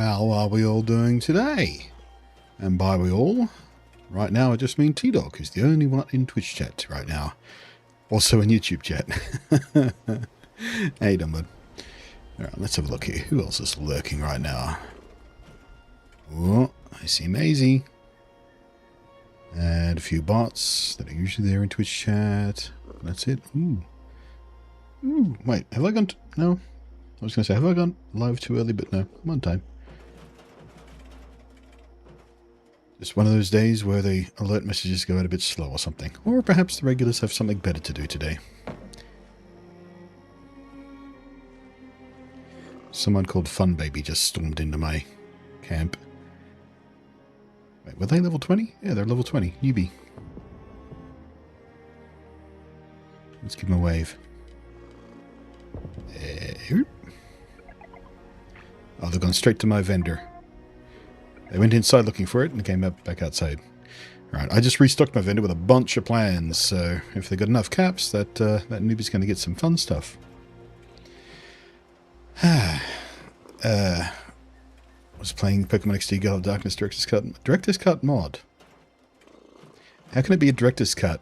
How are we all doing today? And by we all, right now I just mean T-Dog, who's the only one in Twitch chat right now. Also in YouTube chat. Hey, Dumbledore. Alright, let's have a look here. Who else is lurking right now? Oh, I see Maisie. And a few bots that are usually there in Twitch chat. That's it. Ooh. Ooh, wait, have I gone no? I was going to say, have I gone live too early? But no, I'm on time. Just one of those days where the alert messages go out a bit slow or something. Or perhaps the regulars have something better to do today. Someone called Fun Baby just stormed into my camp. Wait, were they level 20? Yeah, they're level 20. Newbie. Let's give them a wave. Oh, they've gone straight to my vendor. They went inside looking for it and came back outside. Right, I just restocked my vendor with a bunch of plans, so if they got enough caps, that newbie's going to get some fun stuff. I was playing Pokemon XD Gale of Darkness Director's Cut. Director's Cut mod. How can it be a Director's Cut?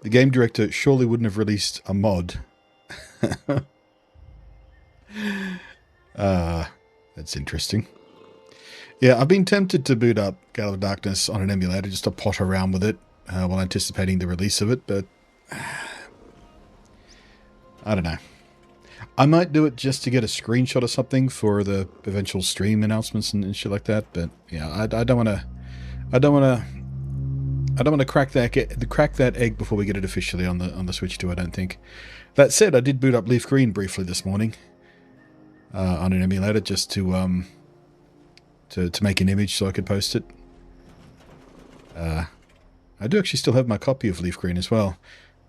The game director surely wouldn't have released a mod. That's interesting. Yeah, I've been tempted to boot up Gale of Darkness on an emulator just to pot around with it while anticipating the release of it, but I don't know. I might do it just to get a screenshot or something for the eventual stream announcements and shit like that, but yeah, I don't want to crack that egg before we get it officially on the Switch 2, I don't think. That said, I did boot up Leaf Green briefly this morning on an emulator just to make an image so I could post it. I do actually still have my copy of Leaf Green as well.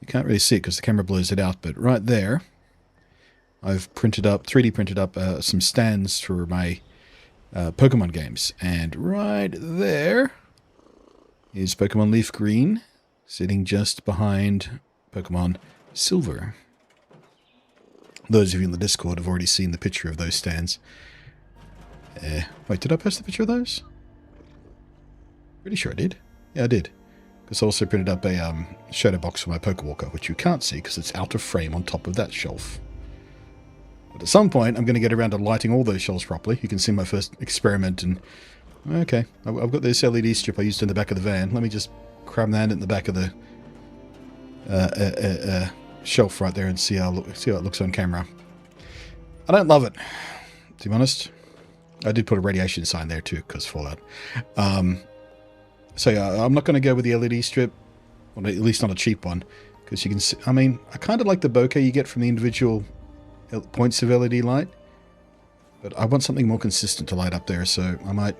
You can't really see it because the camera blurs it out, but right there, I've 3D printed up some stands for my Pokemon games, and right there is Pokemon Leaf Green, sitting just behind Pokemon Silver. Those of you in the Discord have already seen the picture of those stands. Wait, did I post the picture of those? Pretty sure I did. Yeah, I did. Because I also printed up a shadow box for my Pokewalker, which you can't see because it's out of frame on top of that shelf. But at some point, I'm going to get around to lighting all those shelves properly. You can see my first experiment and... Okay, I've got this LED strip I used in the back of the van. Let me just cram that in the back of the shelf right there and see how it looks on camera. I don't love it, to be honest. I did put a radiation sign there too, because Fallout. So yeah, I'm not going to go with the LED strip, or at least not a cheap one, because you can see, I mean, I kind of like the bokeh you get from the individual points of LED light, but I want something more consistent to light up there, so I might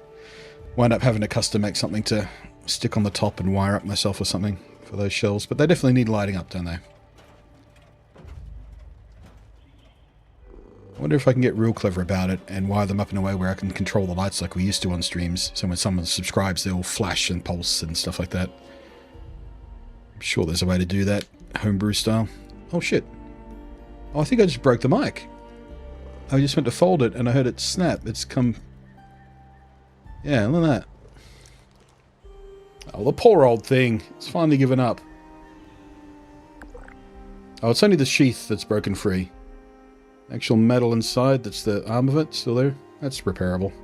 wind up having to custom make something to stick on the top and wire up myself or something for those shells, but they definitely need lighting up, don't they? I wonder if I can get real clever about it and wire them up in a way where I can control the lights like we used to on streams, so when someone subscribes they'll flash and pulse and stuff like that. I'm sure there's a way to do that, homebrew style. Oh shit. Oh, I think I just broke the mic. I just went to fold it and I heard it snap. It's come... Yeah, look at that. Oh, the poor old thing. It's finally given up. Oh, it's only the sheath that's broken free. Actual metal inside, that's the arm of it, still there. That's repairable.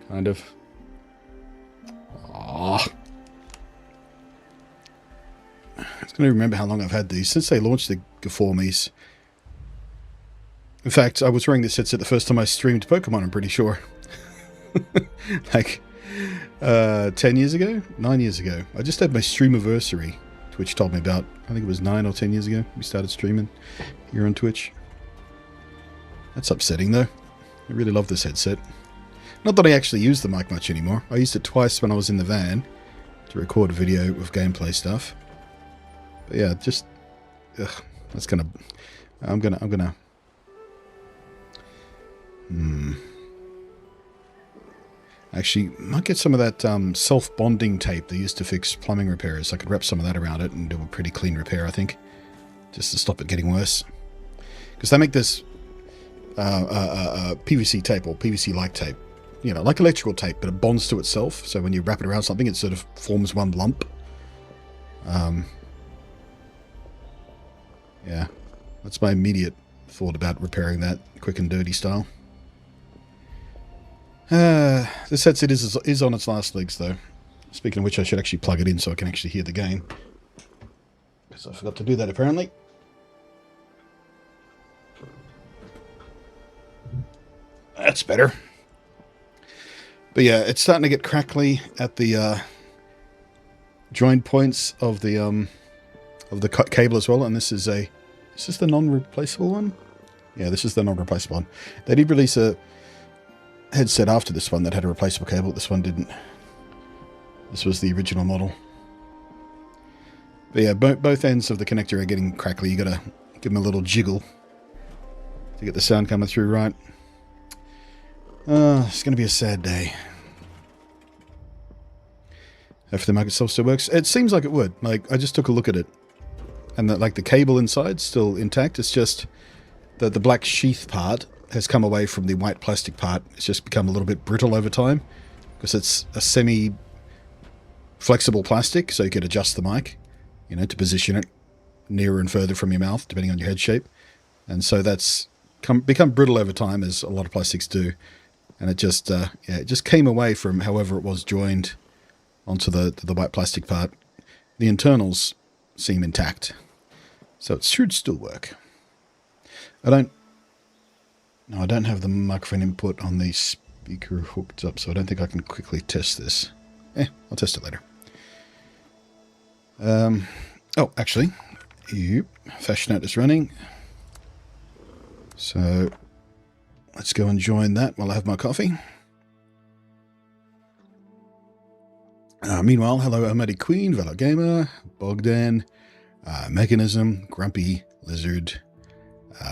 Kind of. Aww. I was going to remember how long I've had these. Since they launched the Gaformies. In fact, I was wearing this headset the first time I streamed Pokemon, I'm pretty sure. Like 10 years ago? 9 years ago. I just had my streamiversary, Twitch told me about. I think it was 9 or 10 years ago we started streaming here on Twitch. That's upsetting though. I really love this headset. Not that I actually use the mic much anymore. I used it twice when I was in the van to record a video of gameplay stuff. But yeah, just that's gonna I'm gonna actually might get some of that self-bonding tape they used to fix plumbing repairs. I could wrap some of that around it and do a pretty clean repair, I think, just to stop it getting worse. Because they make this PVC tape or PVC-like tape. You know, like electrical tape, but it bonds to itself. So when you wrap it around something, it sort of forms one lump. Yeah, that's my immediate thought about repairing that quick and dirty style. This headset is on its last legs, though. Speaking of which, I should actually plug it in so I can actually hear the game. Because I forgot to do that, apparently. That's better. But yeah, it's starting to get crackly at the join points of the cable as well. And this is the non-replaceable one? Yeah, this is the non-replaceable one. They did release a headset after this one that had a replaceable cable. This one didn't. This was the original model. But yeah, both ends of the connector are getting crackly. You gotta give them a little jiggle to get the sound coming through right. It's gonna be a sad day. If the market itself still works, it seems like it would. Like, I just took a look at it, and that, like, the cable inside's still intact. It's just that the black sheath part has come away from the white plastic part. It's just become a little bit brittle over time because it's a semi-flexible plastic, so you could adjust the mic, you know, to position it nearer and further from your mouth, depending on your head shape. And so that's become brittle over time, as a lot of plastics do. And it just, it just came away from however it was joined onto the white plastic part. The internals seem intact, so it should still work. I don't have the microphone input on the speaker hooked up, so I don't think I can quickly test this. I'll test it later. Oh, actually, Fashion Note is running, so let's go and join that while I have my coffee. Meanwhile, hello, Almighty Queen, Valor Gamer, Bogdan, Mechanism, Grumpy, Lizard,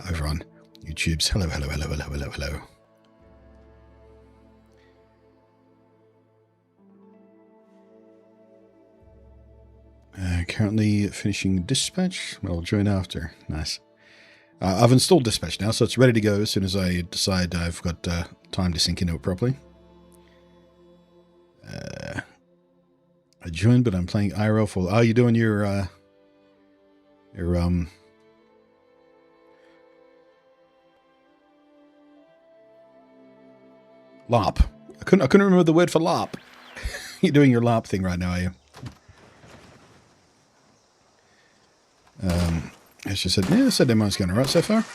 over on YouTube's. Hello. Currently finishing Dispatch. I'll join after. Nice. I've installed Dispatch now, so it's ready to go as soon as I decide I've got time to sink into it properly. I joined, but I'm playing IRL for... Oh, you're doing your LARP. I couldn't remember the word for LARP. You're doing your LARP thing right now, are you? As you said, yeah, so demo's going alright so far.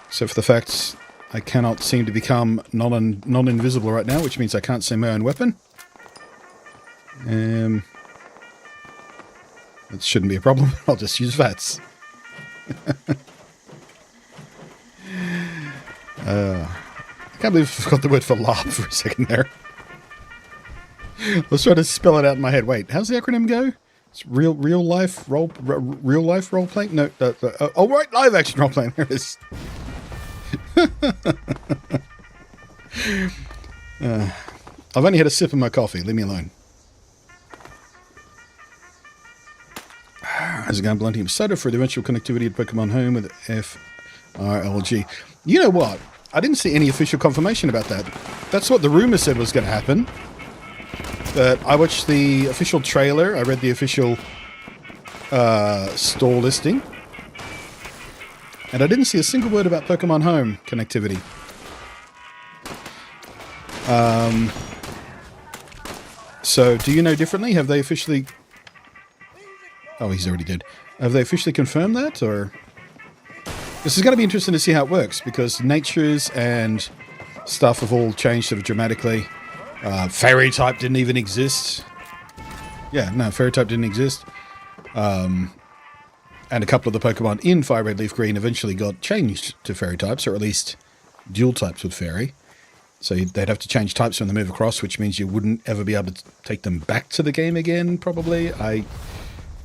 Except for the fact I cannot seem to become non-invisible right now, which means I can't see my own weapon. That shouldn't be a problem. I'll just use VATS. I can't believe I forgot the word for LARP for a second there. I was trying to spell it out in my head. Wait, how's the acronym go? It's real life role playing. No, oh right, live action role playing. There it is. I've only had a sip of my coffee. Leave me alone. How's it going, Blunty? I'm excited for the eventual connectivity of Pokemon Home with FRLG. You know what? I didn't see any official confirmation about that. That's what the rumor said was going to happen. But I watched the official trailer. I read the official store listing. And I didn't see a single word about Pokemon Home connectivity. So, do you know differently? Have they officially... Oh, he's already dead. Have they officially confirmed that, or... This is going to be interesting to see how it works, because natures and stuff have all changed sort of dramatically. Fairy type didn't even exist. Yeah, no, Fairy type didn't exist. And a couple of the Pokemon in Fire Red Leaf Green eventually got changed to Fairy types, or at least dual types with Fairy. So they'd have to change types when they move across, which means you wouldn't ever be able to take them back to the game again, probably.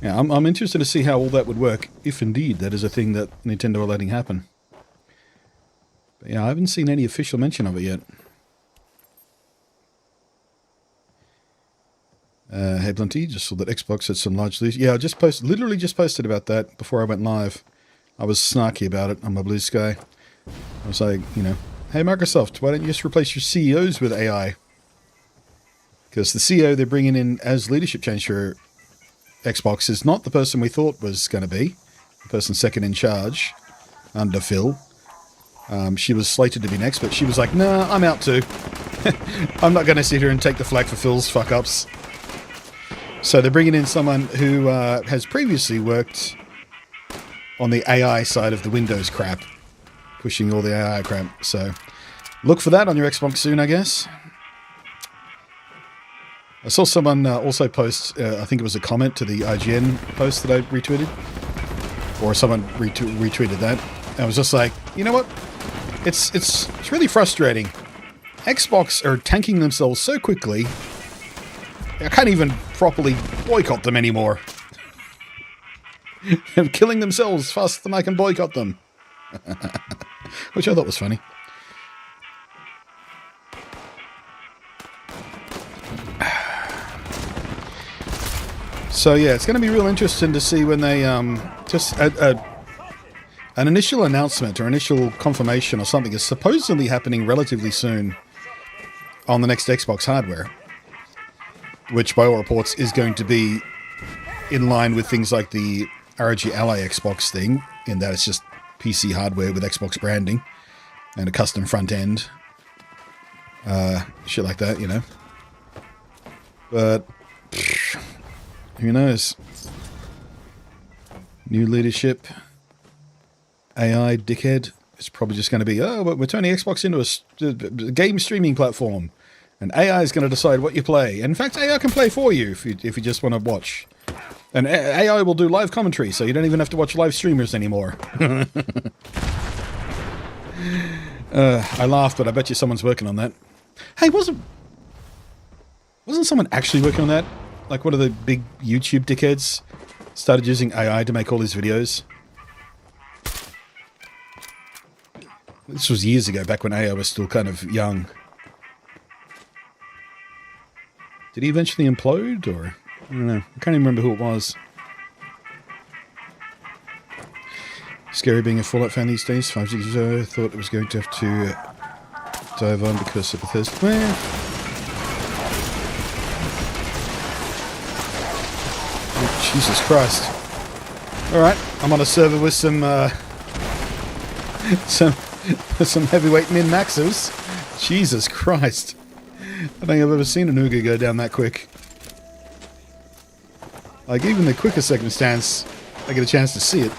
I'm interested to see how all that would work, if indeed that is a thing that Nintendo are letting happen. But yeah, I haven't seen any official mention of it yet. Hey Blunty, just saw that Xbox had some large lose. Yeah, I literally just posted about that before I went live. I was snarky about it on my Blue Sky. I was like, you know, hey Microsoft, why don't you just replace your CEOs with AI? Because the CEO they're bringing in as leadership change for Xbox is not the person we thought was going to be. The person second in charge under Phil. She was slated to be next, but she was like, nah, I'm out too. I'm not going to sit here and take the flak for Phil's fuck-ups. So they're bringing in someone who has previously worked on the AI side of the Windows crap. Pushing all the AI crap. So look for that on your Xbox soon, I guess. I saw someone also post, I think it was a comment to the IGN post that I retweeted. Or someone retweeted that. And I was just like, you know what? It's really frustrating. Xbox are tanking themselves so quickly, I can't even properly boycott them anymore. They're killing themselves faster than I can boycott them. Which I thought was funny. So yeah, it's going to be real interesting to see when they just an initial announcement or initial confirmation or something is supposedly happening relatively soon on the next Xbox hardware, which by all reports is going to be in line with things like the ROG Ally Xbox thing, in that it's just PC hardware with Xbox branding and a custom front end, shit like that, you know. But who knows? New leadership, AI dickhead. It's probably just going to be, oh, but we're turning Xbox into a game streaming platform, and AI is going to decide what you play. In fact, AI can play for you if you just want to watch. And AI will do live commentary, so you don't even have to watch live streamers anymore. I laugh, but I bet you someone's working on that. Hey, wasn't someone actually working on that? Like one of the big YouTube dickheads started using AI to make all his videos. This was years ago, back when AI was still kind of young. Did he eventually implode, or I don't know. I can't even remember who it was. Scary being a Fallout fan these days. 5 years ago, thought it was going to have to dive on because of Bethesda. Well, Jesus Christ. Alright, I'm on a server with some some heavyweight min-maxers. Jesus Christ. I don't think I've ever seen an Uga go down that quick. Like, even the quicker circumstance, I get a chance to see it.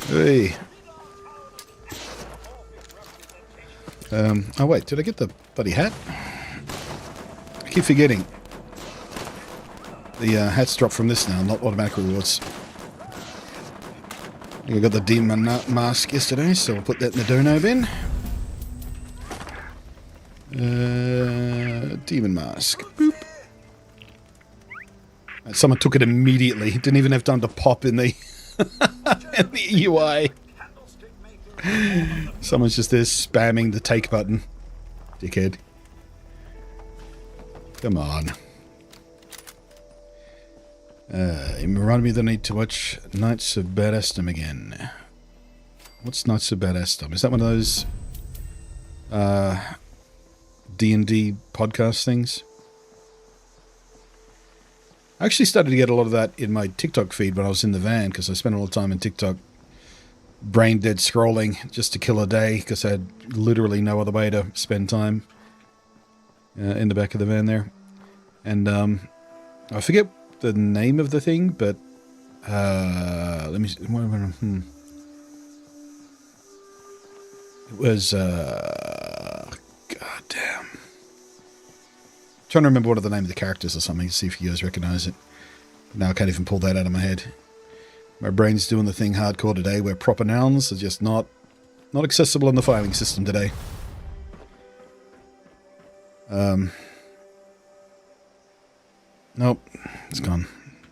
Hey. Oh wait, did I get the bloody hat? I keep forgetting. The hats drop from this now, not automatic rewards. I got the demon mask yesterday, so we'll put that in the dono bin. Demon mask. Boop. And someone took it immediately. Didn't even have time to pop in the in the UI. Someone's just there spamming the take button. Dickhead. Come on. It reminded me that I need to watch Knights of Badassdom again. What's Knights of Badassdom? Is that one of those D&D podcast things? I actually started to get a lot of that in my TikTok feed when I was in the van, because I spent all the time in TikTok brain dead scrolling just to kill a day, because I had literally no other way to spend time in the back of the van there. And I forget the name of the thing, but let me see. It was god damn. Trying to remember what are the name of the characters or something, see if you guys recognize it. Now I can't even pull that out of my head. My brain's doing the thing hardcore today, where proper nouns are just not accessible in the filing system today. Nope, it's gone.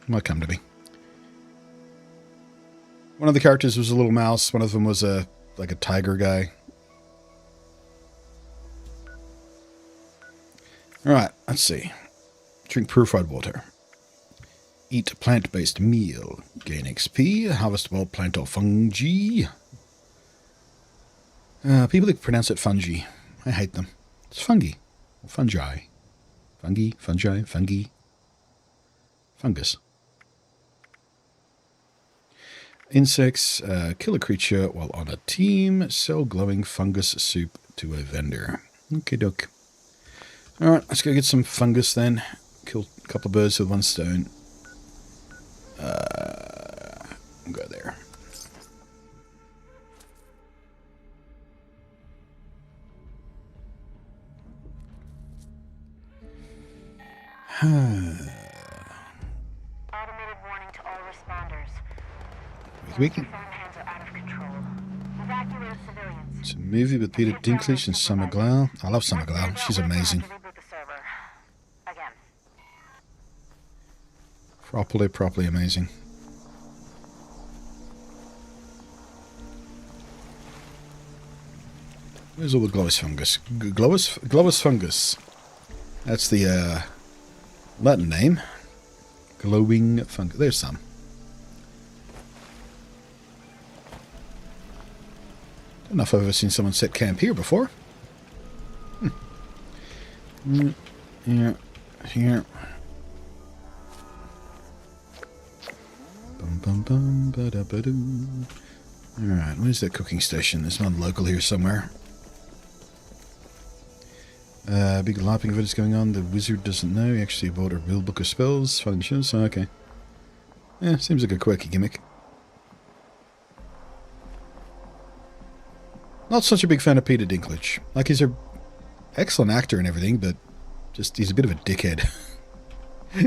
Might come to me. One of the characters was a little mouse. One of them was like a tiger guy. Alright, let's see. Drink purified water. Eat plant-based meal. Gain XP. Harvestable plant or fungi. People that pronounce it fungi. I hate them. It's fungi. Or fungi. Fungi, fungi, fungi. Fungus. Insects. Kill a creature while on a team. Sell glowing fungus soup to a vendor. Okay, doke. Alright, let's go get some fungus then. Kill a couple of birds with one stone. Go there. Automated warning to all responders. We can. Farmhands are out of control. Evacuate civilians. It's a movie with Peter Dinklage and Summer Glau. I love Summer Glau. She's amazing. Reboot the server. Again. Properly amazing. Where's all the glowus fungus? Glowus fungus. That's the Latin name. Glowing fungus. There's some. Don't know if I've ever seen someone set camp here before. Yeah. Here. Alright, where's that cooking station? There's one local here somewhere. Big LARPing event is going on. The wizard doesn't know. He actually bought a real book of spells. Fun shows. Okay. Yeah, seems like a quirky gimmick. Not such a big fan of Peter Dinklage. Like, he's an excellent actor and everything, but just he's a bit of a dickhead.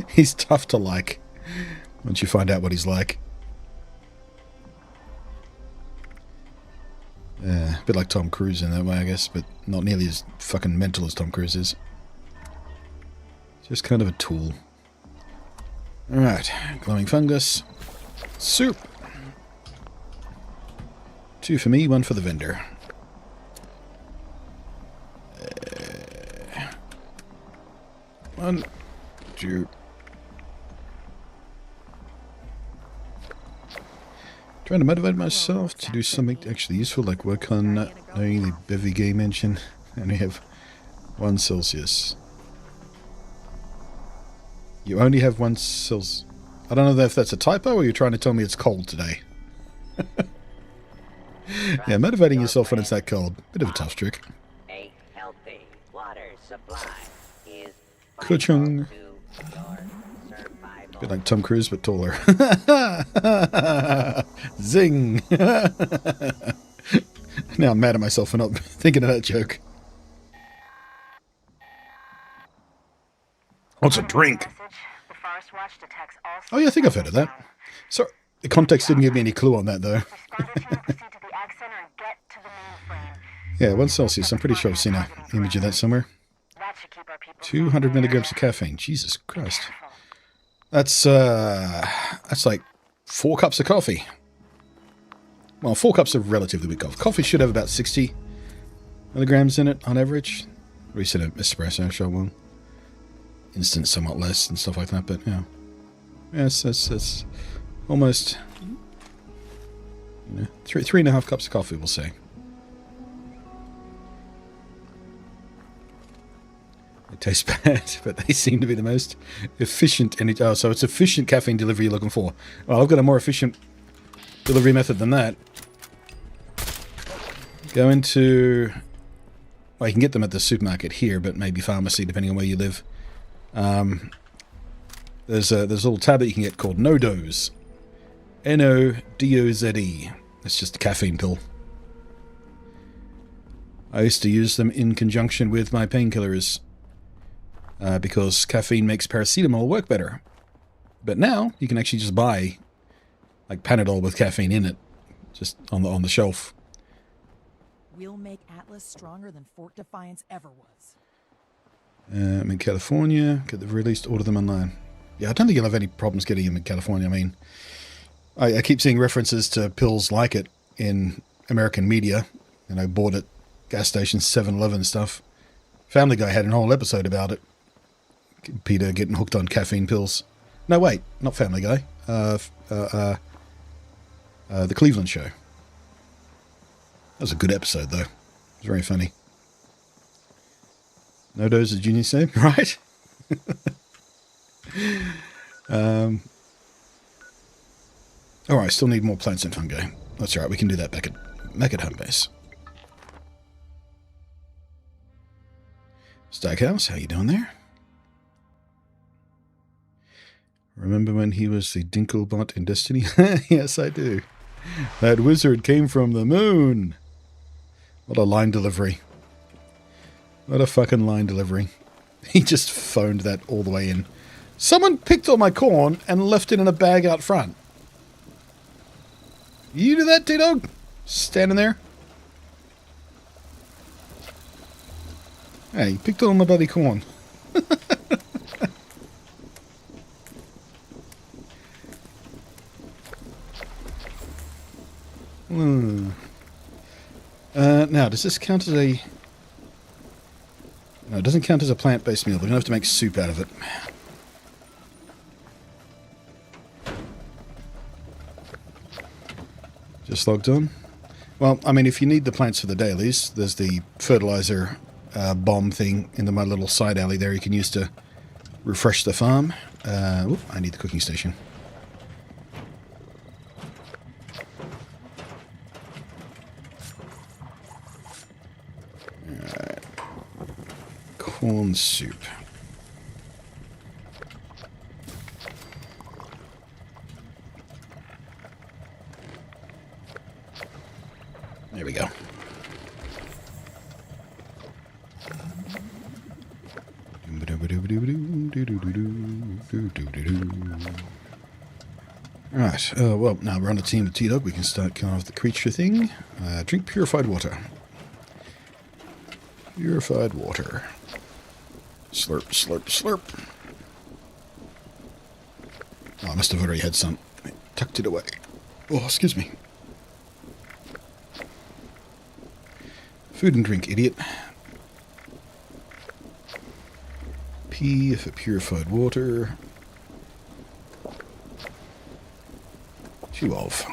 He's tough to like once you find out what he's like. A bit like Tom Cruise in that way, I guess, but not nearly as fucking mental as Tom Cruise is. Just kind of a tool. Alright, glowing fungus. Soup! 2 for me, 1 for the vendor. 1, 2. Trying to motivate myself to do something actually useful, like work on knowing the Bevy game engine. I only have 1 Celsius. You only have 1 Celsius. I don't know if that's a typo or you're trying to tell me it's cold today. Yeah, motivating yourself when it's that cold. Bit of a tough trick. A healthy water supply is Ka-chung. Bit like Tom Cruise, but taller. Zing! Now I'm mad at myself for not thinking of that joke. What's a drink? Oh yeah, I think I've heard of that. So the context didn't give me any clue on that though. Yeah, 1 Celsius. I'm pretty sure I've seen an image of that somewhere. 200 milligrams of caffeine. Jesus Christ. That's like 4 cups of coffee. Well, 4 cups of relatively weak coffee. Coffee should have about 60 milligrams in it on average. Recent espresso, sure will. Instant, somewhat less and stuff like that, but yeah. Yes, that's almost, you know, 3.5 cups of coffee, we'll say. They taste bad, but they seem to be the most efficient. Oh, so it's efficient caffeine delivery you're looking for. Well, I've got a more efficient delivery method than that. Go into... Well, you can get them at the supermarket here, but maybe pharmacy, depending on where you live. There's a little tab that you can get called NoDoze. N-O-D-O-Z-E. It's just a caffeine pill. I used to use them in conjunction with my painkillers. Because caffeine makes paracetamol work better. But now, you can actually just buy, like, Panadol with caffeine in it. Just on the shelf. We'll make Atlas stronger than Fort Defiance ever was. I'm in California. Get the released, order them online. Yeah, I don't think you'll have any problems getting them in California. I mean, I keep seeing references to pills like it in American media. And I bought it gas stations, 7-Eleven stuff. Family Guy had an whole episode about it. Peter getting hooked on caffeine pills. No, wait, not Family Guy. The Cleveland Show. That was a good episode, though. It was very funny. No dose of Junior's name, right? Alright, still need more plants and fungi. That's alright, we can do that back at home base. Stackhouse, how you doing there? Remember when he was the Dinklebot in Destiny? Yes, I do. That wizard came from the moon. What a line delivery. What a fucking line delivery. He just phoned that all the way in. Someone picked all my corn and left it in a bag out front. You do that, T-Dog? Standing there? Hey, you picked all my bloody corn. Now, does this count as a... No, it doesn't count as a plant-based meal. We're going to have to make soup out of it. Just logged on. Well, I mean, if you need the plants for the dailies, there's the fertilizer bomb thing in my little side alley there you can use to refresh the farm. Whoop, I need the cooking station. Alright. Corn soup. There we go. Right, well, now we're on a team with T-Dog. We can start killing off the creature thing. Drink purified water. Purified water. Slurp, slurp, slurp. Oh, I must have already had some. I tucked it away. Oh, excuse me. Food and drink, idiot. P for purified water. Chew off.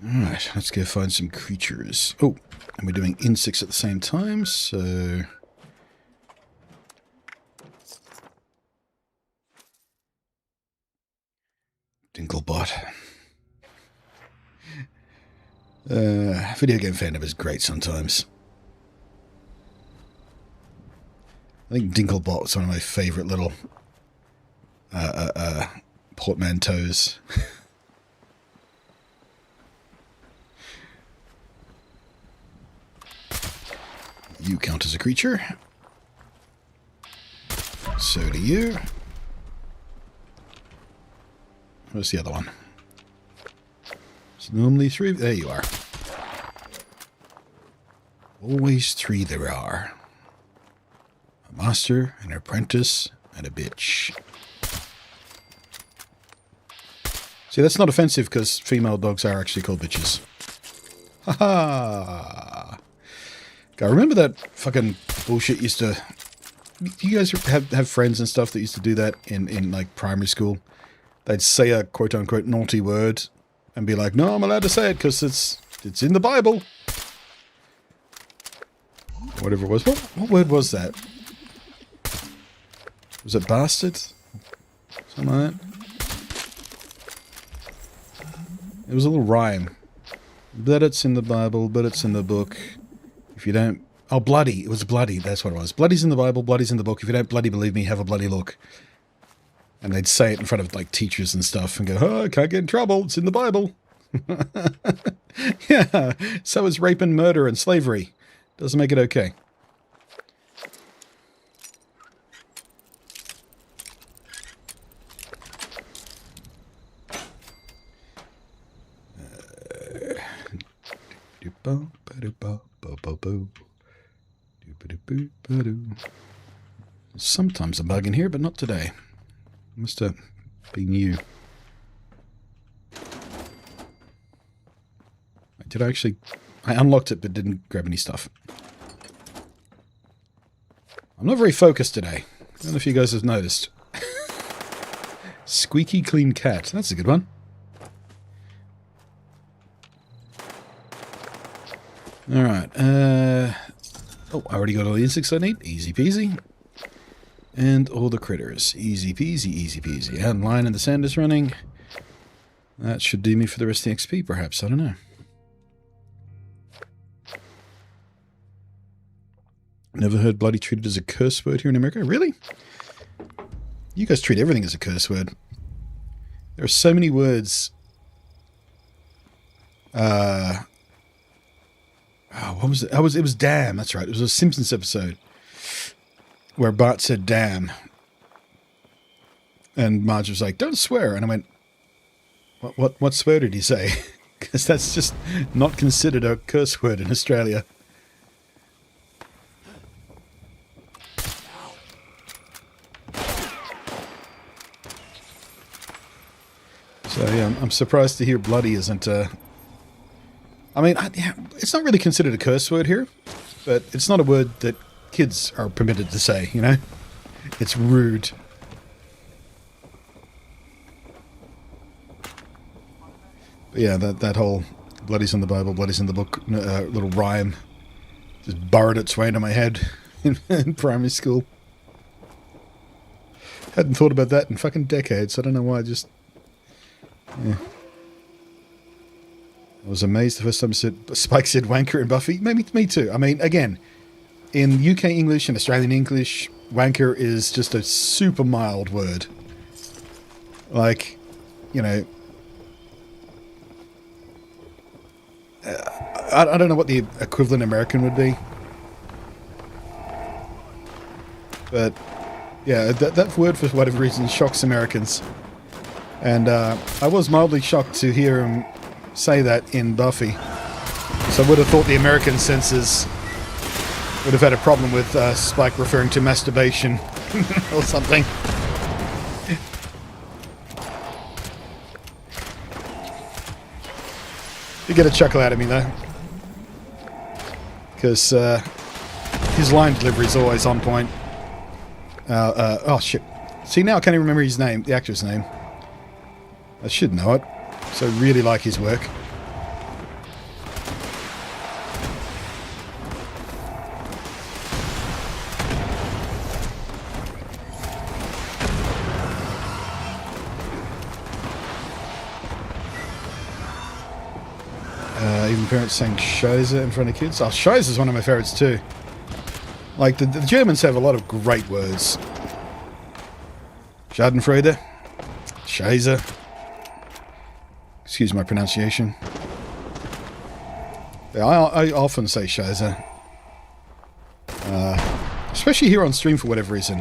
Alright, let's go find some creatures. Oh, and we're doing insects at the same time, so... Dinklebot. Video game fandom is great sometimes. I think Dinklebot was one of my favourite little portmanteaus. You count as a creature. So do you. Where's the other one? It's normally 3. There you are. Always 3 there are. A master, an apprentice, and a bitch. See, that's not offensive because female dogs are actually called bitches. Haha. God, remember that fucking bullshit used to... Do you guys have friends and stuff that used to do that in like primary school? They'd say a quote-unquote naughty word and be like, no, I'm allowed to say it because it's in the Bible. Whatever it was. What word was that? Was it bastard? Something like that? It was a little rhyme. But it's in the Bible, but it's in the book. If you don't... Oh, bloody. It was bloody. That's what it was. Bloody's in the Bible, bloody's in the book. If you don't bloody believe me, have a bloody look. And they'd say it in front of, like, teachers and stuff and go, oh, I can't get in trouble. It's in the Bible. Yeah. So is rape and murder and slavery. Doesn't make it okay. Sometimes a bug in here, but not today. Must have been you. Did I actually... I unlocked it, but didn't grab any stuff. I'm not very focused today. I don't know if you guys have noticed. Squeaky clean cat. That's a good one. Alright. Oh, I already got all the insects I need. Easy peasy. And all the critters. Easy peasy, easy peasy. And line in the sand is running. That should do me for the rest of the XP, perhaps. I don't know. Never heard bloody treated as a curse word here in America. Really? You guys treat everything as a curse word. There are so many words. Oh, what was it? It was damn. That's right. It was a Simpsons episode where Bart said damn. And Marge was like, don't swear. And I went, what swear did he say? Because that's just not considered a curse word in Australia. So yeah, I'm surprised to hear bloody isn't, I mean, yeah, it's not really considered a curse word here, but it's not a word that kids are permitted to say, you know? It's rude. But yeah, that whole bloody's in the Bible, bloody's in the book little rhyme just burrowed its way into my head in primary school. Hadn't thought about that in fucking decades. I don't know why, yeah. I was amazed the first time Spike said wanker in Buffy. Maybe me too. I mean, again, in UK English and Australian English, wanker is just a super mild word. Like, you know, I don't know what the equivalent American would be. But, yeah, that word for whatever reason shocks Americans. And I was mildly shocked to hear him say that in Buffy. So I would have thought the American censors would have had a problem with Spike referring to masturbation or something. You get a chuckle out of me though. Because his line delivery is always on point. Oh shit. See, now I can't even remember his name, the actor's name. I should know it, so I really like his work. Even parents saying Scheiße in front of kids. Oh, Scheiße is one of my favorites too. Like, the Germans have a lot of great words. Schadenfreude. Scheiße. Excuse my pronunciation. Yeah, I often say Scheiße. Especially here on stream for whatever reason.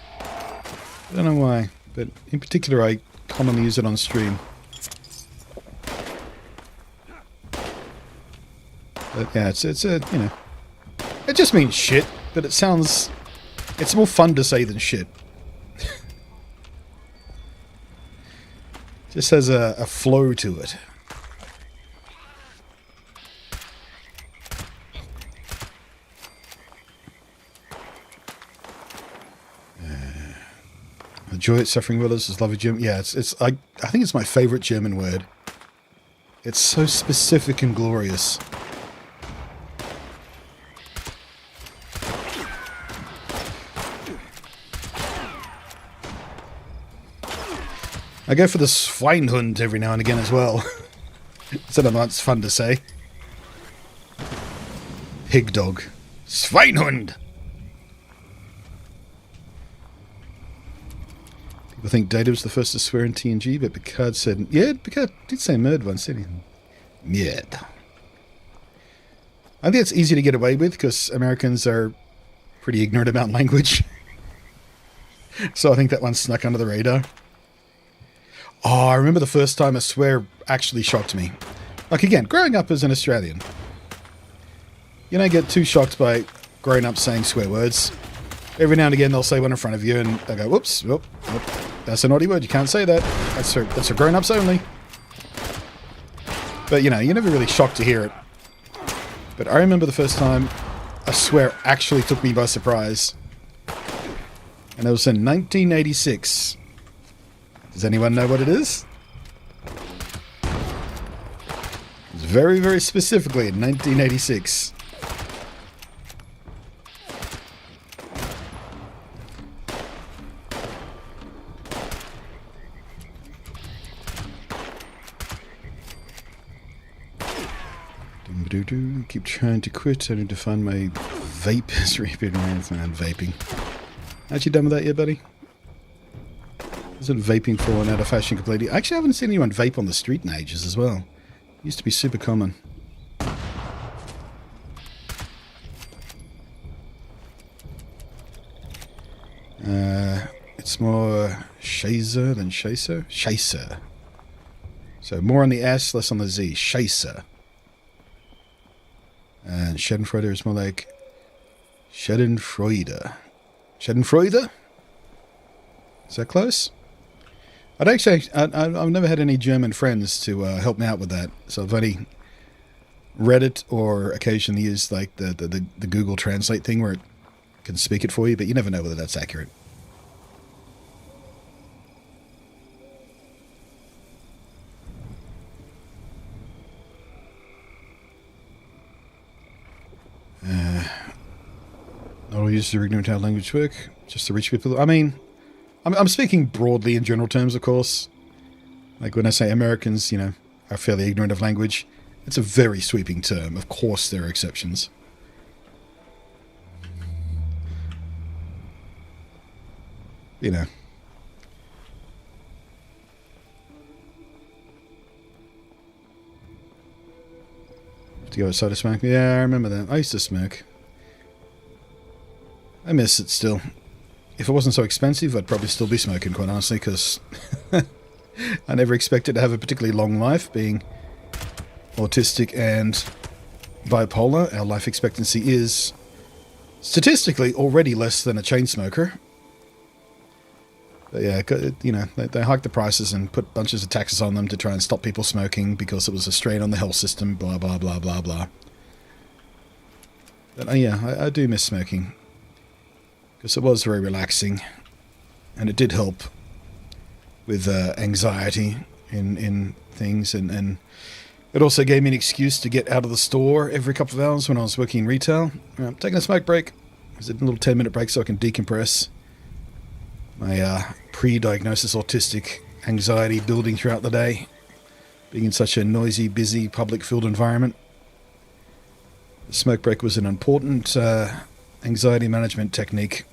I don't know why, but in particular I commonly use it on stream. But yeah, it's a, you know, it just means shit, but it sounds, it's more fun to say than shit. Just has a flow to it. The joy at suffering willers is love of German. Yeah, I think it's my favorite German word. It's so specific and glorious. I go for the Schweinhund every now and again as well. So that's fun to say. Pig dog. Schweinhund! People think Data was the first to swear in TNG, but Picard said... Yeah, Picard did say merd once, didn't he? Merd. I think it's easy to get away with, because Americans are pretty ignorant about language. So I think that one snuck under the radar. Oh, I remember the first time a swear actually shocked me. Like, again, growing up as an Australian, you don't get too shocked by grown-ups saying swear words. Every now and again, they'll say one in front of you, and they go, whoops, whoop, whoop, that's a naughty word, you can't say that. That's for grown-ups only. But, you know, you're never really shocked to hear it. But I remember the first time I swear, actually took me by surprise. And it was in 1986. Does anyone know what it is? It's very, very specifically in 1986. Keep trying to quit. I need to find my vape. Man, vaping. Aren't you done with that yet, buddy? Isn't vaping fallen out of fashion completely? Actually, I haven't seen anyone vape on the street in ages as well. It used to be super common. It's more Shazer than Chaser? Chaser. So more on the S, less on the Z. Chaser. And Schadenfreude is more like Schadenfreude. Schadenfreude? Is that close? I've never had any German friends to help me out with that, so I've only read it or occasionally used like the Google Translate thing where it can speak it for you, but you never know whether that's accurate. Not all users are ignorant how language work, just the rich people. I mean, I'm speaking broadly in general terms, of course. Like when I say Americans, you know, are fairly ignorant of language, it's a very sweeping term. Of course there are exceptions. You know. To go outside to smoke? Yeah, I remember that. I used to smoke. I miss it still. If it wasn't so expensive, I'd probably still be smoking, quite honestly, because I never expected to have a particularly long life, being autistic and bipolar. Our life expectancy is statistically already less than a chain smoker. But yeah, you know, they hiked the prices and put bunches of taxes on them to try and stop people smoking because it was a strain on the health system, blah, blah, blah, blah, blah. But yeah, I do miss smoking. Because it was very relaxing, and it did help with anxiety in things, and it also gave me an excuse to get out of the store every couple of hours when I was working in retail. I'm taking a smoke break. It's a little 10-minute break so I can decompress. My pre-diagnosis autistic anxiety building throughout the day, being in such a noisy, busy, public-filled environment. The smoke break was an important anxiety management technique.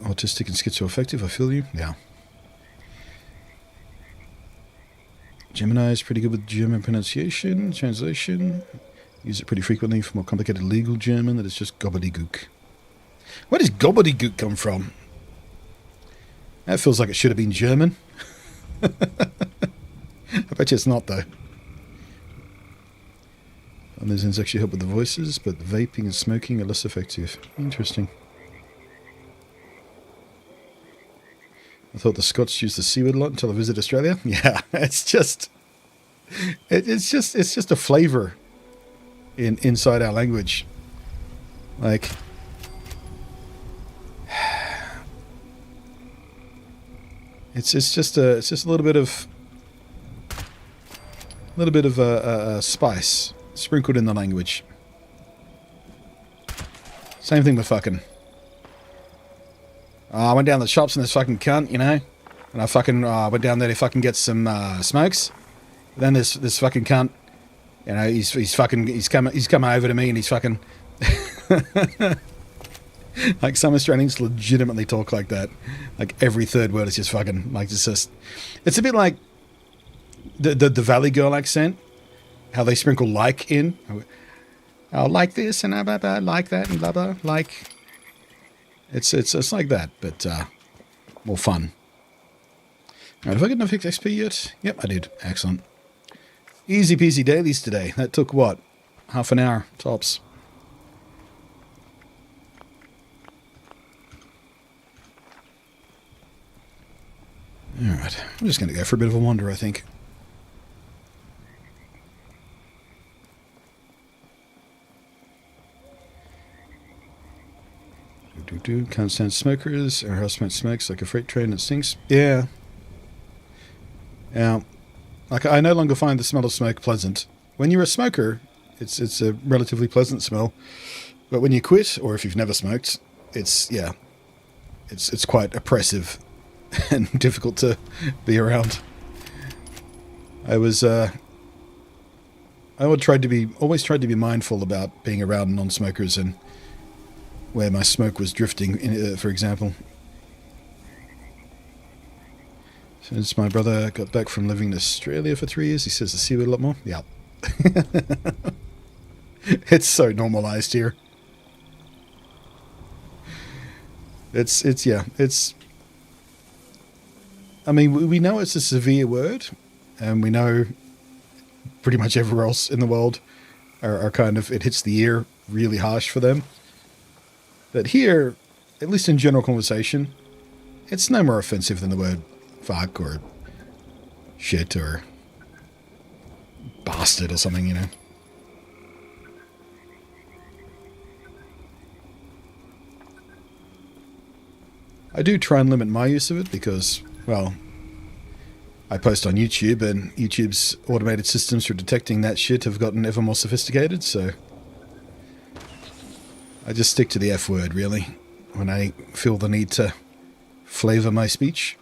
Autistic and schizoaffective, I feel you. Yeah. Gemini is pretty good with German pronunciation, translation. Use it pretty frequently for more complicated legal German that is just gobbledygook. Where does gobbledygook come from? That feels like it should have been German. I bet you it's not, though. And those things actually help with the voices, but vaping and smoking are less effective. Interesting. I thought the Scots used the C word a lot until I visited Australia. Yeah, it's just a flavour inside our language. Like, it's just a little bit of spice sprinkled in the language. Same thing with fucking. I went down to the shops and this fucking cunt, you know, and I fucking went down there to fucking get some smokes. Then this fucking cunt, you know, he's come over to me and he's fucking like some Australians legitimately talk like that. Like every third word is just fucking like it's a bit like the Valley Girl accent, how they sprinkle like in. Oh, like this and blah blah, like that and blah blah, like. It's like that, but more fun. All right, have I got enough XP yet? Yep, I did. Excellent. Easy peasy dailies today. That took what? Half an hour, tops. I'm just going to go for a bit of a wander, I think. Can't stand smokers. Our house smoke smokes like a freight train that stinks. Yeah. Yeah. Like, I no longer find the smell of smoke pleasant. When you're a smoker, it's a relatively pleasant smell. But when you quit, or if you've never smoked, it's quite oppressive and difficult to be around. I always tried to be mindful about being around non-smokers and where my smoke was drifting, for example. Since my brother got back from living in Australia for 3 years, he says the C word a lot more. Yeah. It's so normalized here. I mean, we know it's a severe word, and we know pretty much everywhere else in the world are kind of, it hits the ear really harsh for them. But here, at least in general conversation, it's no more offensive than the word fuck or shit or bastard or something, you know. I do try and limit my use of it because, well, I post on YouTube and YouTube's automated systems for detecting that shit have gotten ever more sophisticated, so I just stick to the F word, really, when I feel the need to flavor my speech.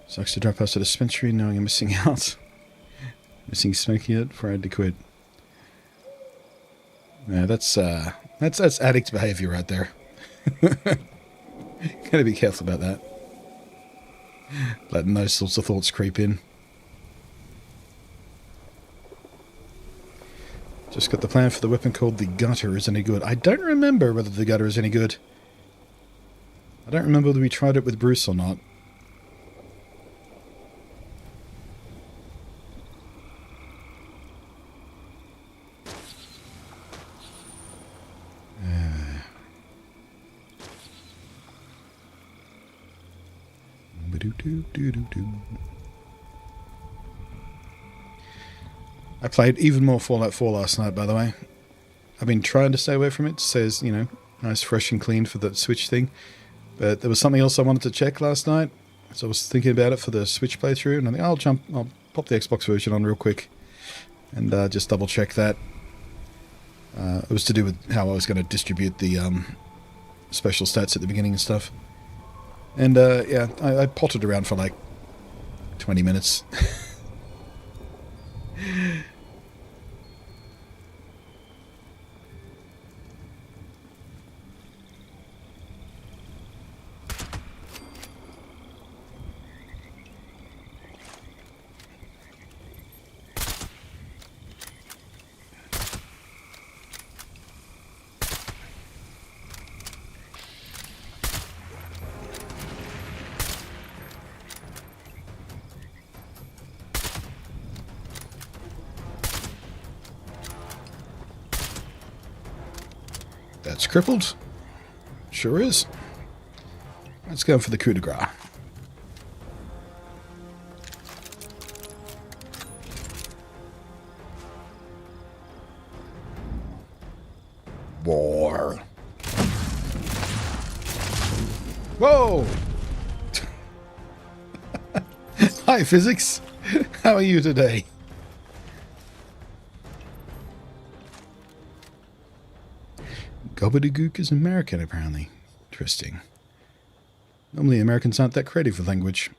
Sucks to drop past the dispensary knowing I'm missing out. Missing smoking it before I had to quit. Yeah, that's addict behavior right there. Gotta be careful about that. Letting those sorts of thoughts creep in. Just got the plan for the weapon called the Gutter is any good. I don't remember whether the Gutter is any good. I don't remember whether we tried it with Bruce or not. I played even more Fallout 4 last night, by the way. I've been trying to stay away from it. It says, you know, nice, fresh and clean for the Switch thing. But there was something else I wanted to check last night. So I was thinking about it for the Switch playthrough. And I think I'll pop the Xbox version on real quick. And just double check that. It was to do with how I was going to distribute the special stats at the beginning and stuff. And yeah, I potted around for like 20 minutes. That's crippled. Sure is. Let's go for the coup de grace. War. Whoa! Hi, physics. How are you today? Gobbledygook is American, apparently. Interesting. Normally, Americans aren't that creative with language.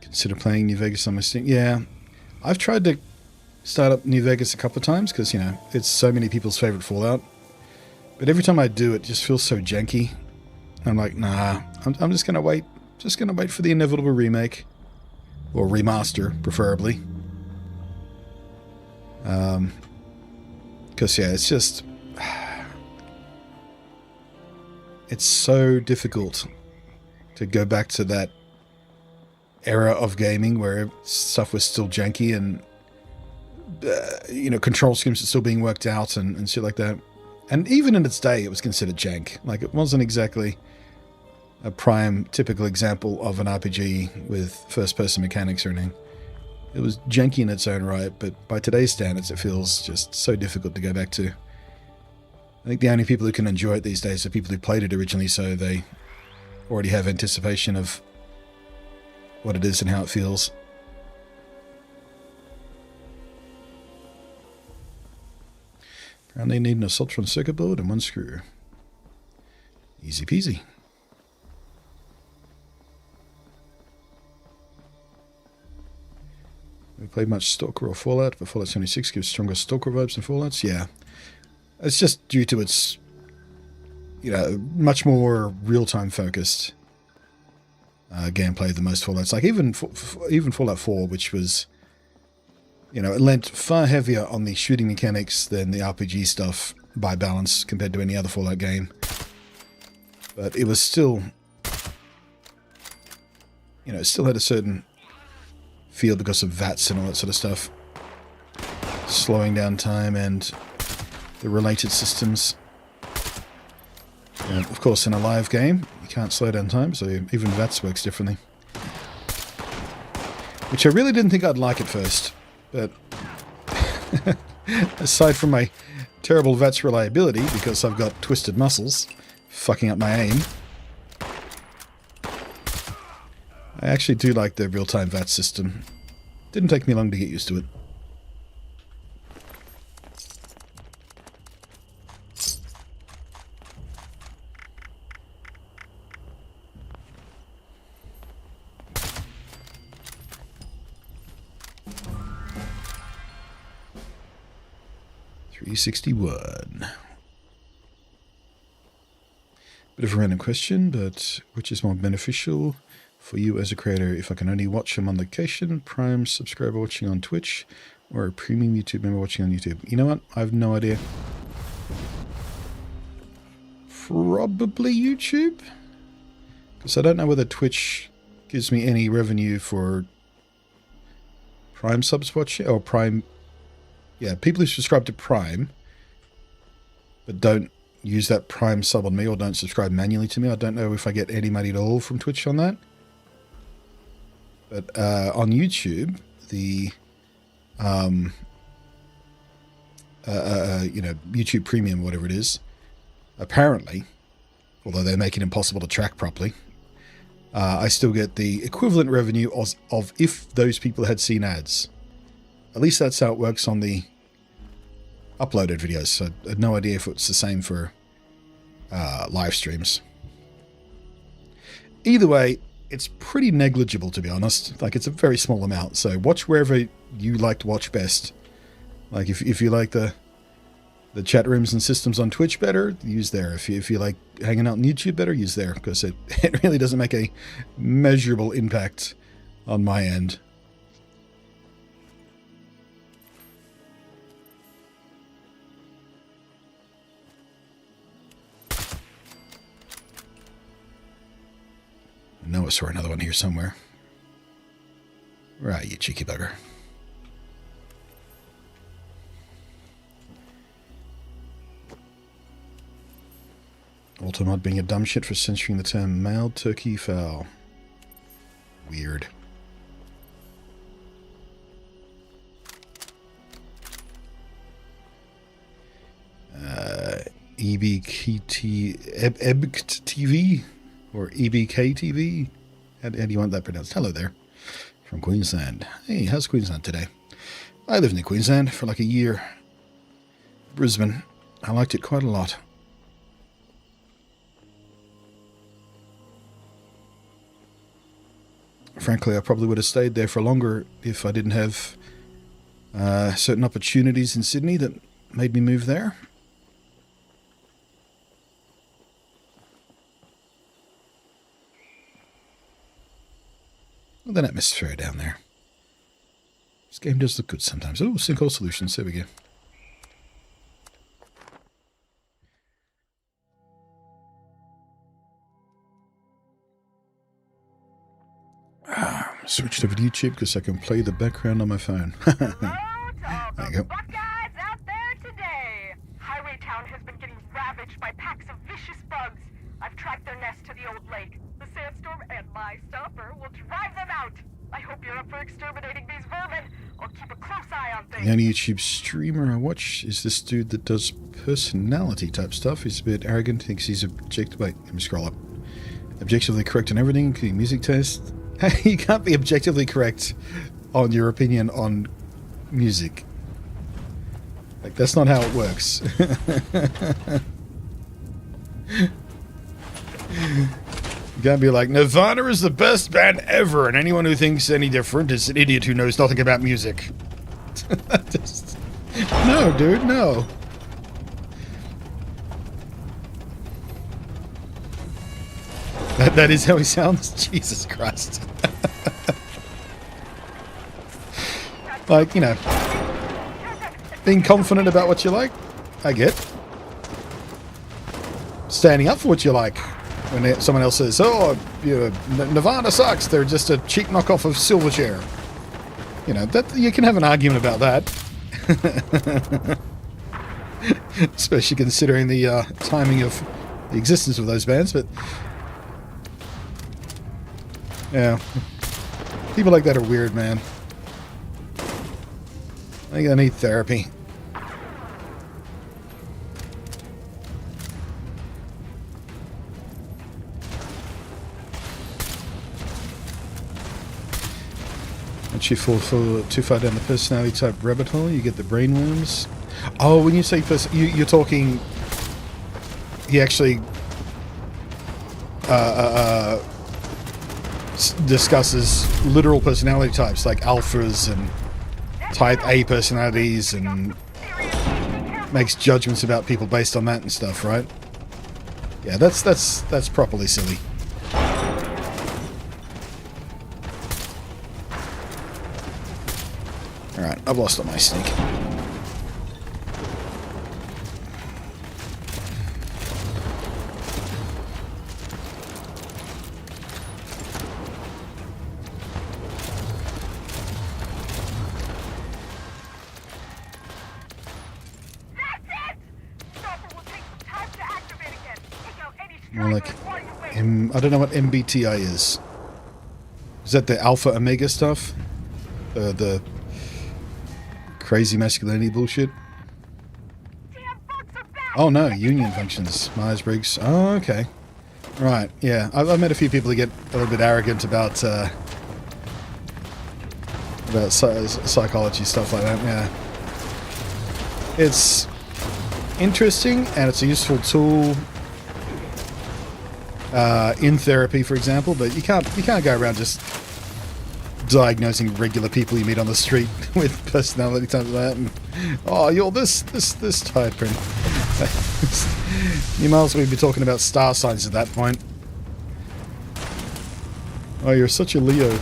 Consider playing New Vegas on my Steam. Yeah, I've tried to start up New Vegas a couple of times because, you know, it's so many people's favorite Fallout. But every time I do, it just feels so janky. I'm like, nah, I'm just gonna wait. Just gonna wait for the inevitable remake. Or remaster, preferably. Because, yeah, it's just... It's so difficult to go back to that era of gaming where stuff was still janky and, control schemes are still being worked out and shit like that. And even in its day, it was considered jank. Like, it wasn't exactly a prime typical example of an RPG with first-person mechanics or anything. It was janky in its own right, but by today's standards, it feels just so difficult to go back to. I think the only people who can enjoy it these days are people who played it originally, so they already have anticipation of what it is and how it feels. Apparently need an Assaultron circuit board and one screw. Easy peasy. We played much Stalker or Fallout, but Fallout 76 gives stronger Stalker vibes than Fallout's. Yeah. It's just due to its, much more real-time focused gameplay than most Fallouts. Like even Fallout 4, which was, it lent far heavier on the shooting mechanics than the RPG stuff by balance compared to any other Fallout game. But it was still, it still had a certain feel because of VATS and all that sort of stuff. Slowing down time and the related systems. And of course, in a live game, you can't slow down time, so even VATS works differently. Which I really didn't think I'd like at first, but aside from my terrible VATS reliability, because I've got twisted muscles, fucking up my aim, I actually do like the real-time VATS system. Didn't take me long to get used to it. $361. Bit of a random question, but which is more beneficial for you as a creator? If I can only watch them on location, Prime subscriber watching on Twitch, or a premium YouTube member watching on YouTube? You know what? I have no idea. Probably YouTube? Because I don't know whether Twitch gives me any revenue for Prime subs watching, or Prime... Yeah, people who subscribe to Prime, but don't use that Prime sub on me, or don't subscribe manually to me. I don't know if I get any money at all from Twitch on that. But on YouTube, the YouTube Premium, whatever it is, apparently, although they make it impossible to track properly, I still get the equivalent revenue of if those people had seen ads. At least that's how it works on the uploaded videos. So I had no idea if it's the same for live streams. Either way, it's pretty negligible, to be honest. Like, it's a very small amount. So watch wherever you like to watch best. Like, if you like the chat rooms and systems on Twitch better, use there. If you like hanging out on YouTube better, use there. Because it really doesn't make a measurable impact on my end. I know I saw another one here somewhere. Right, you cheeky bugger. Automod being a dumb shit for censoring the term male turkey fowl. Weird. EBKT TV or EBK TV. How do you want that pronounced? Hello there, from Queensland. Hey, how's Queensland today? I lived in Queensland for like a year. Brisbane. I liked it quite a lot. Frankly, I probably would have stayed there for longer if I didn't have certain opportunities in Sydney that made me move there. Well, that atmosphere down there. This game does look good sometimes. Oh, sinkhole solutions. There we go. Switched over to YouTube because I can play the background on my phone. There you go. Buckeyes out there today. Highway Town has been getting ravaged by packs of vicious bugs. I've tracked their nest to the old lake. The sandstorm and my stopper will drive them out. I hope you're up for exterminating these vermin. I'll keep a close eye on things. The only YouTube streamer I watch is this dude that does personality type stuff. He's a bit arrogant, thinks he's objective. Wait, let me scroll up. Objectively correct on everything, including music taste. Hey, you can't be objectively correct on your opinion on music. Like, that's not how it works. You can't be like, Nirvana is the best band ever, and anyone who thinks any different is an idiot who knows nothing about music. Just, no, dude, no. That is how he sounds? Jesus Christ. Like, you know, being confident about what you like, I get. Standing up for what you like. When someone else says, oh, you know, Nirvana sucks, they're just a cheap knockoff of Silverchair. You know, that you can have an argument about that. Especially considering the timing of the existence of those bands, but... yeah. People like that are weird, man. I think I need therapy. Once you fall too far down the personality type rabbit hole, you get the brainworms. Oh, when you say you're talking... He actually... discusses literal personality types like alphas and type A personalities and makes judgments about people based on that and stuff, right? Yeah, that's properly silly. Alright, I've lost all my sneak. More like, I don't know what MBTI is. Is that the Alpha Omega stuff? The crazy masculinity bullshit? Oh no, union functions. Myers-Briggs. Oh, okay. Right, yeah. I've met a few people who get a little bit arrogant about psychology stuff like that, yeah. It's interesting, and it's a useful tool in therapy, for example, but you can't go around just diagnosing regular people you meet on the street with personality types like that, and oh, you're this type, and you might as well be talking about star signs at that point. Oh, you're such a Leo.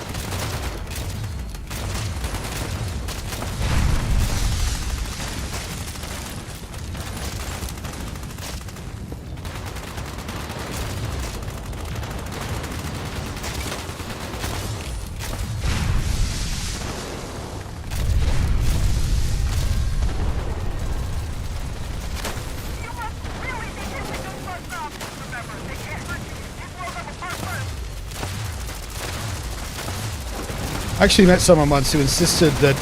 I actually met someone once who insisted that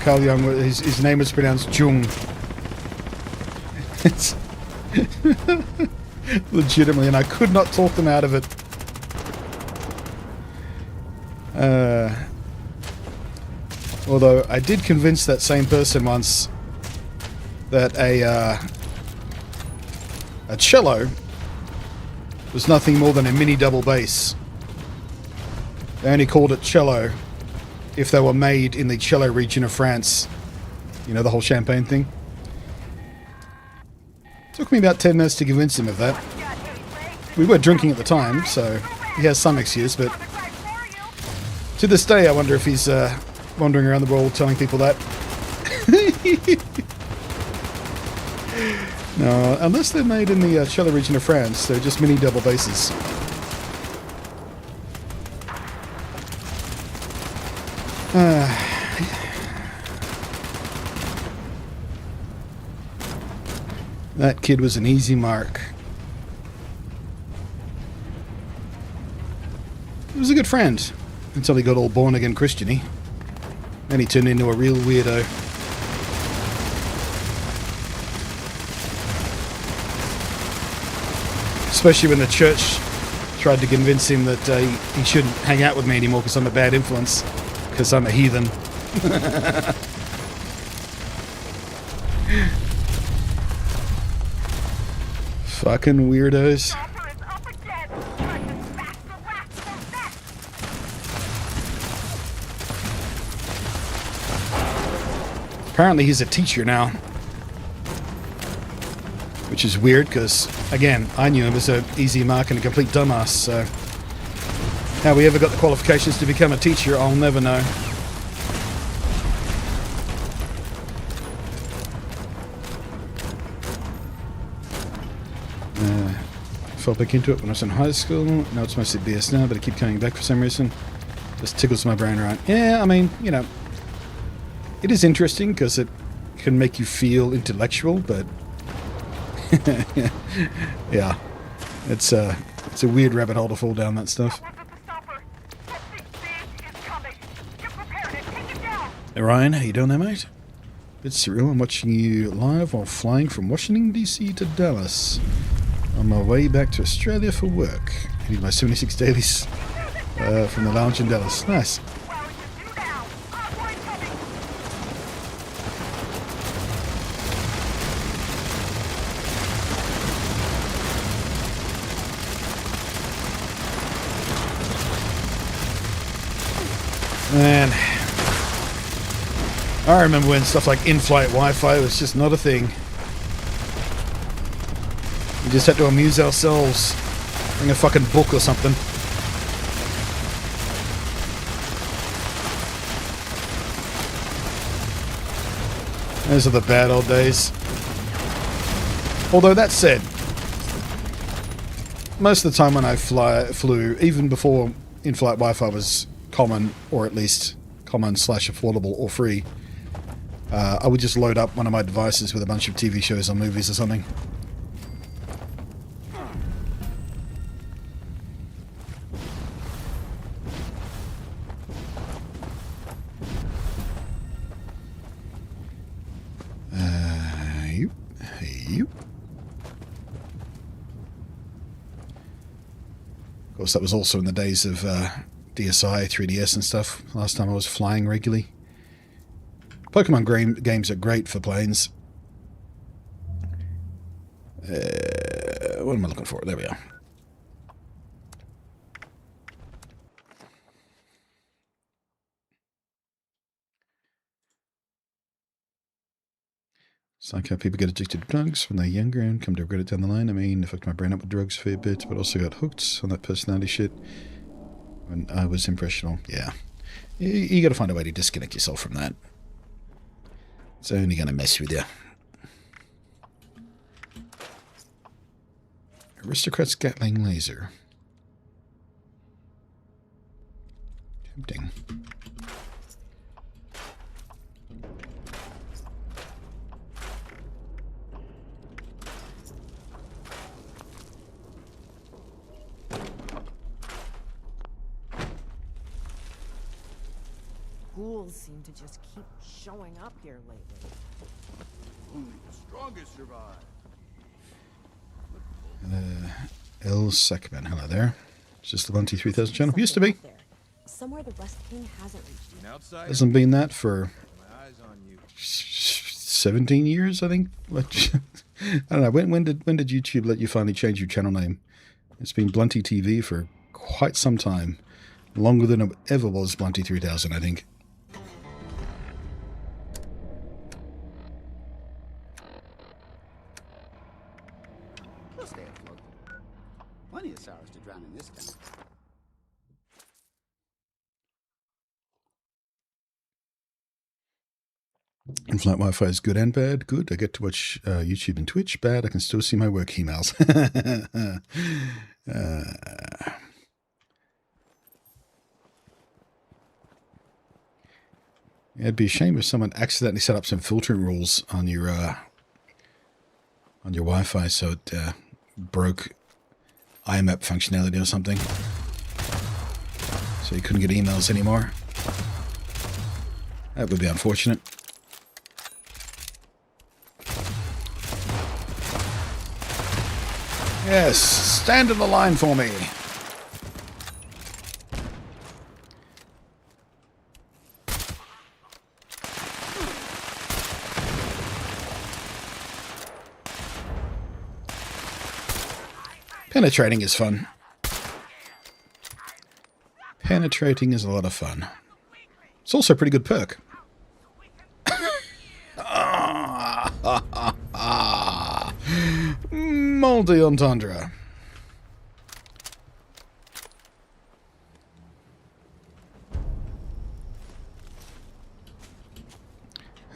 Carl Jung, his name was pronounced Jung. It's legitimately, and I could not talk them out of it. Although I did convince that same person once that a cello was nothing more than a mini double bass. They only called it cello if they were made in the cello region of France. You know, the whole Champagne thing. Took me about 10 minutes to convince him of that. We were drinking at the time, so he has some excuse, but To this day, I wonder if he's wandering around the world telling people that. No, unless they're made in the Chelle region of France, they're just mini double bases. That kid was an easy mark. He was a good friend until he got all born again Christian-y. Then he turned into a real weirdo. Especially when the church tried to convince him that he shouldn't hang out with me anymore because I'm a bad influence, because I'm a heathen. Fucking weirdos. Chopper is up again. Trying to smash the last of that. Apparently he's a teacher now. Which is weird because, again, I knew him as an easy mark and a complete dumbass, so how he ever got the qualifications to become a teacher, I'll never know. Fell back into it when I was in high school. Now it's mostly BS now, but I keep coming back for some reason. Just tickles my brain around. Yeah, I mean, you know, it is interesting because it can make you feel intellectual, but yeah, it's a weird rabbit hole to fall down, that stuff. That wasn't the stopper. Something big is coming. Get prepared and take it down. Hey Ryan, how you doing there, mate? It's Cyril. I'm watching you live while flying from Washington DC to Dallas. On my way back to Australia for work. Hitting my 76 dailies from the lounge in Dallas. Nice. Well, you do now. Convoy coming. Man, I remember when stuff like in-flight Wi-Fi was just not a thing. We just had to amuse ourselves. Bring a fucking book or something. Those are the bad old days. Although that said, most of the time when I flew, even before in-flight Wi-Fi was common, or at least common / affordable or free, I would just load up one of my devices with a bunch of TV shows or movies or something. Of course, that was also in the days of DSi, 3DS and stuff. Last time I was flying regularly. Pokemon games are great for planes. What am I looking for? There we are. It's like how people get addicted to drugs when they're younger and come to regret it down the line. I mean, I fucked my brain up with drugs a fair bit, but also got hooked on that personality shit when I was impressionable. Yeah. You gotta find a way to disconnect yourself from that. It's only gonna mess with you. Aristocrat's Gatling Laser. Tempting. Ghouls seem to just keep showing up here lately. Only the strongest survive. El Sekman, hello there. It's just the Bunty 3000 channel. Used to be. Somewhere the Rust King hasn't reached. An outsider. Hasn't been that for My eyes on you. 17 years, I think. I don't know. When did YouTube let you finally change your channel name? It's been Blunty TV for quite some time. Longer than it ever was Blunty 3000, I think. We'll stay afloat. Plenty of sorrows to drown in this town. In-flight Wi-Fi is good and bad. Good. I get to watch YouTube and Twitch. Bad. I can still see my work emails. It'd be a shame if someone accidentally set up some filtering rules on your Wi-Fi, so it broke IMAP functionality or something, so you couldn't get emails anymore. That would be unfortunate. Yes, stand in the line for me. Penetrating is fun. Penetrating is a lot of fun. It's also a pretty good perk. Moldy entendre.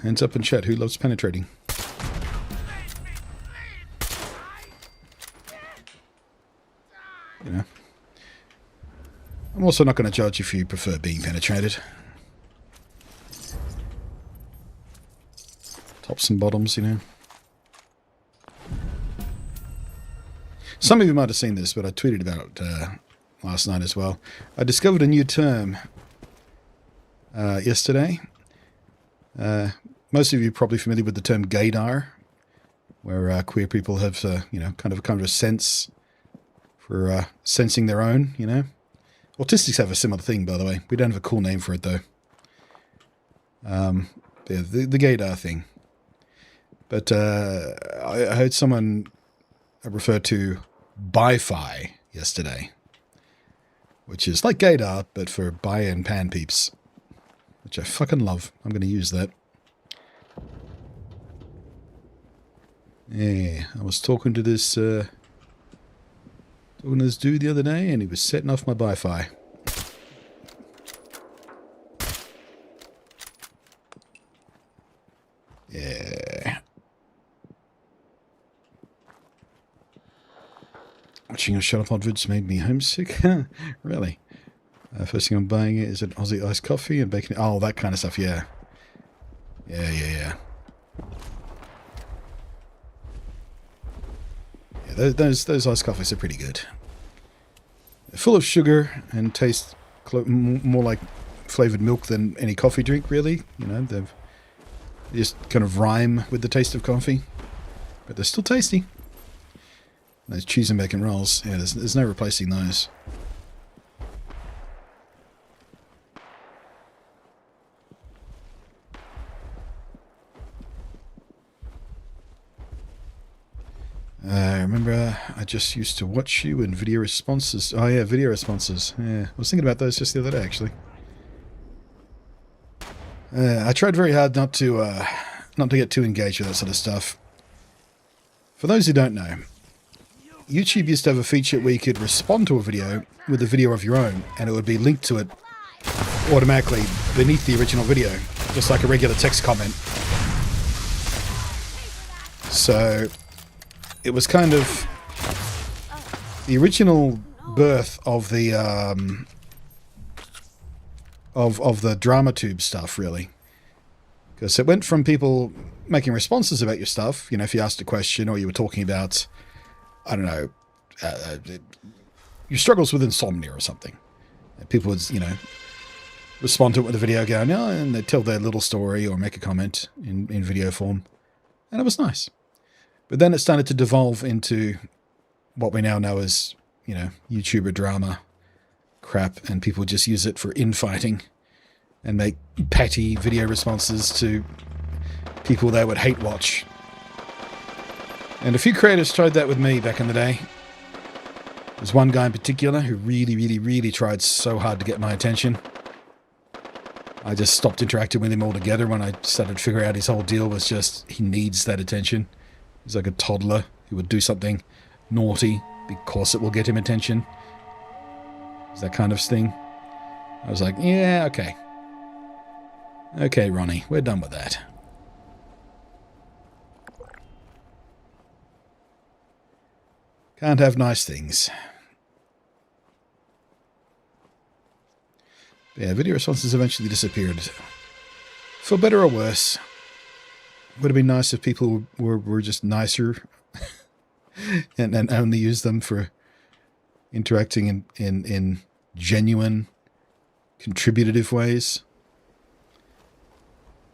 Hands up in chat. Who loves penetrating? You know. I'm also not going to judge if you prefer being penetrated. Tops and bottoms, you know. Some of you might have seen this, but I tweeted about it last night as well. I discovered a new term yesterday. Most of you are probably familiar with the term gaydar, where queer people have, you know, kind of a sense for sensing their own, you know. Autistics have a similar thing, by the way. We don't have a cool name for it, though. Yeah, the gaydar thing. But I heard someone refer to bi-fi yesterday, which is like gaydar, but for bi and pan peeps, which I fucking love. I'm going to use that. Yeah, I was talking to this dude the other day, and he was setting off my bi-fi. Yeah. Watching your Shutterpod vids made me homesick. Really? First thing I'm buying it is an Aussie iced coffee and bacon. Oh, that kind of stuff. Yeah. Yeah. Those iced coffees are pretty good. They're full of sugar and taste more like flavored milk than any coffee drink, really. You know, they just kind of rhyme with the taste of coffee, but they're still tasty. Those cheese and bacon rolls, yeah, there's no replacing those. I remember I just used to watch you in video responses. Oh yeah, video responses. Yeah, I was thinking about those just the other day, actually. I tried very hard not to get too engaged with that sort of stuff. For those who don't know, YouTube used to have a feature where you could respond to a video with a video of your own, and it would be linked to it automatically beneath the original video, just like a regular text comment. So it was kind of the original birth of the of the DramaTube stuff, really, because it went from people making responses about your stuff. You know, if you asked a question or you were talking about, I don't know, your struggles with insomnia or something, and people would, you know, respond to it with a video going, oh, and they'd tell their little story or make a comment in video form, and it was nice. But then it started to devolve into what we now know as, you know, YouTuber drama crap, and people just use it for infighting and make petty video responses to people they would hate watch. And a few creators tried that with me back in the day. There's one guy in particular who really tried so hard to get my attention. I just stopped interacting with him altogether when I started to figure out his whole deal was just he needs that attention. He's like a toddler who would do something naughty because it will get him attention. It's that kind of thing. I was like, yeah, okay. Okay, Ronnie, we're done with that. Can't have nice things. Yeah, video responses eventually disappeared. For better or worse. Would have been nice if people were just nicer and only used them for interacting in genuine, contributive ways.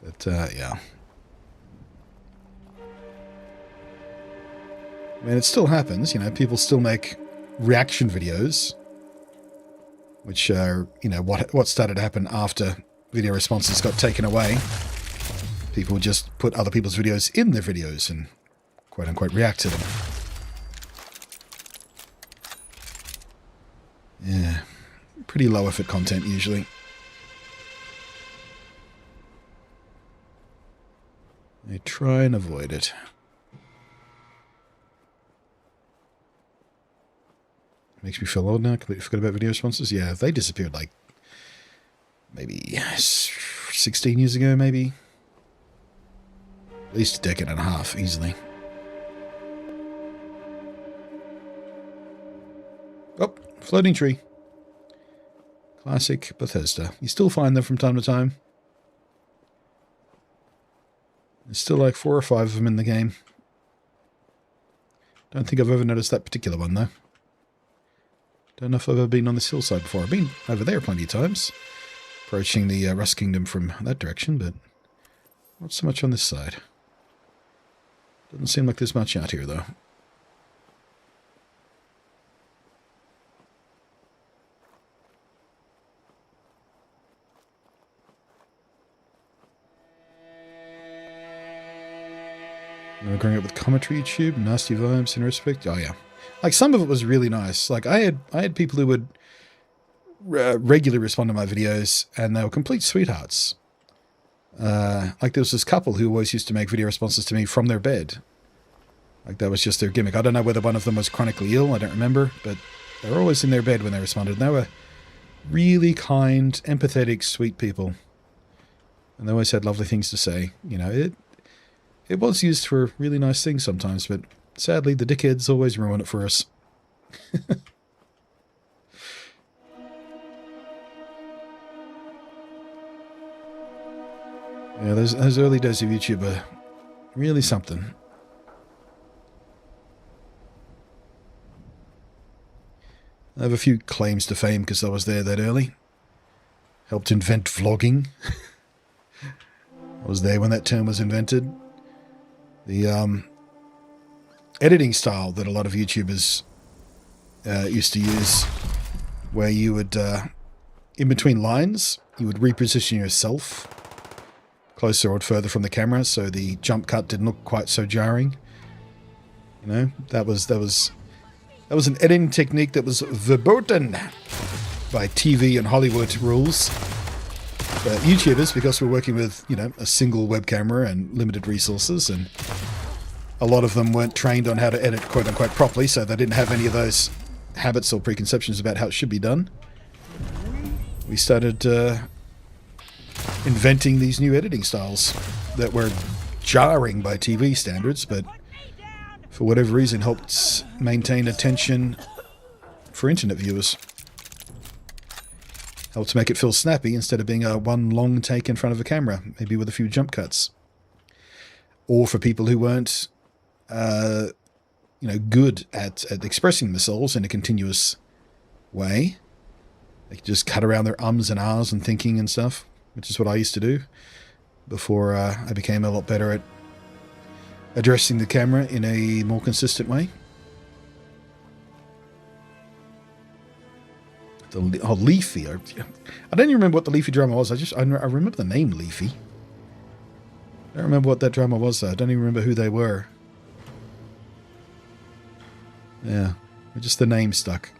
But, yeah. I mean, it still happens, you know, people still make reaction videos, which are, you know, what started to happen after video responses got taken away. People would just put other people's videos in their videos and quote-unquote react to them. Yeah, pretty low effort content usually. I try and avoid it. Makes me feel old now. Completely forgot about video responses. Yeah, they disappeared like maybe 16 years ago, maybe. At least a decade and a half, easily. Oh, floating tree. Classic Bethesda. You still find them from time to time. There's still like 4 or 5 of them in the game. Don't think I've ever noticed that particular one, though. Don't know if I've ever been on this hillside before. I've been over there plenty of times, approaching the Rust Kingdom from that direction, but not so much on this side. Doesn't seem like there's much out here, though. Remember growing up with commentary YouTube, nasty vibes in respect. Oh yeah, like some of it was really nice. Like I had people who would regularly respond to my videos, and they were complete sweethearts. Like there was this couple who always used to make video responses to me from their bed. Like that was just their gimmick. I don't know whether one of them was chronically ill. I don't remember, but they were always in their bed when they responded. And they were really kind, empathetic, sweet people, and they always had lovely things to say. You know, it was used for really nice things sometimes, but sadly the dickheads always ruin it for us. Yeah, those early days of YouTube are really something. I have a few claims to fame because I was there that early. Helped invent vlogging. I was there when that term was invented. The editing style that a lot of YouTubers used to use, where you would, in between lines, you would reposition yourself closer or further from the camera, so the jump cut didn't look quite so jarring. You know, that was an editing technique that was verboten by TV and Hollywood rules. But YouTubers, because we're working with, you know, a single web camera and limited resources, and a lot of them weren't trained on how to edit quote-unquote properly, so they didn't have any of those habits or preconceptions about how it should be done. We started inventing these new editing styles that were jarring by TV standards, but for whatever reason helped maintain attention for internet viewers. Helped make it feel snappy instead of being a one long take in front of a camera, maybe with a few jump cuts. Or for people who weren't, you know, good at expressing themselves in a continuous way. They could just cut around their ums and ahs and thinking and stuff, which is what I used to do before I became a lot better at addressing the camera in a more consistent way. Leafy. I don't even remember what the Leafy drama was. I remember the name Leafy. I don't remember what that drama was, though. I don't even remember who they were. Yeah, just the name stuck.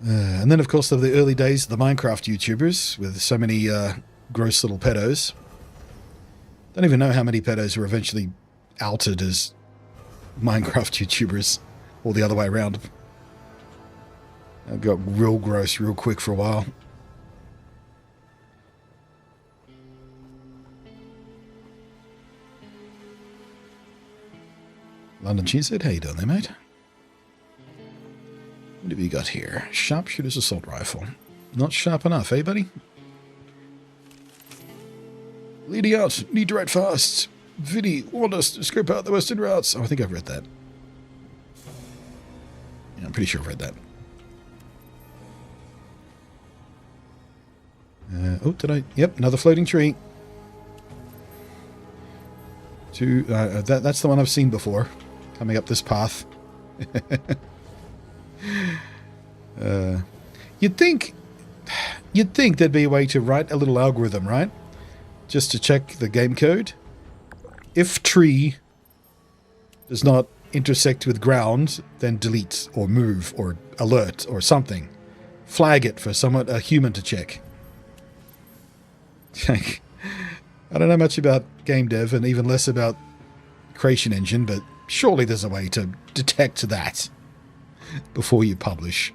And then, of course, there were the early days of the Minecraft YouTubers with so many gross little pedos. Don't even know how many pedos were eventually outed as Minecraft YouTubers. Or the other way around. I got real gross real quick for a while. London Cheesehead, how you doing there, mate? What have you got here? Sharpshooter's assault rifle. Not sharp enough, eh, buddy? Leading out, need to ride fast. Vinny, warned us to scope out the western routes. Oh, I think I've read that. Yeah, I'm pretty sure I've read that. Oh, did I? Yep, another floating tree. That's the one I've seen before. Coming up this path. You'd think there'd be a way to write a little algorithm, right? Just to check the game code. If tree does not intersect with ground, then delete or move or alert or something. Flag it for a human to check. I don't know much about game dev and even less about Creation Engine, but surely there's a way to detect that before you publish.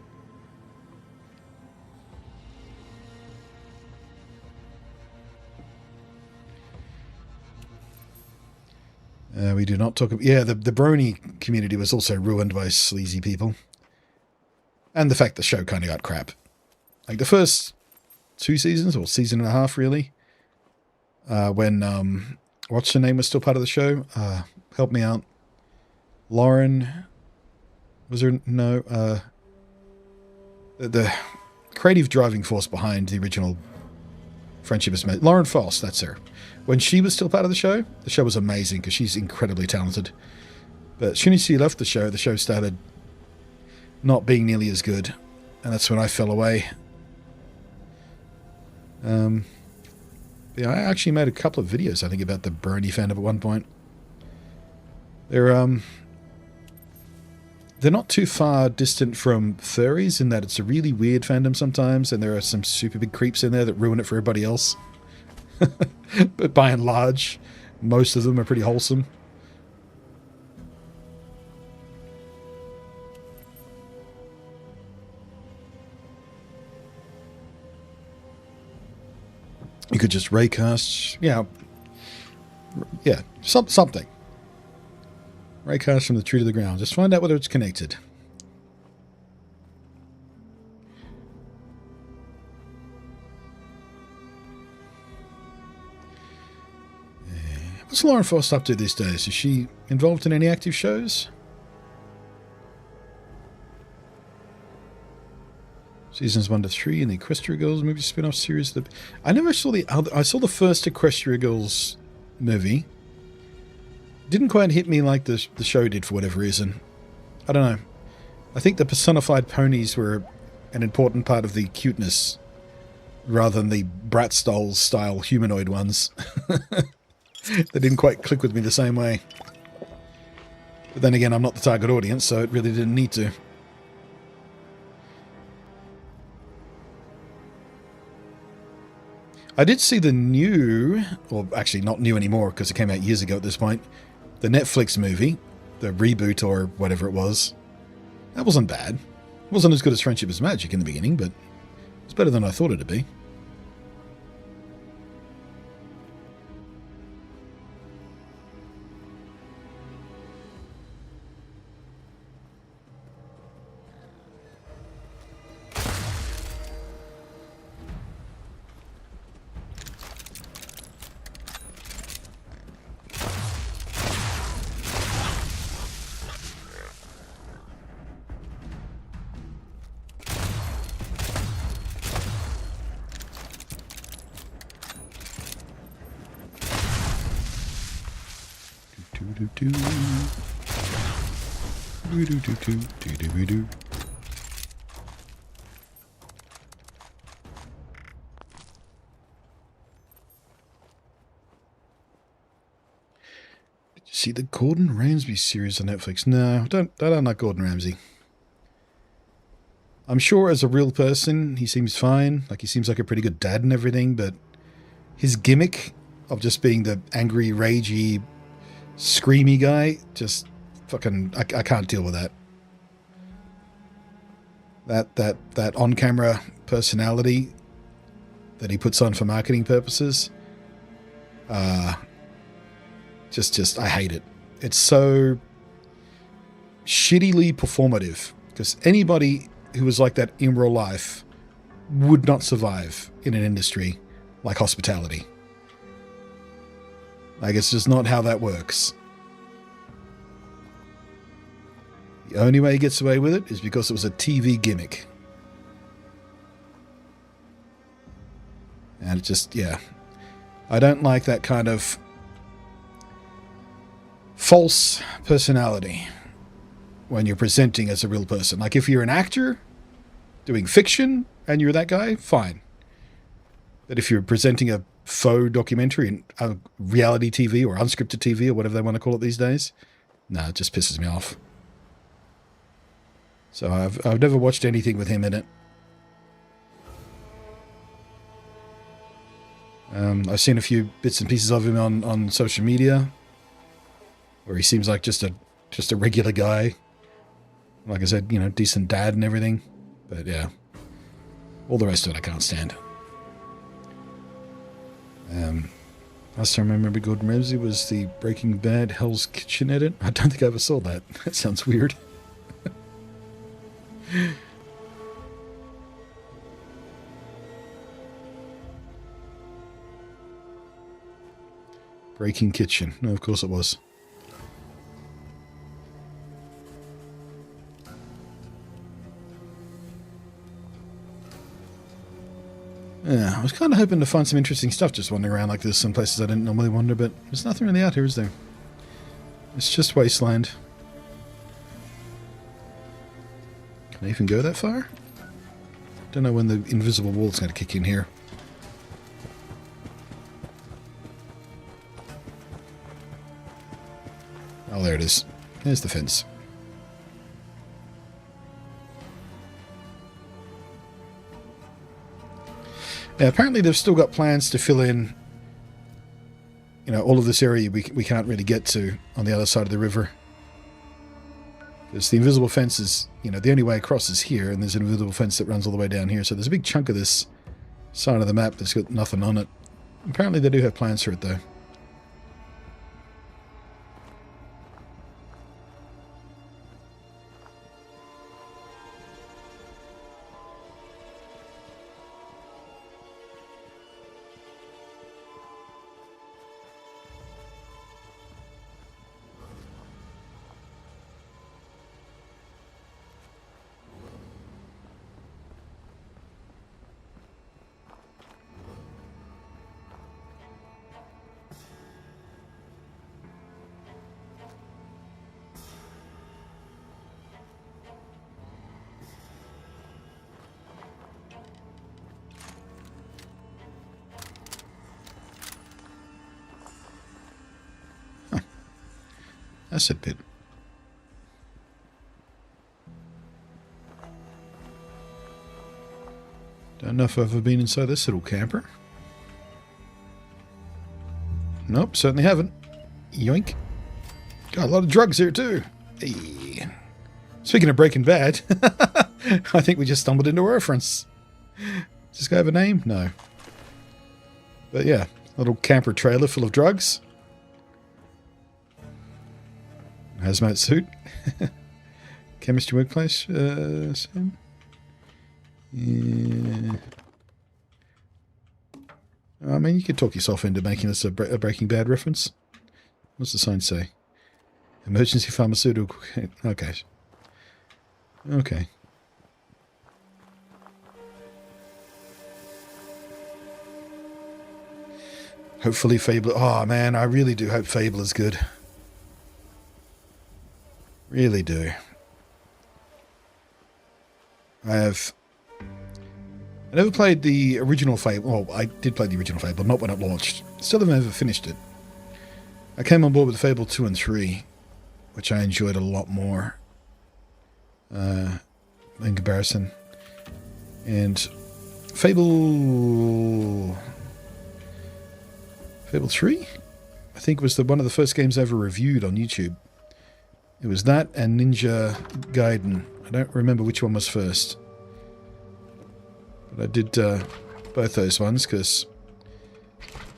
We do not talk about... Yeah, the Brony community was also ruined by sleazy people. And the fact the show kind of got crap. Like the first 2 seasons, or season and a half, really. When, what's her name was still part of the show? Help me out. Lauren... Was there... No, the creative driving force behind the original Friendship is Magic. Lauren Faust, that's her. When she was still part of the show was amazing because she's incredibly talented. But as soon as she left the show started not being nearly as good. And that's when I fell away. Yeah, I actually made a couple of videos, I think, about the Brony fandom at one point. They're not too far distant from furries in that it's a really weird fandom sometimes, and there are some super big creeps in there that ruin it for everybody else. But by and large, most of them are pretty wholesome. You could just raycast, something. Raycast from the tree to the ground. Just find out whether it's connected. What's Lauren Faust up to these days? Is she involved in any active shows? Seasons 1 to 3 in the Equestria Girls movie spin-off series. I never saw the other. I saw the first Equestria Girls movie. Didn't quite hit me like the show did for whatever reason. I don't know. I think the personified ponies were an important part of the cuteness rather than the Bratz style humanoid ones. They didn't quite click with me the same way. But then again, I'm not the target audience, so it really didn't need to. I did see the new, or actually not new anymore because it came out years ago at this point, the Netflix movie, the reboot or whatever it was. That wasn't bad. It wasn't as good as Friendship is Magic in the beginning, but it's better than I thought it'd be. See the Gordon Ramsay series on Netflix? No, I don't like Gordon Ramsay. I'm sure as a real person, he seems fine. Like, he seems like a pretty good dad and everything, but his gimmick of just being the angry, ragey, screamy guy, just fucking, I can't deal with that. That on-camera personality that he puts on for marketing purposes, just I hate it. It's so shittily performative. Because anybody who was like that in real life would not survive in an industry like hospitality. Like, it's just not how that works. The only way he gets away with it is because it was a TV gimmick. And it just, yeah. I don't like that kind of false personality when you're presenting as a real person. Like, if you're an actor doing fiction and you're that guy, fine. But if you're presenting a faux documentary in reality TV or unscripted TV or whatever they want to call it these days, no, it just pisses me off. So I've never watched anything with him in it. I've seen a few bits and pieces of him on social media, where he seems like just a regular guy. Like I said, you know, decent dad and everything. But yeah, all the rest of it I can't stand. Last time I remember Gordon Ramsay was the Breaking Bad Hell's Kitchen edit. I don't think I ever saw that. That sounds weird. Breaking Kitchen. No, of course it was. Yeah, I was kind of hoping to find some interesting stuff just wandering around like this, some places I didn't normally wander, but there's nothing really out here, is there? It's just wasteland. Can I even go that far? Don't know when the invisible wall's going to kick in here. Oh, there it is. There's the fence. Yeah, apparently they've still got plans to fill in, you know, all of this area we can't really get to on the other side of the river. Because the invisible fence is, you know, the only way across is here, and there's an invisible fence that runs all the way down here. So there's a big chunk of this side of the map that's got nothing on it. Apparently they do have plans for it, though. That's a bit. Don't know if I've ever been inside this little camper. Nope, certainly haven't. Yoink. Got a lot of drugs here too. Hey. Speaking of Breaking Bad, I think we just stumbled into a reference. Does this guy have a name? No. But yeah, little camper trailer full of drugs. Hazmat suit. Chemistry workplace. Same. Yeah. I mean, you could talk yourself into making this a Breaking Bad reference. What's the sign say? Emergency pharmaceutical. Okay. Okay. Hopefully Fable... Oh, man, I really do hope Fable is good. Really do. I never played the original Fable. Well, I did play the original Fable, not when it launched. Still haven't ever finished it. I came on board with Fable 2 and 3, which I enjoyed a lot more in comparison. And Fable 3, I think, was one of the first games I ever reviewed on YouTube. It was that and Ninja Gaiden. I don't remember which one was first. But I did both those ones because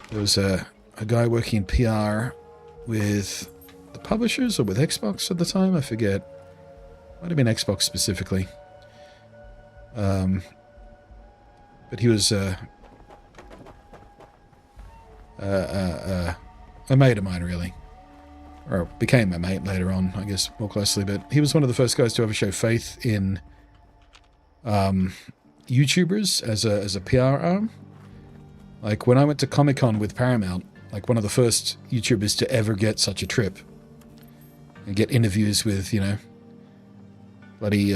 there was a guy working in PR with the publishers or with Xbox at the time, I forget. Might have been Xbox specifically. But he was a mate of mine, really. Or became a mate later on, I guess, more closely. But he was one of the first guys to ever show faith in YouTubers as a PR arm. Like, when I went to Comic-Con with Paramount, like, one of the first YouTubers to ever get such a trip and get interviews with, you know, bloody,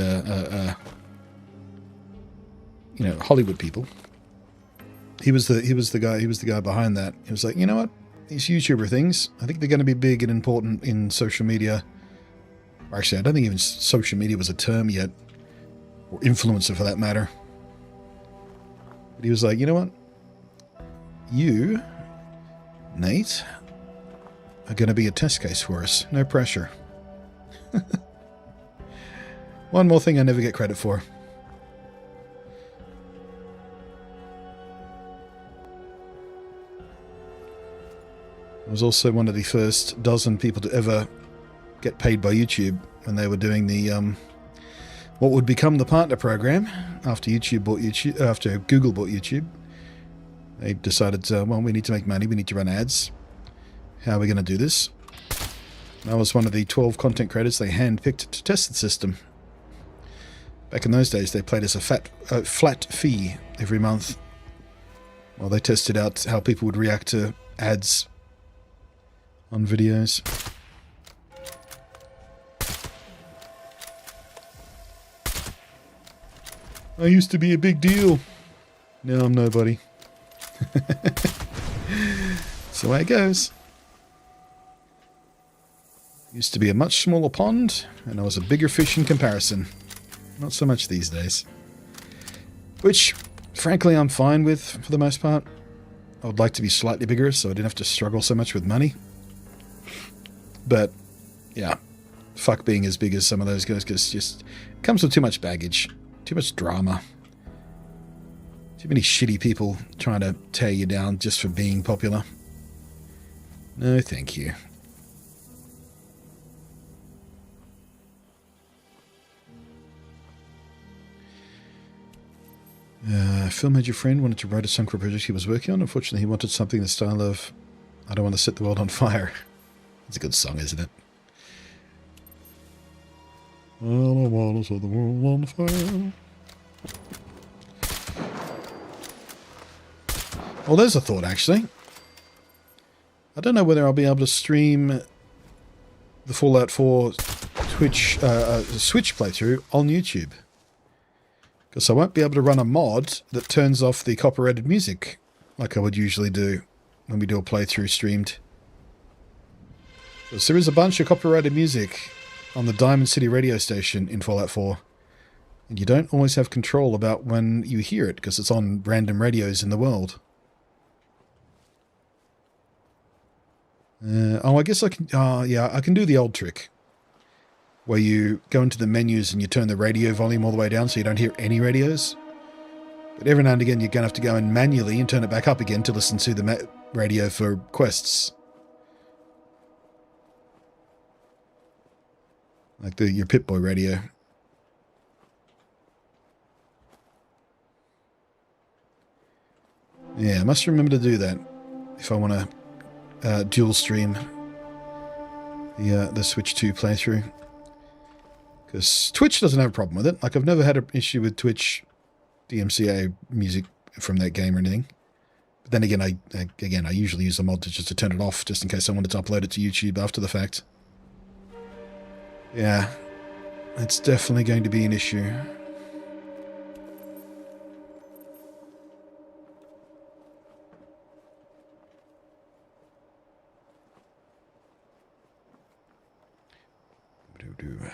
Hollywood people. He was the guy behind that. He was like, you know what? These YouTuber things, I think they're going to be big and important in social media. Or actually, I don't think even social media was a term yet, or influencer for that matter. But he was like, you know what? You, Nate, are going to be a test case for us. No pressure. One more thing I never get credit for. I was also one of the first dozen people to ever get paid by YouTube when they were doing the what would become the partner program after after Google bought YouTube. They decided, well, we need to make money, we need to run ads. How are we going to do this? And I was one of the 12 content creators they handpicked to test the system. Back in those days, they played us a flat fee every month while they tested out how people would react to ads on videos. I used to be a big deal. Now I'm nobody. That's the way it goes. Used to be a much smaller pond, and I was a bigger fish in comparison. Not so much these days. Which, frankly, I'm fine with for the most part. I would like to be slightly bigger so I didn't have to struggle so much with money. But, yeah, fuck being as big as some of those guys, because just comes with too much baggage, too much drama. Too many shitty people trying to tear you down just for being popular. No, thank you. Phil made your friend wanted to write a song for a project he was working on. Unfortunately, he wanted something in the style of I Don't Want to Set the World on Fire. It's a good song, isn't it? I don't want to set the world on fire. Well, there's a thought, actually. I don't know whether I'll be able to stream the Fallout 4 Switch playthrough on YouTube. Because I won't be able to run a mod that turns off the copyrighted music like I would usually do when we do a playthrough streamed. Because there is a bunch of copyrighted music on the Diamond City radio station in Fallout 4. And you don't always have control about when you hear it because it's on random radios in the world. I guess I can... yeah, I can do the old trick. Where you go into the menus and you turn the radio volume all the way down so you don't hear any radios. But every now and again you're going to have to go in manually and turn it back up again to listen to the radio for quests. Like your Pip-Boy radio. Yeah, I must remember to do that if I want to dual stream the Switch 2 playthrough. Because Twitch doesn't have a problem with it. Like, I've never had an issue with Twitch DMCA music from that game or anything. But then again, I usually use a mod just to turn it off, just in case I wanted to upload it to YouTube after the fact. Yeah, it's definitely going to be an issue.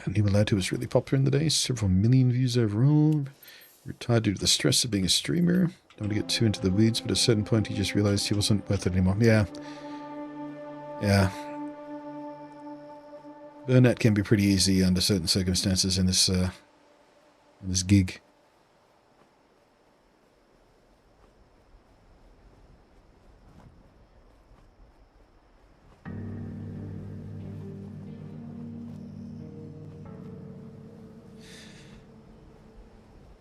New lad who was really popular in the day, several million views overall. Retired due to the stress of being a streamer. Don't want to get too into the weeds, but at a certain point he just realized he wasn't worth it anymore. Yeah. Yeah. Burnout can be pretty easy under certain circumstances in this gig.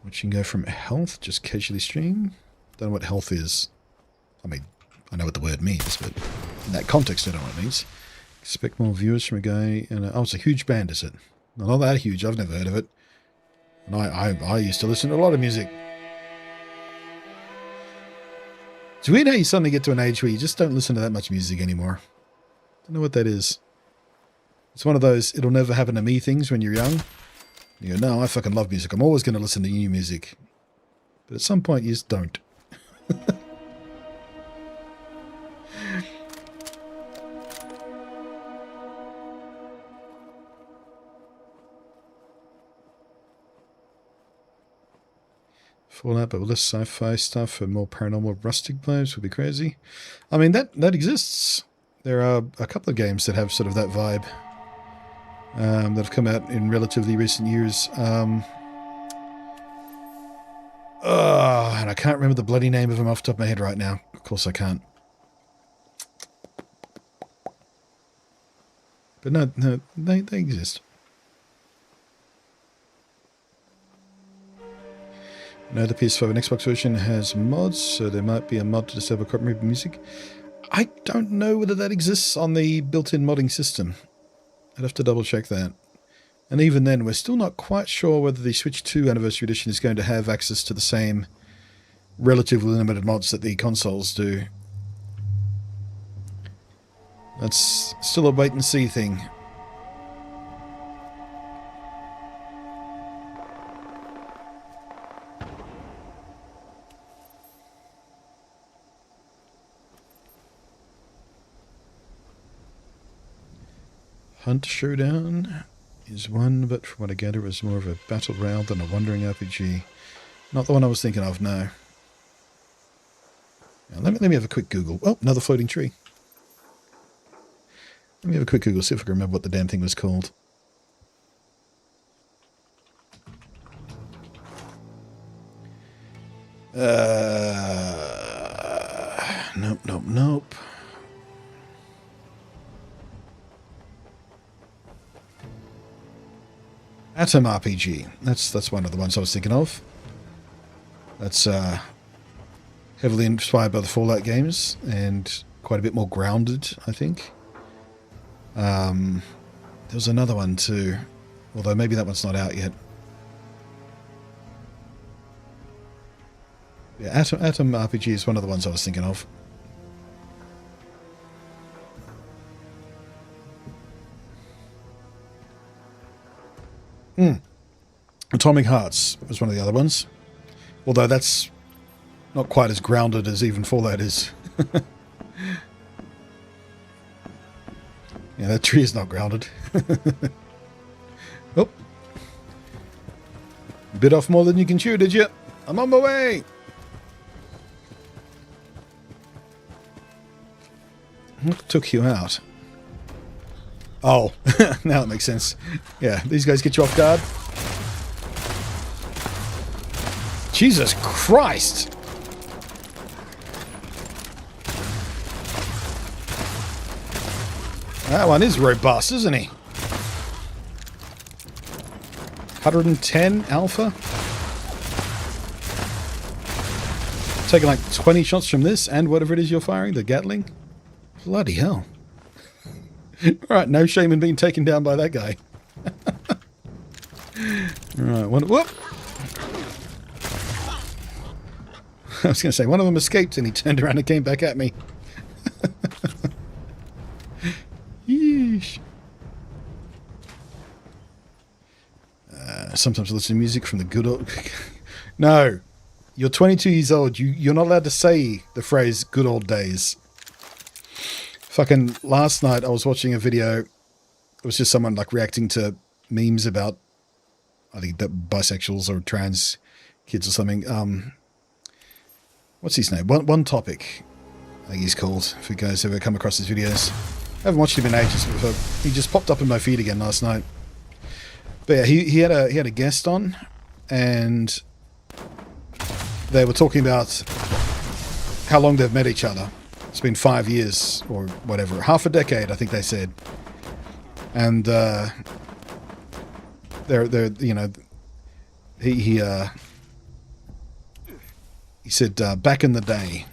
Watching go from health, just casually stream. Don't know what health is. I mean, I know what the word means, but in that context I don't know what it means. Expect more viewers from a guy and oh, it's a huge band, is it? Not that huge, I've never heard of it. And I used to listen to a lot of music. It's weird how you suddenly get to an age where you just don't listen to that much music anymore. Don't know what that is. It's one of those it'll never happen to me things when you're young. You go, no, I fucking love music. I'm always going to listen to new music. But at some point you just don't. Fallout, but with less sci-fi stuff and more paranormal rustic vibes would be crazy. I mean, that exists. There are a couple of games that have sort of that vibe that have come out in relatively recent years. And I can't remember the bloody name of them off the top of my head right now. Of course I can't. But no, they exist. No, the PS5 and Xbox version has mods, so there might be a mod to disable copyrighted music. I don't know whether that exists on the built-in modding system. I'd have to double check that. And even then, we're still not quite sure whether the Switch 2 Anniversary Edition is going to have access to the same relatively limited mods that the consoles do. That's still a wait-and-see thing. Hunt Showdown is one, but from what I gather, it was more of a battle royale than a wandering RPG. Not the one I was thinking of, no. Now, let me have a quick Google. Oh, another floating tree. Let me have a quick Google, see if I can remember what the damn thing was called. Nope. Atom RPG. That's one of the ones I was thinking of. That's heavily inspired by the Fallout games and quite a bit more grounded, I think. There was another one too, although maybe that one's not out yet. Yeah, Atom RPG is one of the ones I was thinking of. Atomic Hearts was one of the other ones. Although that's not quite as grounded as even Fallout is. Yeah, that tree is not grounded. Oh. Bit off more than you can chew, did you? I'm on my way! What took you out? Oh, now it makes sense. Yeah, these guys get you off guard. Jesus Christ! That one is robust, isn't he? 110 alpha. Taking like 20 shots from this and whatever it is you're firing, the Gatling. Bloody hell. Alright, no shame in being taken down by that guy. Alright, whoop! I was going to say, one of them escaped and he turned around and came back at me. Yeesh. Sometimes I listen to music from the good old... No, you're 22 years old. You're not allowed to say the phrase good old days. Fucking last night I was watching a video. It was just someone like reacting to memes about, I think, that bisexuals or trans kids or something. What's his name? One Topic, I think he's called, if you guys ever come across his videos. I haven't watched him in ages, but he just popped up in my feed again last night. But yeah, he had a guest on, and they were talking about how long they've met each other. It's been 5 years or whatever, half a decade, I think they said. And they're you know, he He said, back in the day,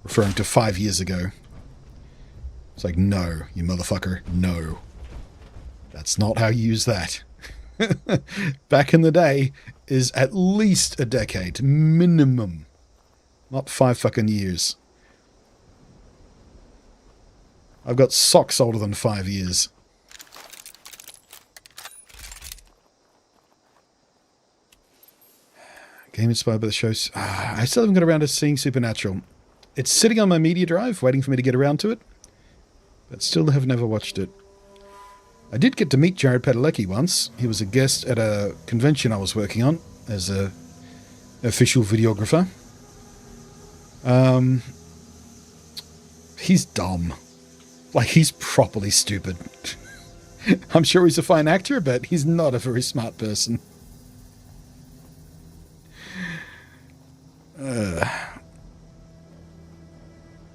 referring to 5 years ago. It's like, no, you motherfucker, no. That's not how you use that. Back in the day is at least a decade, minimum. Not 5 fucking years. I've got socks older than 5 years. Game inspired by the show. I still haven't got around to seeing Supernatural. It's sitting on my media drive, waiting for me to get around to it. But still have never watched it. I did get to meet Jared Padalecki once. He was a guest at a convention I was working on as a official videographer. He's dumb. Like, he's properly stupid. I'm sure he's a fine actor, but he's not a very smart person.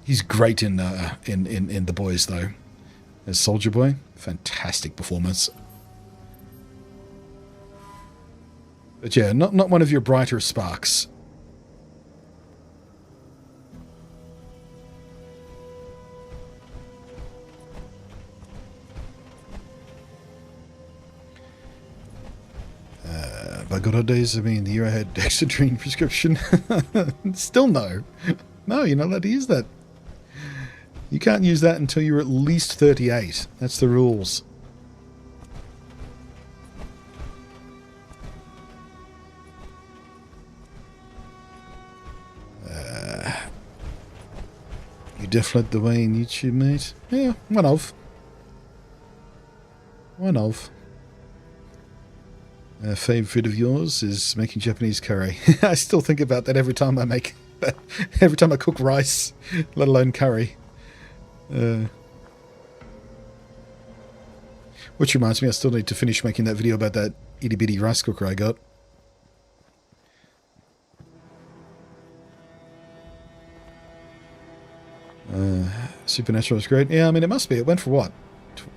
He's great in The Boys, though. As Soldier Boy. Fantastic performance. But yeah, not one of your brighter sparks. By good old days, I mean the year I had Dexedrine prescription. Still no. No, you're not allowed to use that. You can't use that until you're at least 38. That's the rules. You deflate the way in YouTube, mate? Yeah, one of. One of. A favourite of yours is making Japanese curry. I still think about that every time I make... every time I cook rice, let alone curry. Which reminds me, I still need to finish making that video about that itty bitty rice cooker I got. Supernatural is great. Yeah, I mean, it must be. It went for what?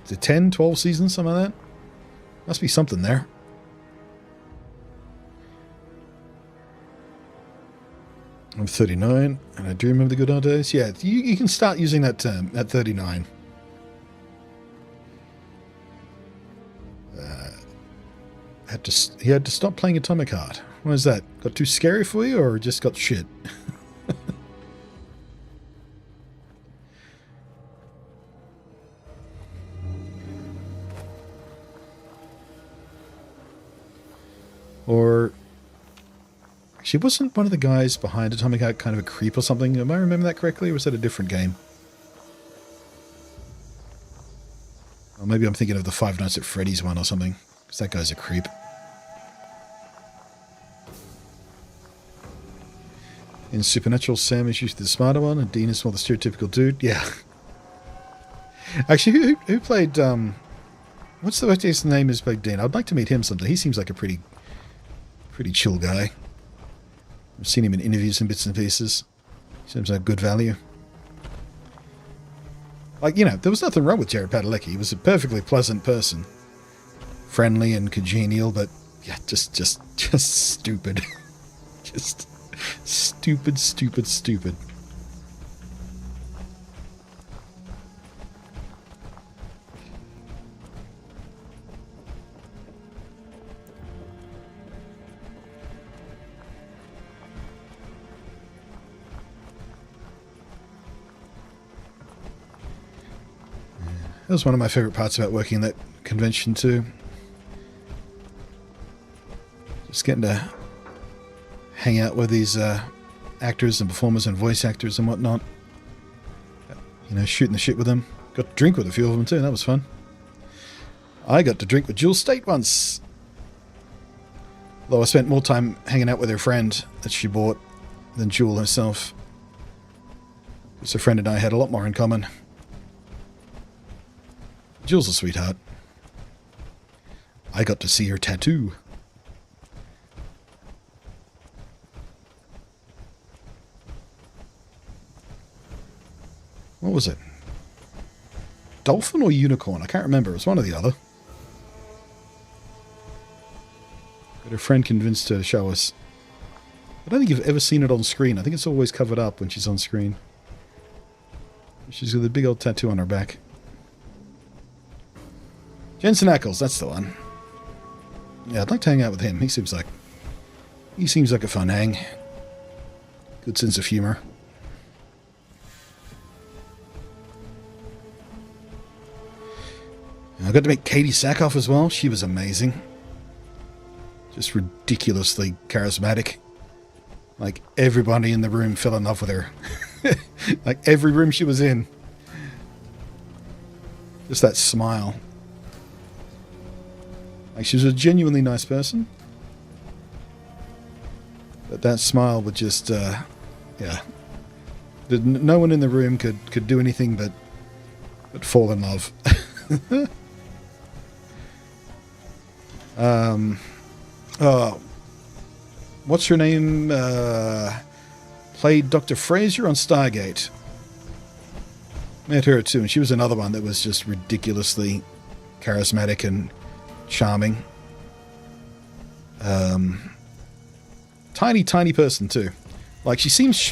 10, 12 seasons, something like that? Must be something there. I'm 39, and I do remember the good old days. Yeah, you can start using that term at 39. He had to stop playing Atomic Heart. What is that? Got too scary for you, or just got shit? Or... Actually, wasn't one of the guys behind Atomic Heart kind of a creep or something? Am I remember that correctly, or was that a different game? Or maybe I'm thinking of the Five Nights at Freddy's one or something, because that guy's a creep. In Supernatural, Sam is usually the smarter one, and Dean is more the stereotypical dude. Yeah. Actually, who played... what's the actor's name is played Dean? I'd like to meet him someday. He seems like a pretty chill guy. I've seen him in interviews and bits and pieces. Seems like good value. Like, you know, there was nothing wrong with Jared Padalecki. He was a perfectly pleasant person. Friendly and congenial, but yeah, just stupid. Just stupid. That was one of my favourite parts about working in that convention too. Just getting to hang out with these actors and performers and voice actors and whatnot. You know, shooting the shit with them. Got to drink with a few of them too, that was fun. I got to drink with Jewel State once. Though I spent more time hanging out with her friend that she bought than Jewel herself. Because her friend and I had a lot more in common. Jill's a sweetheart. I got to see her tattoo. What was it? Dolphin or unicorn? I can't remember. It was one or the other. But her friend convinced her to show us. I don't think you've ever seen it on screen. I think it's always covered up when she's on screen. She's got the big old tattoo on her back. Jensen Ackles, that's the one. Yeah, I'd like to hang out with him. He seems like a fun hang. Good sense of humor. I got to meet Katie Sackhoff as well. She was amazing. Just ridiculously charismatic. Like, everybody in the room fell in love with her. Like, every room she was in. Just that smile. Like, she was a genuinely nice person. But that smile would just, yeah. No one in the room could do anything but fall in love. What's her name? Played Dr. Fraser on Stargate. Met her too, and she was another one that was just ridiculously charismatic and charming. Tiny person too. Like, she seems...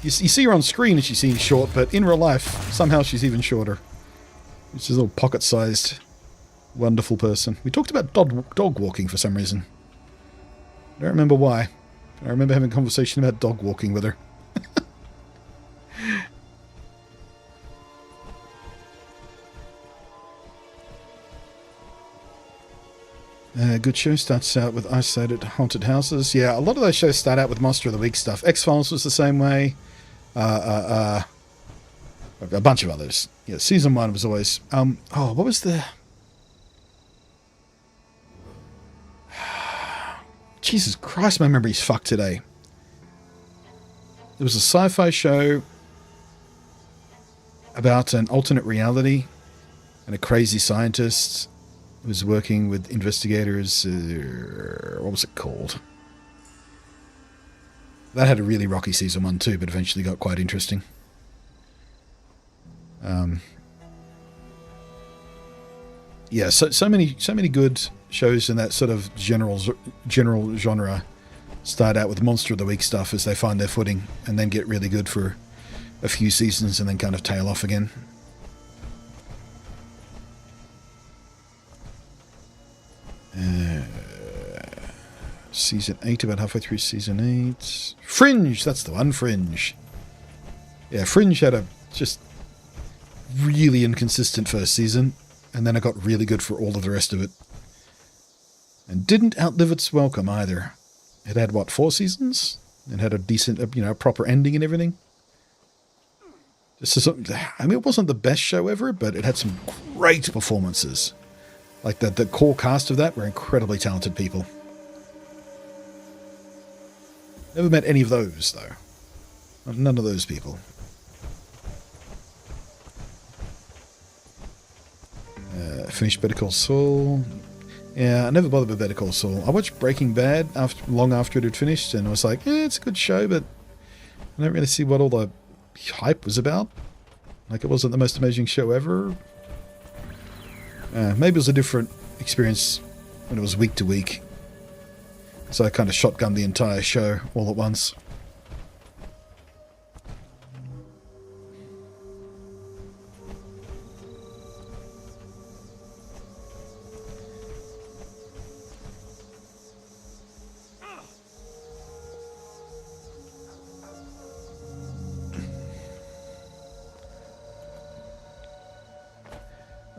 You see her on screen and she seems short, but in real life, somehow she's even shorter. She's a little pocket-sized, wonderful person. We talked about dog walking for some reason. I don't remember why. I remember having a conversation about dog walking with her. Good show. Starts out with isolated haunted houses. Yeah, a lot of those shows start out with Monster of the Week stuff. X-Files was the same way. A bunch of others. Yeah, season 1 was always... what was the... Jesus Christ, my memory's fucked today. There was a sci-fi show about an alternate reality and a crazy scientist who was working with investigators. What was it called? That had a really rocky season 1 too, but eventually got quite interesting. Yeah, so many good shows in that sort of general genre start out with Monster of the Week stuff as they find their footing and then get really good for a few seasons and then kind of tail off again. Season 8, about halfway through season 8. Fringe, that's the one, Fringe. Yeah, Fringe had a just really inconsistent first season, and then it got really good for all of the rest of it. And didn't outlive its welcome either. It had, 4 seasons? It had a decent, proper ending and everything. It wasn't the best show ever, but it had some great performances. Like, the core cast of that were incredibly talented people. Never met any of those, though. None of those people. Finished Better Call Saul. Yeah, I never bothered with Better Call Saul. I watched Breaking Bad long after it had finished, and I was like, it's a good show, but I don't really see what all the hype was about. Like, it wasn't the most amazing show ever. Maybe it was a different experience when it was week to week. So I kind of shotgunned the entire show all at once.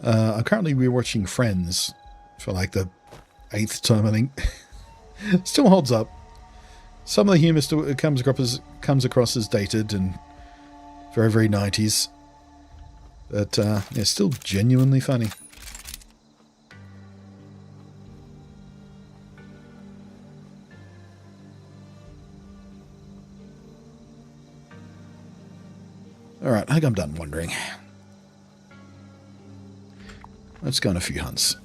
I'm currently rewatching Friends for like the 8th time, I think. Still holds up. Some of the humour still comes across as dated and very, very 90s. But it's still genuinely funny. Alright, I think I'm done wondering. Let's go on a few hunts.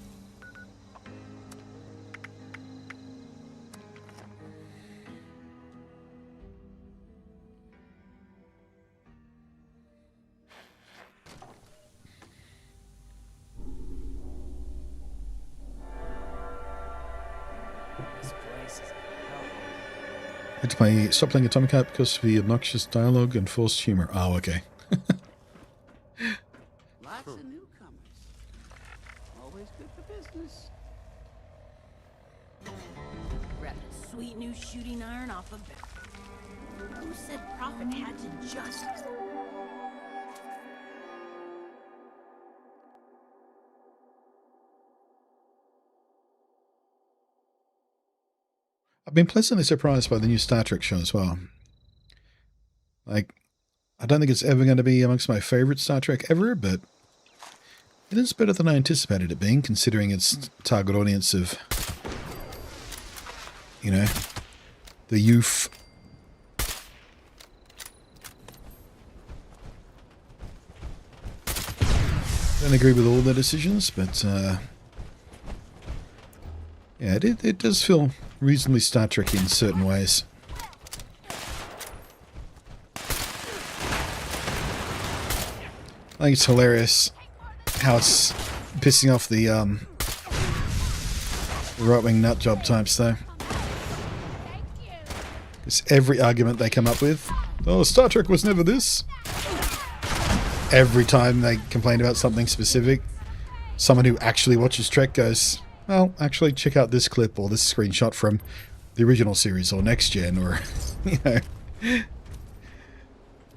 This place is a hellhole. Had to stop playing Atomic Heart because of the obnoxious dialogue and forced humor. Oh, okay. Lots of newcomers. Always good for business. Grab a sweet new shooting iron off a bed. Who said Prophet had to just... I've been pleasantly surprised by the new Star Trek show as well. Like, I don't think it's ever going to be amongst my favorite Star Trek ever, but it is better than I anticipated it being, considering its target audience of, you know, the youth. Don't agree with all their decisions, but yeah, it does feel reasonably Star Trek in certain ways. I think it's hilarious how it's pissing off the right-wing nutjob types, though. Because every argument they come up with, oh, Star Trek was never this. Every time they complain about something specific, someone who actually watches Trek goes, well, actually check out this clip or this screenshot from the original series or Next Gen or, you know,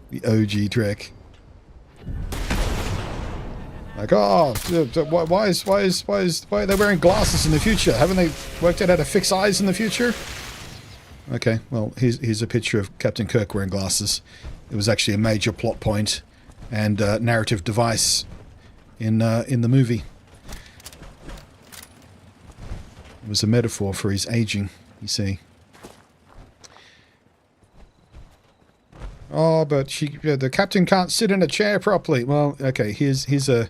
the OG Trek. Like, oh, why are they wearing glasses in the future? Haven't they worked out how to fix eyes in the future? Okay, well, here's a picture of Captain Kirk wearing glasses. It was actually a major plot point and narrative device in the movie. It was a metaphor for his aging, you see. Oh, but the captain can't sit in a chair properly. Well, okay, here's a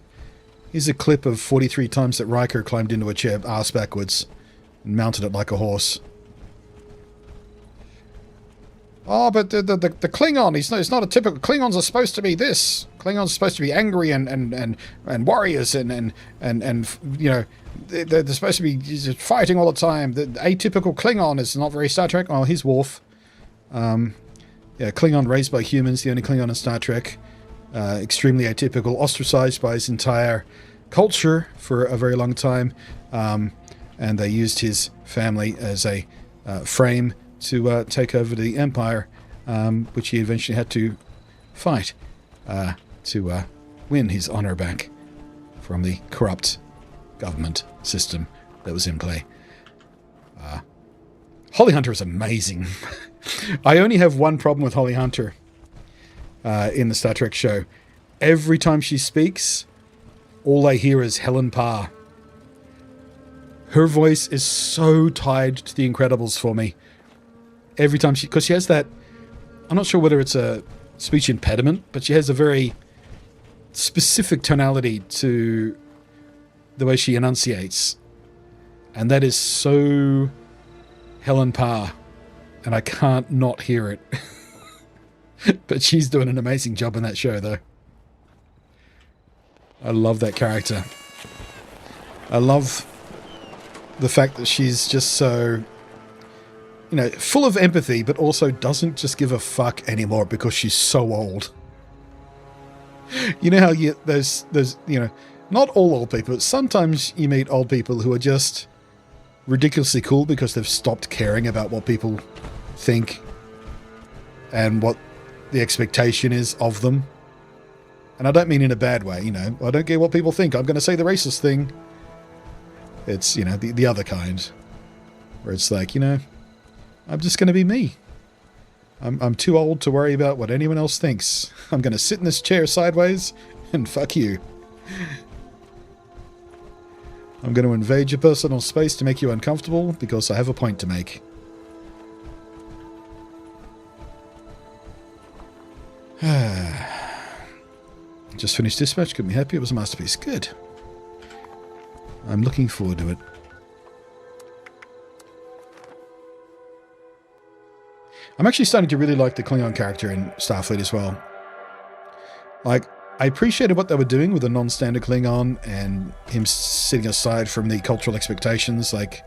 clip of 43 times that Riker climbed into a chair ass backwards and mounted it like a horse. Oh, but the Klingon, it's not a typical... Klingons are supposed to be this. Klingons are supposed to be angry and warriors and you know, they're supposed to be just fighting all the time. The atypical Klingon is not very Star Trek. Oh, here's Worf. Yeah, Klingon raised by humans, the only Klingon in Star Trek. Extremely atypical, ostracized by his entire culture for a very long time. And they used his family as a frame to take over the Empire, which he eventually had to fight to win his honor back from the corrupt government system that was in play. Holly Hunter is amazing. I only have one problem with Holly Hunter in the Star Trek show. Every time she speaks, all I hear is Helen Parr. Her voice is so tied to The Incredibles for me. Every time because she has that, I'm not sure whether it's a speech impediment, but she has a very specific tonality to the way she enunciates. And that is so Helen Parr. And I can't not hear it. But she's doing an amazing job in that show, though. I love that character. I love the fact that she's just so, you know, full of empathy, but also doesn't just give a fuck anymore because she's so old. You know how there's you know, not all old people, but sometimes you meet old people who are just ridiculously cool because they've stopped caring about what people think and what the expectation is of them. And I don't mean in a bad way, you know. I don't care what people think. I'm going to say the racist thing. It's, you know, the other kind. Where it's like, you know, I'm just going to be me. I'm too old to worry about what anyone else thinks. I'm going to sit in this chair sideways and fuck you. I'm going to invade your personal space to make you uncomfortable because I have a point to make. Just finished Dispatch, couldn't be happy, it was a masterpiece. Good. I'm looking forward to it. I'm actually starting to really like the Klingon character in Starfleet as well. Like, I appreciated what they were doing with a non-standard Klingon and him sitting aside from the cultural expectations. Like,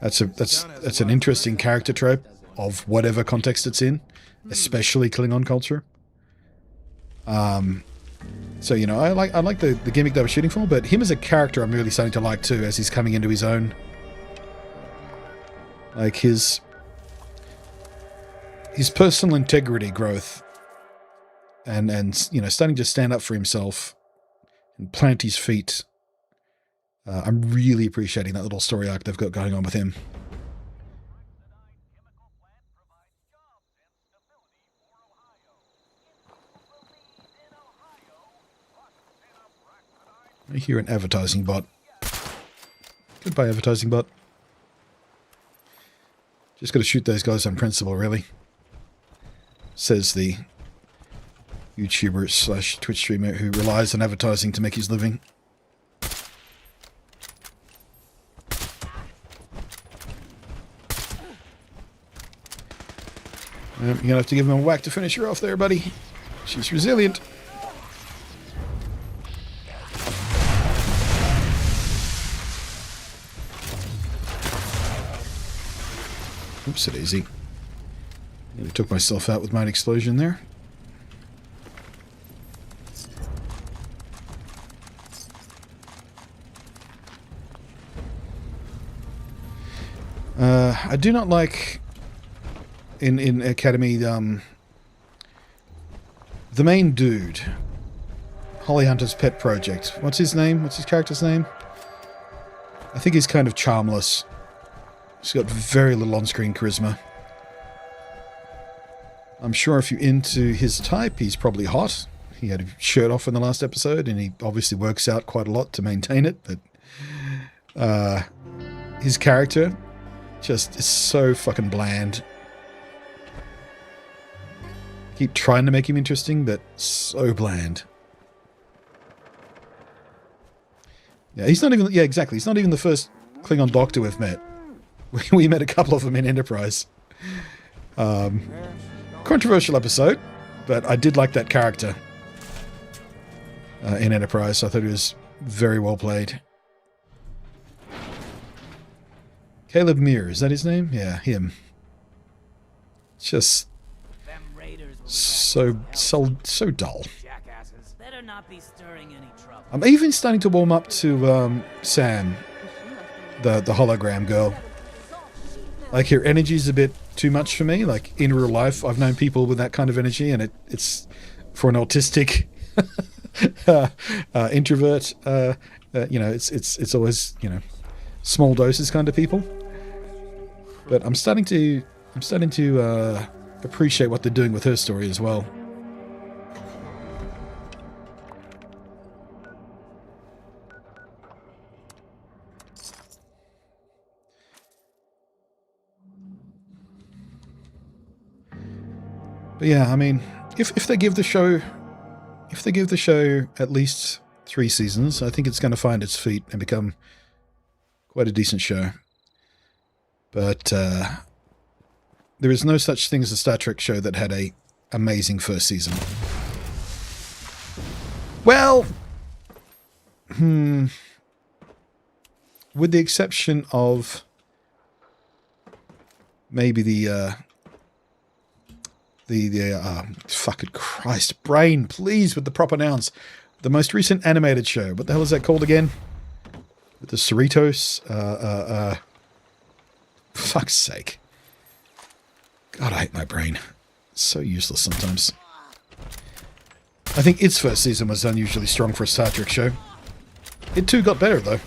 that's an interesting character trope. of whatever context it's in, especially Klingon culture. So, you know, I like the gimmick they were shooting for, but him as a character I'm really starting to like too, as he's coming into his own. Like his personal integrity growth and you know, starting to stand up for himself and plant his feet. I'm really appreciating that little story arc they've got going on with him. I hear an advertising bot. Goodbye, advertising bot. Just got to shoot those guys on principle, really. Says the YouTuber / Twitch streamer who relies on advertising to make his living. You're going to have to give him a whack to finish her off there, buddy. She's resilient. Oops, it easy. Nearly took myself out with my explosion there. I do not like in Academy the main dude, Holly Hunter's pet project. What's his name? What's his character's name? I think he's kind of charmless. He's got very little on-screen charisma. I'm sure if you're into his type, he's probably hot. He had a shirt off in the last episode, and he obviously works out quite a lot to maintain it, but his character just is so fucking bland. Keep trying to make him interesting, but so bland. Yeah, he's not even... Yeah, exactly. He's not even the first Klingon doctor we've met. We met a couple of them in Enterprise. Controversial episode, but I did like that character in Enterprise. I thought he was very well played. Caleb Muir, is that his name? Yeah, him. Just so dull. I'm even starting to warm up to Sam, the hologram girl. Like, her energy's a bit too much for me. Like, in real life, I've known people with that kind of energy, and it's for an autistic introvert. You know, it's always, you know, small doses kind of people. But I'm starting to appreciate what they're doing with her story as well. But yeah, I mean, if they give the show at least 3 seasons, I think it's going to find its feet and become quite a decent show. But there is no such thing as a Star Trek show that had a amazing first season. Well, with the exception of maybe the fucking Christ, brain, please, with the proper nouns. The most recent animated show. What the hell is that called again? With the Cerritos. Fuck's sake. God, I hate my brain. It's so useless sometimes. I think its first season was unusually strong for a Star Trek show. It too got better, though.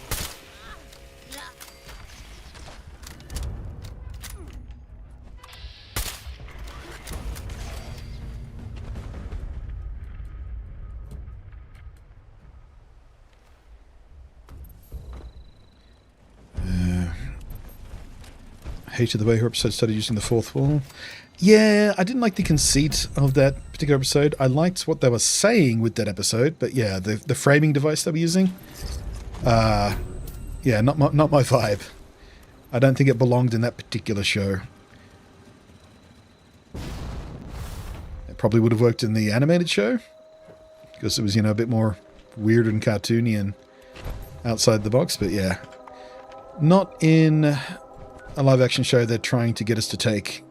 Hated the way her episode started using the fourth wall. Yeah, I didn't like the conceit of that particular episode. I liked what they were saying with that episode, but yeah, the framing device they were using, yeah, not my vibe. I don't think it belonged in that particular show. It probably would have worked in the animated show, because it was, you know, a bit more weird and cartoony and outside the box, but yeah, not in a live action show they're trying to get us to take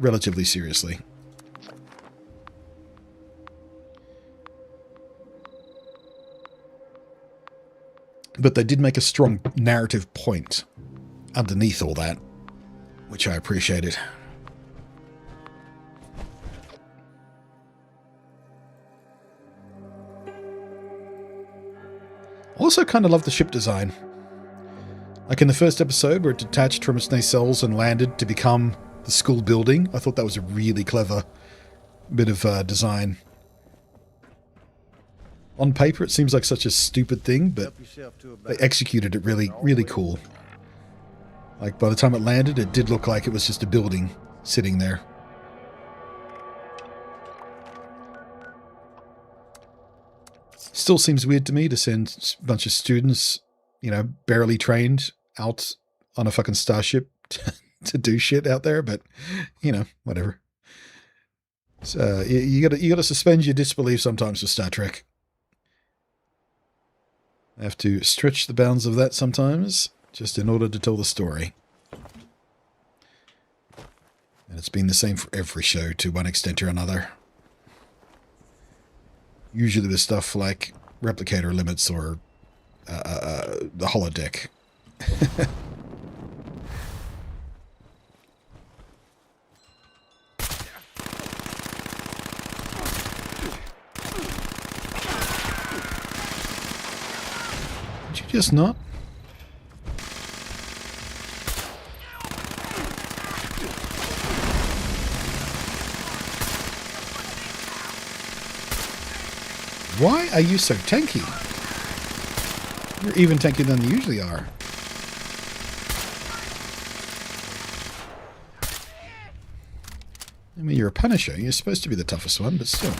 relatively seriously. But they did make a strong narrative point underneath all that, which I appreciated. Also kind of love the ship design. Like in the first episode where it detached from its nacelles and landed to become the school building. I thought that was a really clever bit of design. On paper, it seems like such a stupid thing, but they executed it really, really cool. Like, by the time it landed, it did look like it was just a building sitting there. Still seems weird to me to send a bunch of students, you know, barely trained, out on a fucking starship to do shit out there, but, you know, whatever. So, you gotta suspend your disbelief sometimes with Star Trek. I have to stretch the bounds of that sometimes, just in order to tell the story. And it's been the same for every show to one extent or another. Usually with stuff like replicator limits or the holodeck. Did you just not? Why are you so tanky? You're even tankier than you usually are. I mean, you're a Punisher. You're supposed to be the toughest one, but still.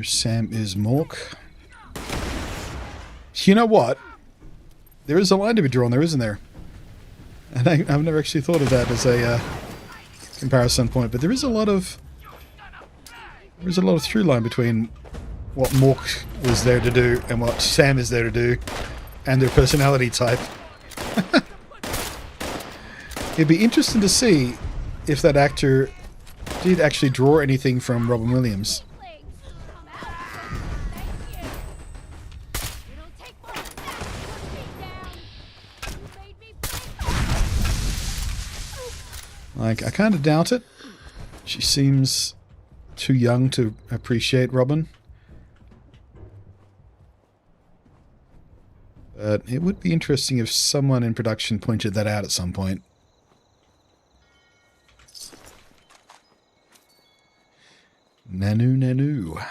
Sam is Mork. You know what? There is a line to be drawn there, isn't there? And I've never actually thought of that as a comparison point, but there is a lot of through line between what Mork was there to do and what Sam is there to do, and their personality type. It'd be interesting to see if that actor did actually draw anything from Robin Williams. Like, I kind of doubt it. She seems too young to appreciate Robin. But it would be interesting if someone in production pointed that out at some point. Nanu Nanu.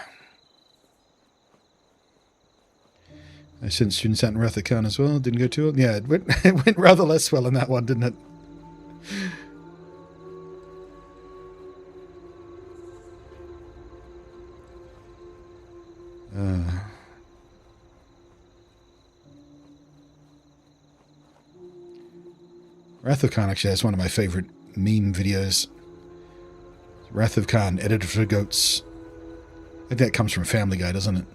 I sent students out in Wrath of Khan as well. Didn't go too well. Yeah, it went rather less well in that one, didn't it? Wrath of Khan actually has one of my favorite meme videos. Wrath of Khan, edited for goats. I think that comes from Family Guy, doesn't it?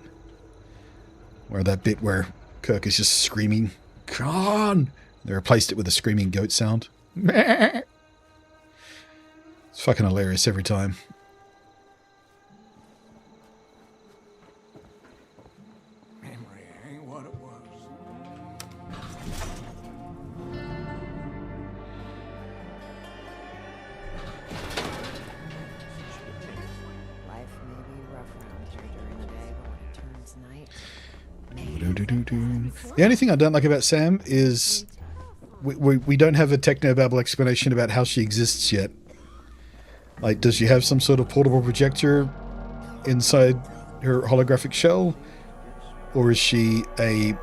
Where that bit where Kirk is just screaming, Khan! They replaced it with a screaming goat sound. It's fucking hilarious every time. Memory ain't what it was. Life may be rough around here during the day, but when it turns night, The only thing I don't like about Sam is we don't have a technobabble explanation about how she exists yet. Like, does she have some sort of portable projector inside her holographic shell? Or is she a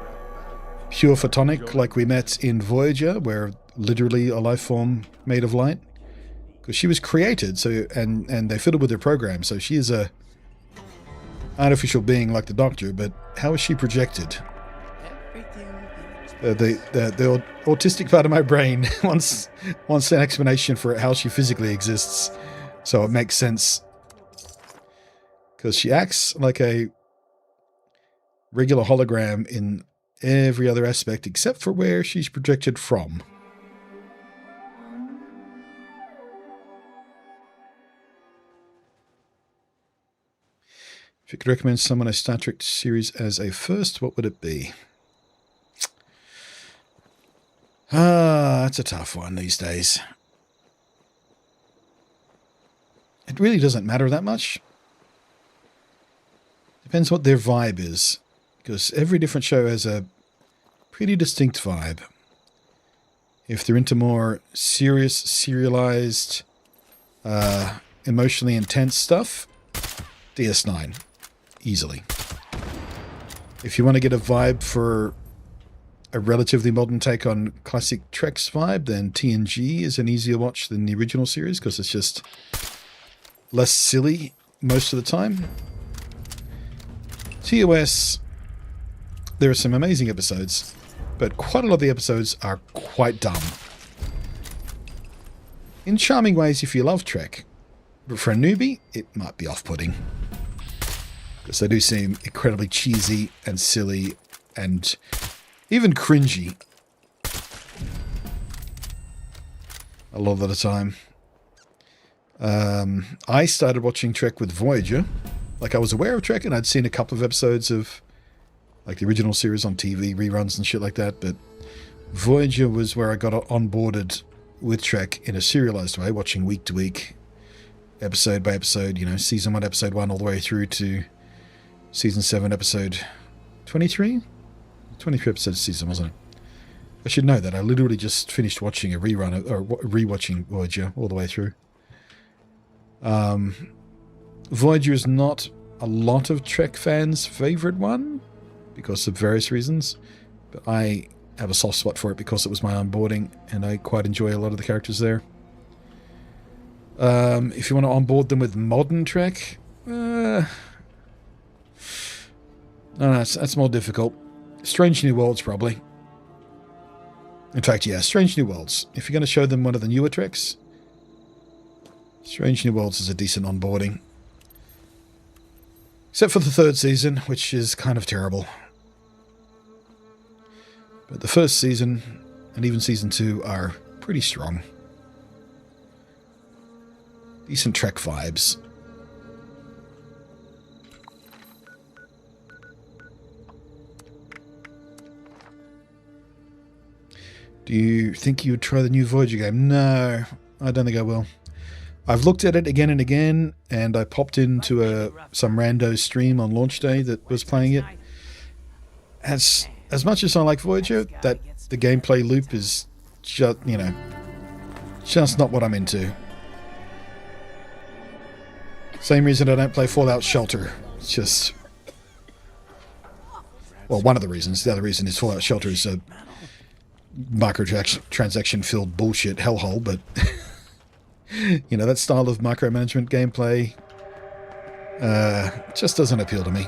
pure photonic like we met in Voyager, where literally a life form made of light? because she was created, so and they fiddled with her program, so she is a artificial being like the Doctor, but how is she projected? The autistic part of my brain wants an explanation for how she physically exists, so it makes sense. Because she acts like a regular hologram in every other aspect except for where she's projected from. If you could recommend someone a Star Trek series as a first, what would it be? That's a tough one these days. It really doesn't matter that much. Depends what their vibe is, because every different show has a pretty distinct vibe. If they're into more serious, serialized, emotionally intense stuff, DS9, easily. If you want to get a vibe for a relatively modern take on classic Trek's vibe, then TNG is an easier watch than the original series, because it's just less silly most of the time. TOS, there are some amazing episodes, but quite a lot of the episodes are quite dumb. In charming ways if you love Trek, but for a newbie, it might be off-putting. Because they do seem incredibly cheesy and silly and even cringy a lot of the time. I started watching Trek with Voyager. Like, I was aware of Trek, and I'd seen a couple of episodes of, like, the original series on TV, reruns and shit like that, but Voyager was where I got onboarded with Trek in a serialized way, watching week to week, episode by episode, you know, season 1, episode 1, all the way through to season 7, episode 23? 23 episodes of season, wasn't it? I should know that. I literally just finished watching a rerun, or rewatching Voyager all the way through. Voyager is not a lot of Trek fans' favorite one because of various reasons, but I have a soft spot for it because it was my onboarding and I quite enjoy a lot of the characters there. If you want to onboard them with modern Trek, no, that's more difficult. Strange New Worlds, probably. In fact, yeah, Strange New Worlds. If you're going to show them one of the newer Treks, Strange New Worlds is a decent onboarding. Except for the 3rd season, which is kind of terrible. But the 1st season, and even season 2, are pretty strong. Decent Trek vibes. Do you think you would try the new Voyager game? No, I don't think I will. I've looked at it again and again, and I popped into some rando stream on launch day that was playing it. As much as I like Voyager, that the gameplay loop is just, you know, just not what I'm into. Same reason I don't play Fallout Shelter. It's just, well, one of the reasons. The other reason is Fallout Shelter is a microtransaction-filled bullshit hellhole, but you know, that style of micromanagement gameplay just doesn't appeal to me.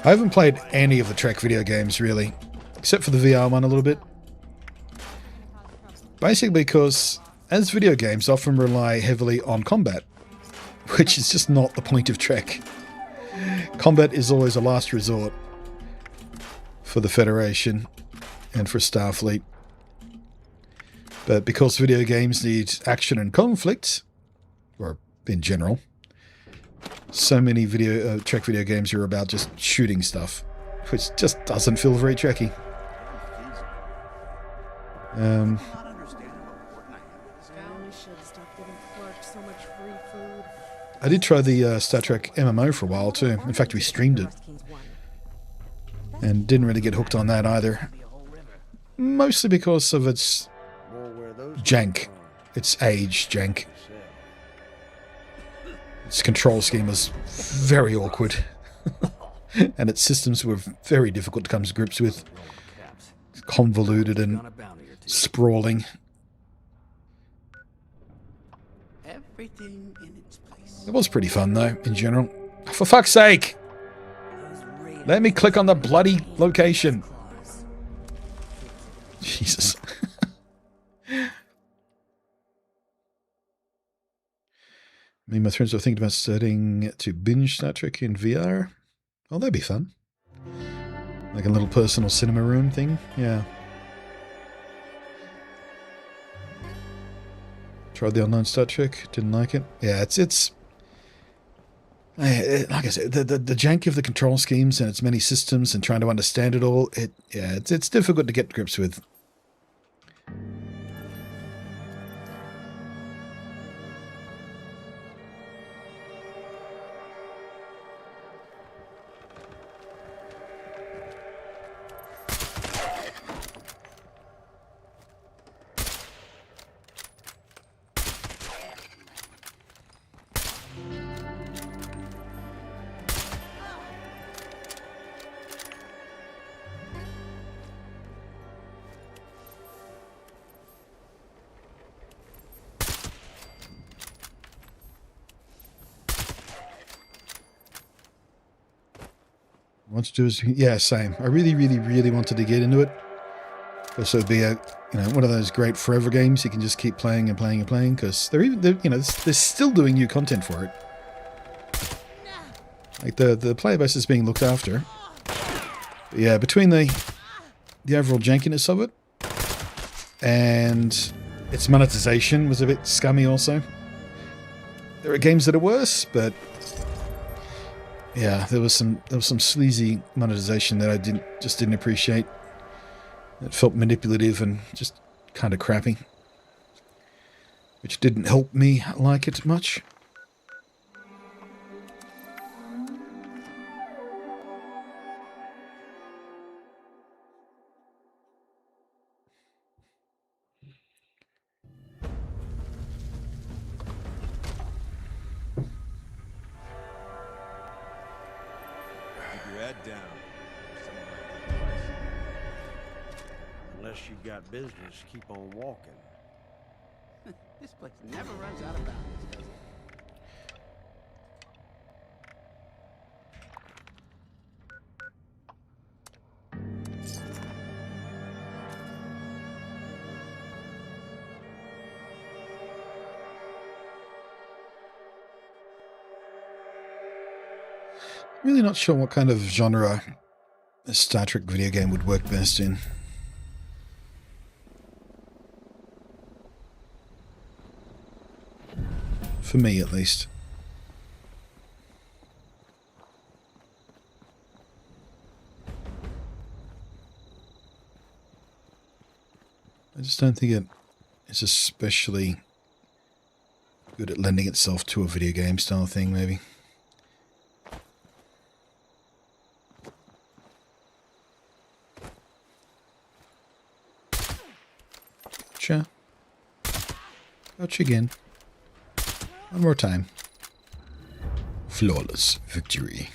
I haven't played any of the Trek video games, really, except for the VR one a little bit. Basically because, as video games often rely heavily on combat, which is just not the point of Trek. Combat is always a last resort for the Federation and for Starfleet. But because video games need action and conflict, or in general, so many Trek video games are about just shooting stuff, which just doesn't feel very Trekky. I did try the Star Trek MMO for a while too. In fact, we streamed it. And didn't really get hooked on that either. Mostly because of its jank. Its age jank. Its control scheme was very awkward. And its systems were very difficult to come to grips with. convoluted and On a bounty or two. sprawling. Everything in its place. It was pretty fun, though, in general. For fuck's sake! Let me click on the bloody location. Jesus. Me and my friends were thinking about starting to binge Star Trek in VR. Oh, that'd be fun. Like a little personal cinema room thing. Yeah. Tried the online Star Trek. Didn't like it. Yeah, it's like I said, the jank of the control schemes and its many systems and trying to understand it all. It's difficult to get to grips with. Want to do is, yeah, same. I really, really, really wanted to get into it. Also, be a, one of those great forever games you can just keep playing and playing and playing, because they're still doing new content for it. Like the player base is being looked after. But yeah, between the overall jankiness of it and its monetization was a bit scummy. Also, there are games that are worse, but. Yeah, there was some sleazy monetization that I didn't appreciate. It felt manipulative and just kind of crappy, which didn't help me like it much. Unless you got business, keep on walking. This place never runs out of bounds, does it? Really not sure what kind of genre a Star Trek video game would work best in. For me, at least. I just don't think it is especially good at lending itself to a video game style thing, maybe. Gotcha. Gotcha again. One more time. Flawless victory.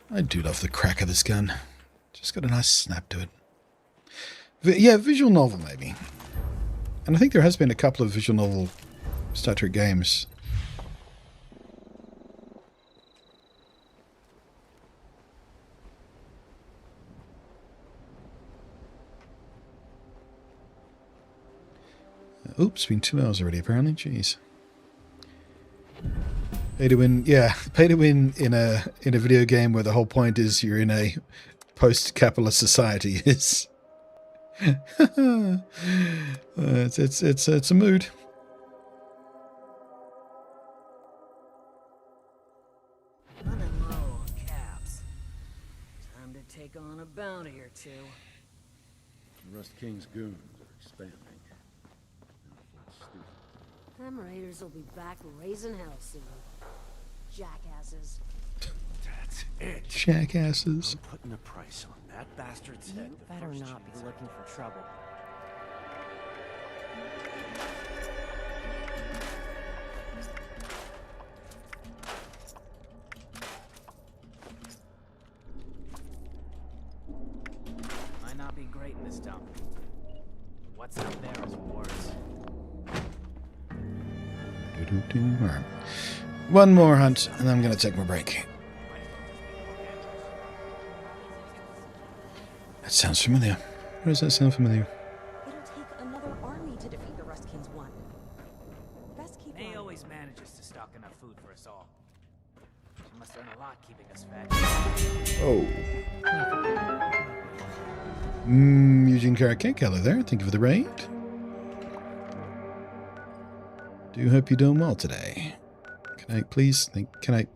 I do love the crack of this gun. Just got a nice snap to it. Yeah, visual novel maybe. And I think there has been a couple of visual novel Star Trek games. Oops, it's been 2 hours already apparently. Jeez. Pay to win, yeah. Pay to win in a video game where the whole point is you're in a post-capitalist society is. It's a mood. Running low on caps. Time to take on a bounty or two. The Rust King's goons are expanding. Them raiders will be back raising hell soon. Jackasses. That's it. Jackasses. I'm putting a price on that bastard's head. You better not be looking for trouble. Might not be great in this dump. What's out there is worse. Alright. One more hunt, and then I'm going to take my break. That sounds familiar. Where does that sound familiar? It'll take another army to defeat the Rust King's one. Best keep May on. always manages to stock enough food for us all. She must earn a lot keeping us fed. Oh. Eugene Karakek, hello there. Thank you for the raid. Do hope you're doing well today. Can I please think? Can I?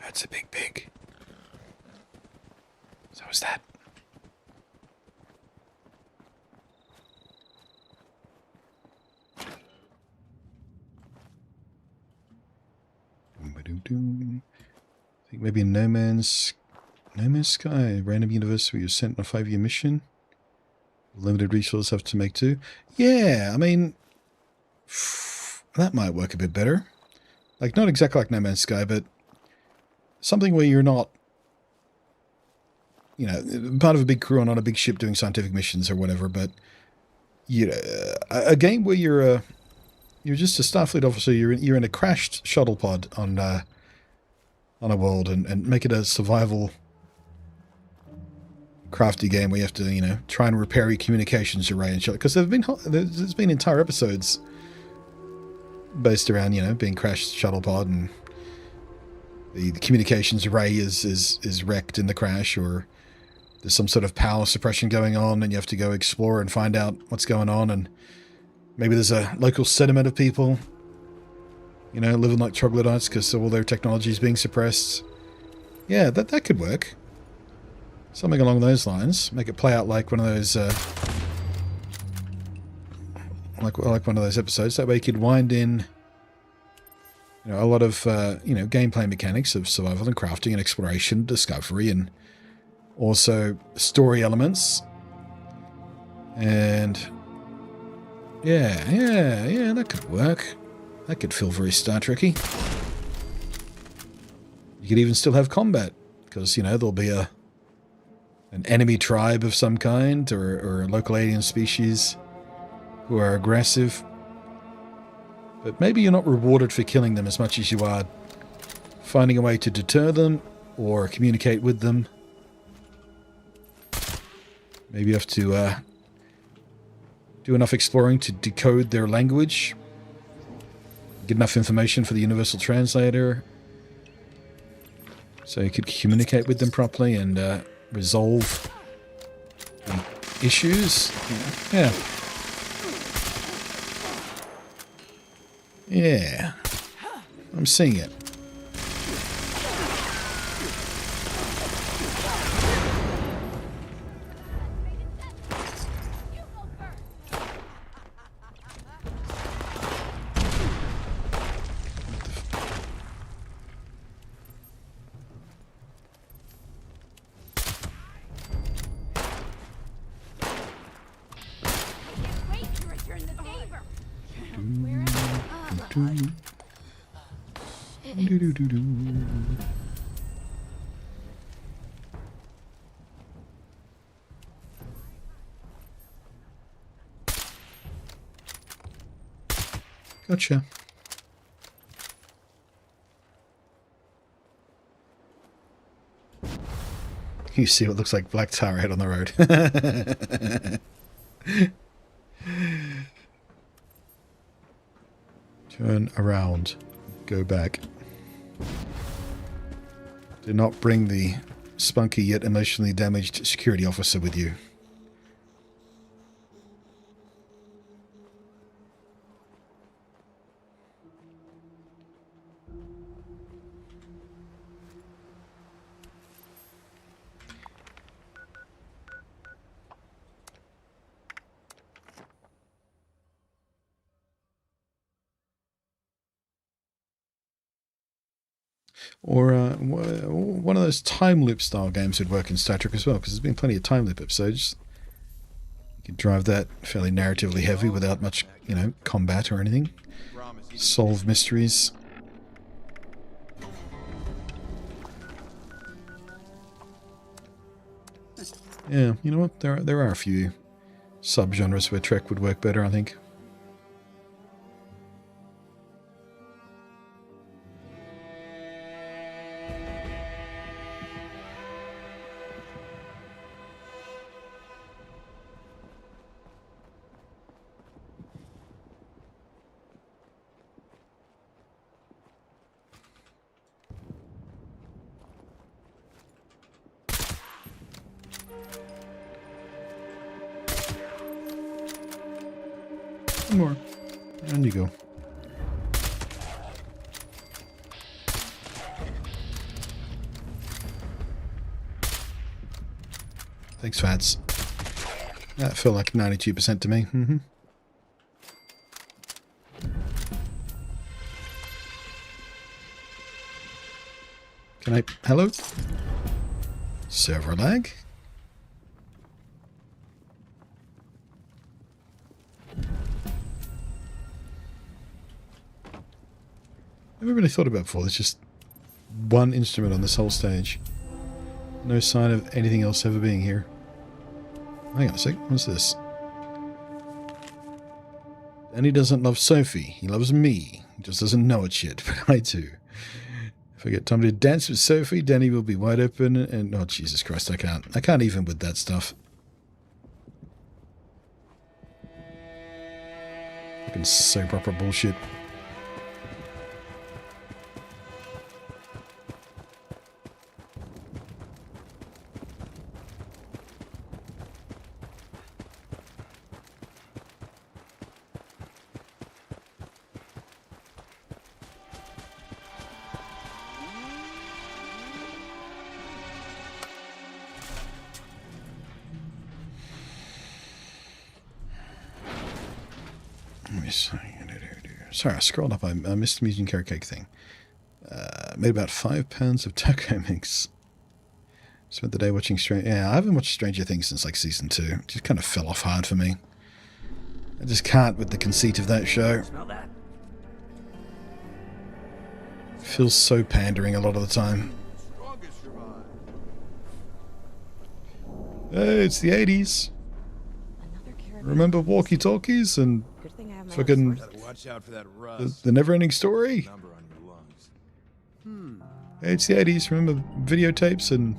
That's a big pig. So is that. I think maybe in No Man's Sky, random universe where you're sent on a 5-year mission. Limited resources have to make too. Yeah, I mean, that might work a bit better. Like, not exactly like No Man's Sky, but something where you're not, you know, part of a big crew on a big ship doing scientific missions or whatever, but, you know, a game where you're just a Starfleet officer, you're in a crashed shuttle pod on a world, and make it a survival crafty game where you have to, you know, try and repair your communications array and shit. Because there's been entire episodes based around, you know, being crashed shuttle pod, and the communications array is wrecked in the crash, or there's some sort of power suppression going on, and you have to go explore and find out what's going on, and maybe there's a local sediment of people, you know, living like troglodytes because all their technology is being suppressed. Yeah, that could work. Something along those lines. Make it play out like one of those, like one of those episodes. That way you could wind in, you know, a lot of, you know, gameplay mechanics of survival and crafting and exploration, discovery, and also story elements. And yeah, that could work. That could feel very Star Trek-y. You could even still have combat, because, you know, there'll be an enemy tribe of some kind, or a local alien species who are aggressive. But maybe you're not rewarded for killing them as much as you are finding a way to deter them or communicate with them. Maybe you have to do enough exploring to decode their language, get enough information for the universal translator so you could communicate with them properly and resolve the issues. Yeah, I'm seeing it. Gotcha. You see what looks like black tar head on the road. Turn around. Go back. Do not bring the spunky yet emotionally damaged security officer with you. Or one of those time loop style games would work in Star Trek as well, because there's been plenty of time loop episodes. You can drive that fairly narratively heavy without much, you know, combat or anything. Solve mysteries. Yeah, you know what? There are a few subgenres where Trek would work better, I think. One more. And you go. Thanks, Fats. That felt like 92% to me. Mm-hmm. Can I... Hello? Server lag? Never really thought about before. There's just one instrument on this whole stage. No sign of anything else ever being here. Hang on a sec. What's this? Danny doesn't love Sophie. He loves me. He just doesn't know it yet, but I do. If I get Tommy to dance with Sophie, Danny will be wide open and... Oh, Jesus Christ, I can't. I can't even with that stuff. Fucking soap opera bullshit. Sorry, I scrolled up. I missed the Museum Carrot Cake thing. Made about 5 pounds of taco mix. Spent the day watching Stranger... Yeah, I haven't watched Stranger Things since like season 2. It just kind of fell off hard for me. I just can't with the conceit of that show. Smell that? It feels so pandering a lot of the time. Hey, it's the 80s. Remember walkie-talkies and fucking the never-ending story? Hey, it's the 80s. Remember videotapes and...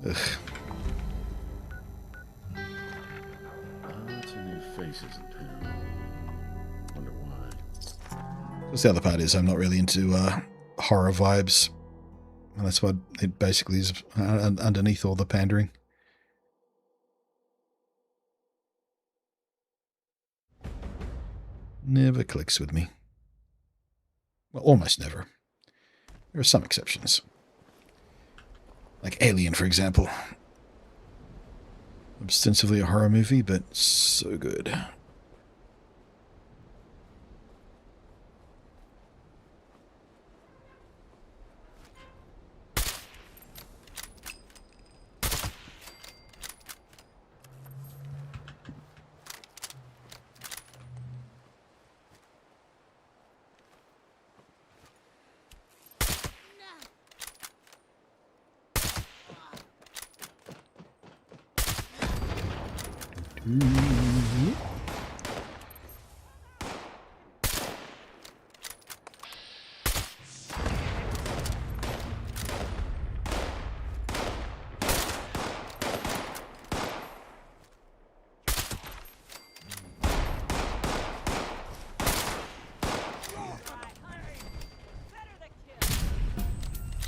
Ugh. Lots of new faces in town. Wonder why. Because the other part is I'm not really into horror vibes. And that's what it basically is underneath all the pandering. Never clicks with me. Well, almost never. There are some exceptions. Like Alien, for example. Ostensibly a horror movie, but so good.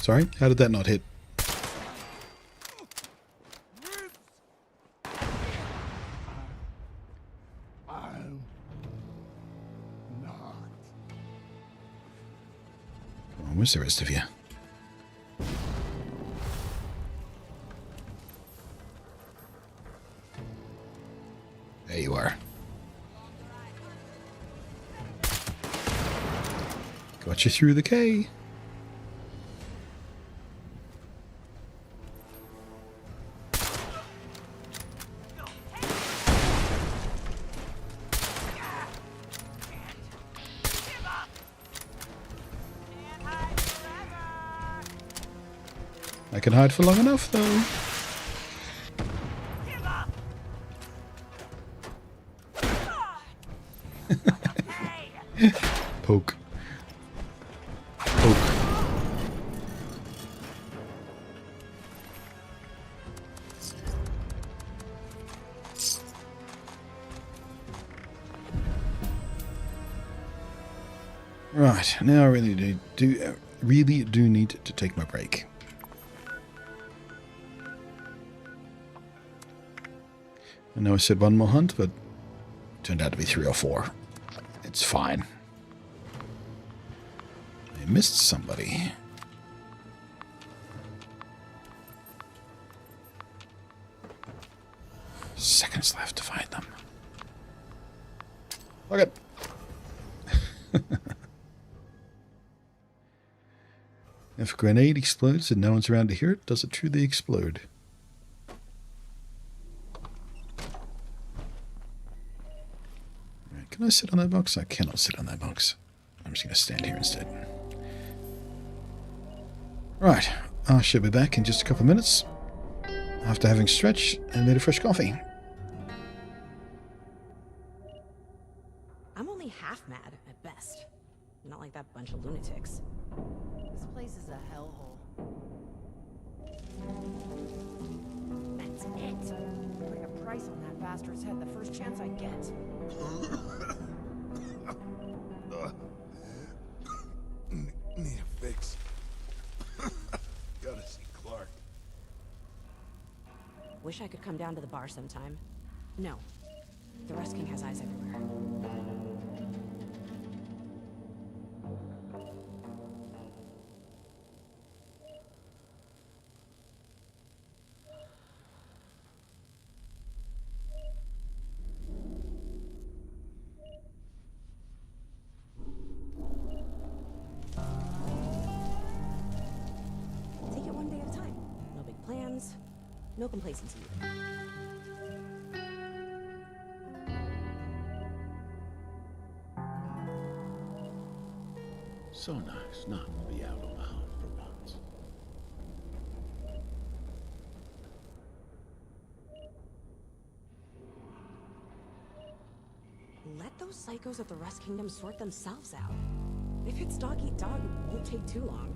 Sorry, how did that not hit? I'm not. Come on, where's the rest of you? There you are. Got you through the K. I can hide for long enough, though. Poke. Poke. Right, now I really do need to take my break. I know I said one more hunt, but it turned out to be 3 or 4. It's fine. I missed somebody. Seconds left to find them. Okay. If a grenade explodes and no one's around to hear it, does it truly explode? Right, can I sit on that box? I cannot sit on that box. I'm just going to stand here instead. Right, I should be back in just a couple of minutes after having stretched and made a fresh coffee. I'm only half mad at best. Not like that bunch of lunatics. This place is a hellhole. That's it. Bring a price on that bastard's head the first chance I get. Need a fix. Gotta see Clark. Wish I could come down to the bar sometime. No. The Rust King has eyes everywhere. Take it one day at a time. No big plans, no complacency. So nice not to be out on the hunt for once. Let those psychos of the Rust Kingdom sort themselves out. If it's dog eat dog, it won't take too long.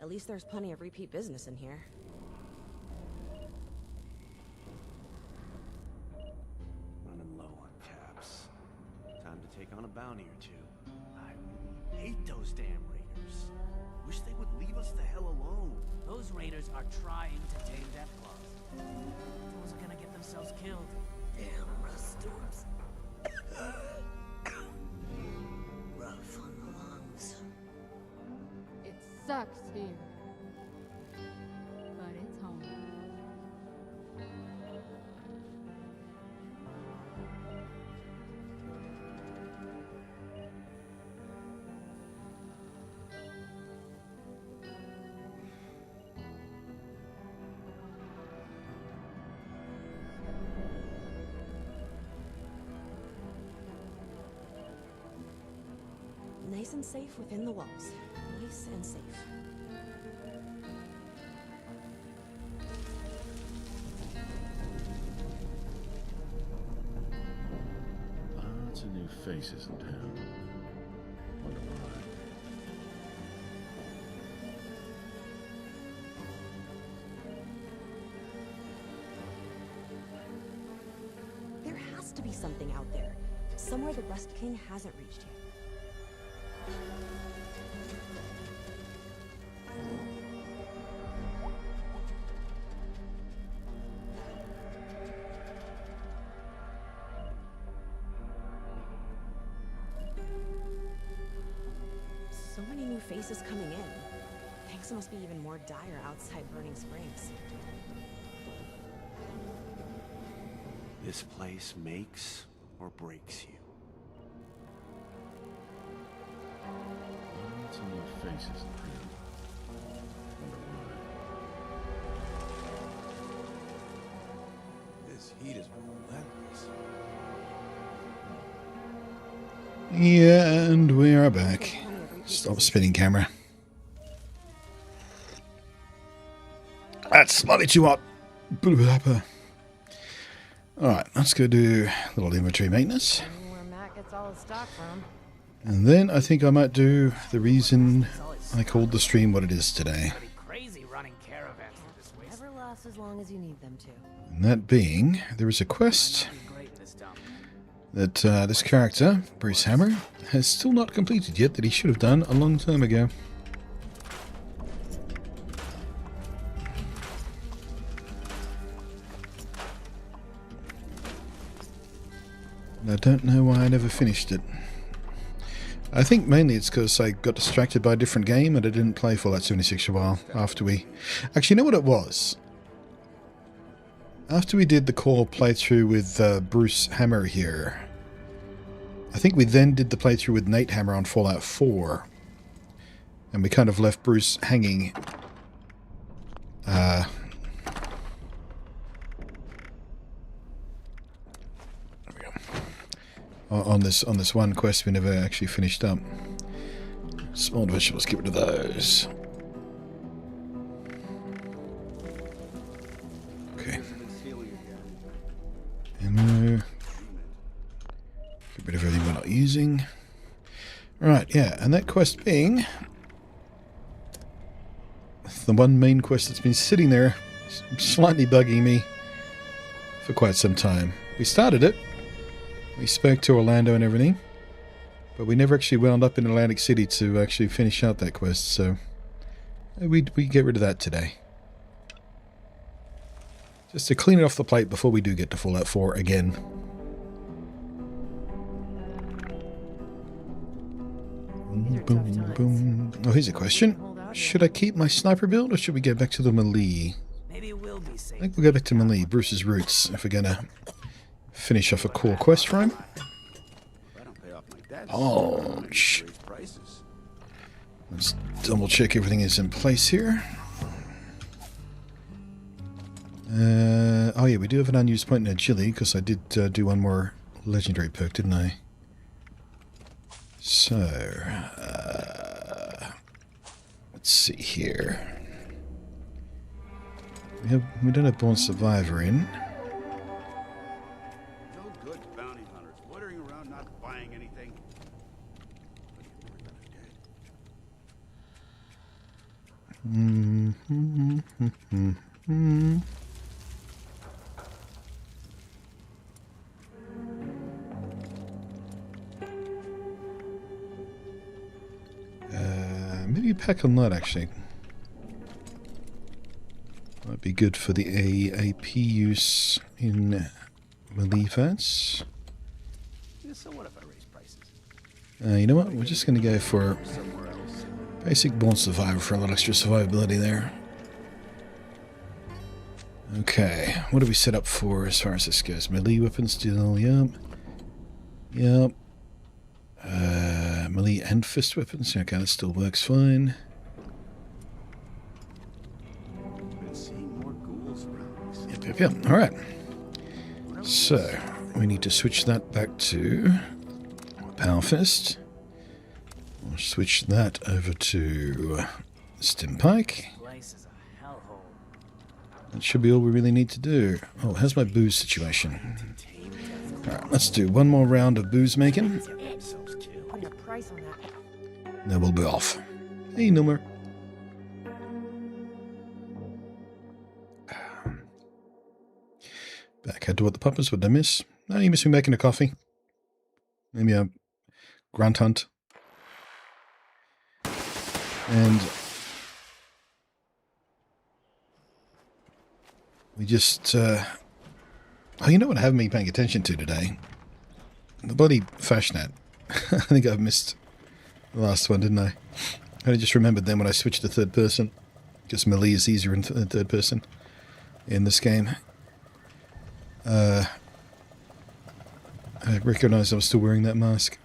At least there's plenty of repeat business in here. Running low on caps. Time to take on a bounty or two. I hate those damn raiders. Wish they would leave us the hell alone. Those raiders are trying to tame Deathclaws. Those are gonna get themselves killed. Damn rust storms. Rough on the lungs. It sucks here, but it's home. Nice and safe within the walls. Nice and safe. Lots of new faces in town. Wonder why. has to be something out there. Somewhere the Rust King hasn't reached yet. So many new faces coming in. Things must be even more dire outside Burning Springs. This place makes or breaks you. Lots of new faces in here. Wonder why. This heat is relentless. Yeah, and we are back. Stop spinning camera. That's slightly too hot. Alright, let's go do a little inventory maintenance. Where Matt gets all his stock from. And then I think I might do the reason I called the stream what it is today. Crazy running caravans through this waste. Never last as long as you need them to. And that being, there is a quest that this character, Bruce Hammer, has still not completed yet that he should have done a long time ago. And I don't know why I never finished it. I think mainly it's because I got distracted by a different game and I didn't play Fallout 76 for a while after we... Actually, you know what it was? After we did the core playthrough with Bruce Hammer here, I think we then did the playthrough with Nate Hammer on Fallout 4. And we kind of left Bruce hanging. There we go. On this one quest we never actually finished up. Small vegetables, get rid of those. Okay. Ammo. Get rid of everything we're not using. Right, yeah, and that quest being the one main quest that's been sitting there slightly bugging me for quite some time. We started it. We spoke to Orlando and everything, but we never actually wound up in Atlantic City to actually finish out that quest, so we get rid of that today. Just to clean it off the plate before we do get to Fallout 4 again. Boom, boom. Oh, here's a question. Should I keep my sniper build or should we get back to the melee? Maybe it will be safe. I think we'll go back to melee, Bruce's roots, if we're gonna finish off a core quest for him. Ouch. Let's double check everything is in place here. Oh yeah, we do have an unused point in agility because I did do one more legendary perk, didn't I? So, let's see here. We don't have Born Survivor in. No good bounty hunters loitering around not buying anything. Maybe pack a nut actually. Might be good for the AAP use in melee fights. So what if I raise prices? You know what? We're just going to go for basic Born Survivor for a little extra survivability there. Okay, what do we set up for as far as this goes? Melee weapons still, yep. Yep. Melee and fist weapons, okay, that still works fine. Yep, alright. So, we need to switch that back to Power Fist. We'll switch that over to Stim Pike. That should be all we really need to do. Oh, how's my booze situation? Alright, let's do one more round of booze making. Then we'll be off. Hey, Numer. Back head to what the puppets would I miss? No, you miss me making a coffee. Maybe a grunt hunt. And we just... oh, you know what I haven't been paying attention to today? The bloody Fashnet. I think I've missed the last one, didn't I? I just remembered then when I switched to third person. Because melee is easier in third person in this game. I recognised I was still wearing that mask.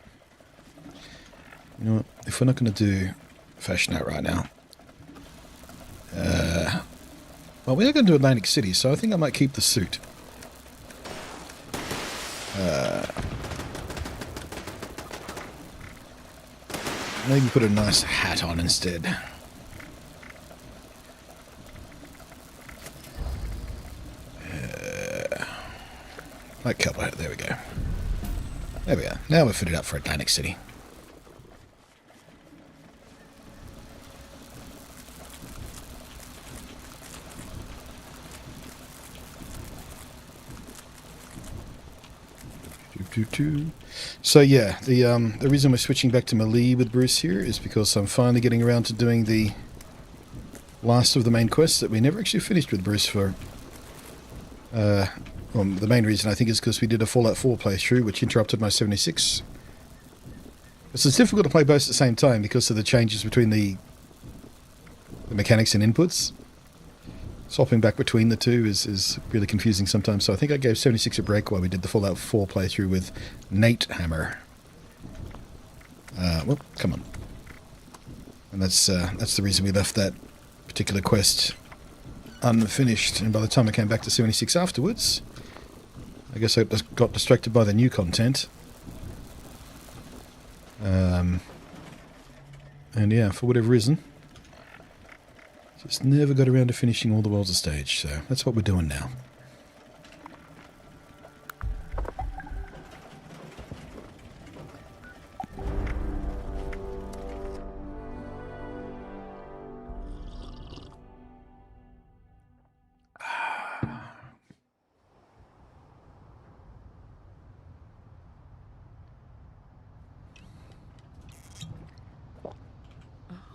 You know what? If we're not going to do Fashnet right now... well, we are going to do Atlantic City, so I think I might keep the suit. Maybe put a nice hat on instead. Like cowboy hat, there we go. There we are. Now we're fitted up for Atlantic City. So yeah, the reason we're switching back to melee with Bruce here is because I'm finally getting around to doing the last of the main quests that we never actually finished with Bruce for. Well, the main reason I think is because we did a Fallout 4 playthrough, which interrupted my 76. It's difficult to play both at the same time because of the changes between the mechanics and inputs. Swapping back between the two is really confusing sometimes, so I think I gave 76 a break while we did the Fallout 4 playthrough with Nate Hammer. Well, come on. And that's the reason we left that particular quest unfinished, and by the time I came back to 76 afterwards, I guess I got distracted by the new content. And yeah, for whatever reason, just never got around to finishing all the worlds of stage, so that's what we're doing now.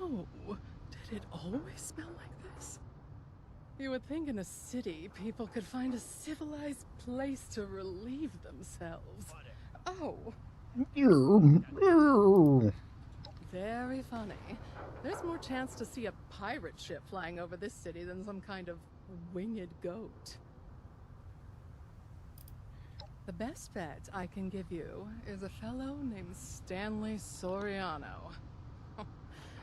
Oh, did it always smell like this? You would think in a city people could find a civilized place to relieve themselves. Oh. Very funny. There's more chance to see a pirate ship flying over this city than some kind of winged goat. The best bet I can give you is a fellow named Stanley Soriano.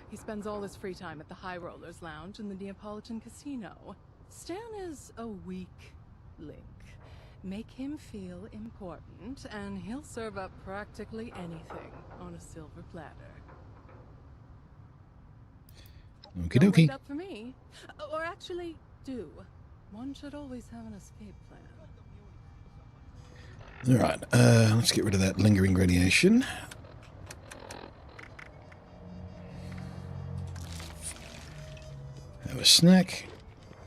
He spends all his free time at the High Rollers Lounge in the Neapolitan Casino. Stan is a weak link. Make him feel important, and he'll serve up practically anything on a silver platter. Okie Don't dokie. wait up for me. Or actually, do. One should always have an escape plan. Alright, let's get rid of that lingering radiation. Have a snack,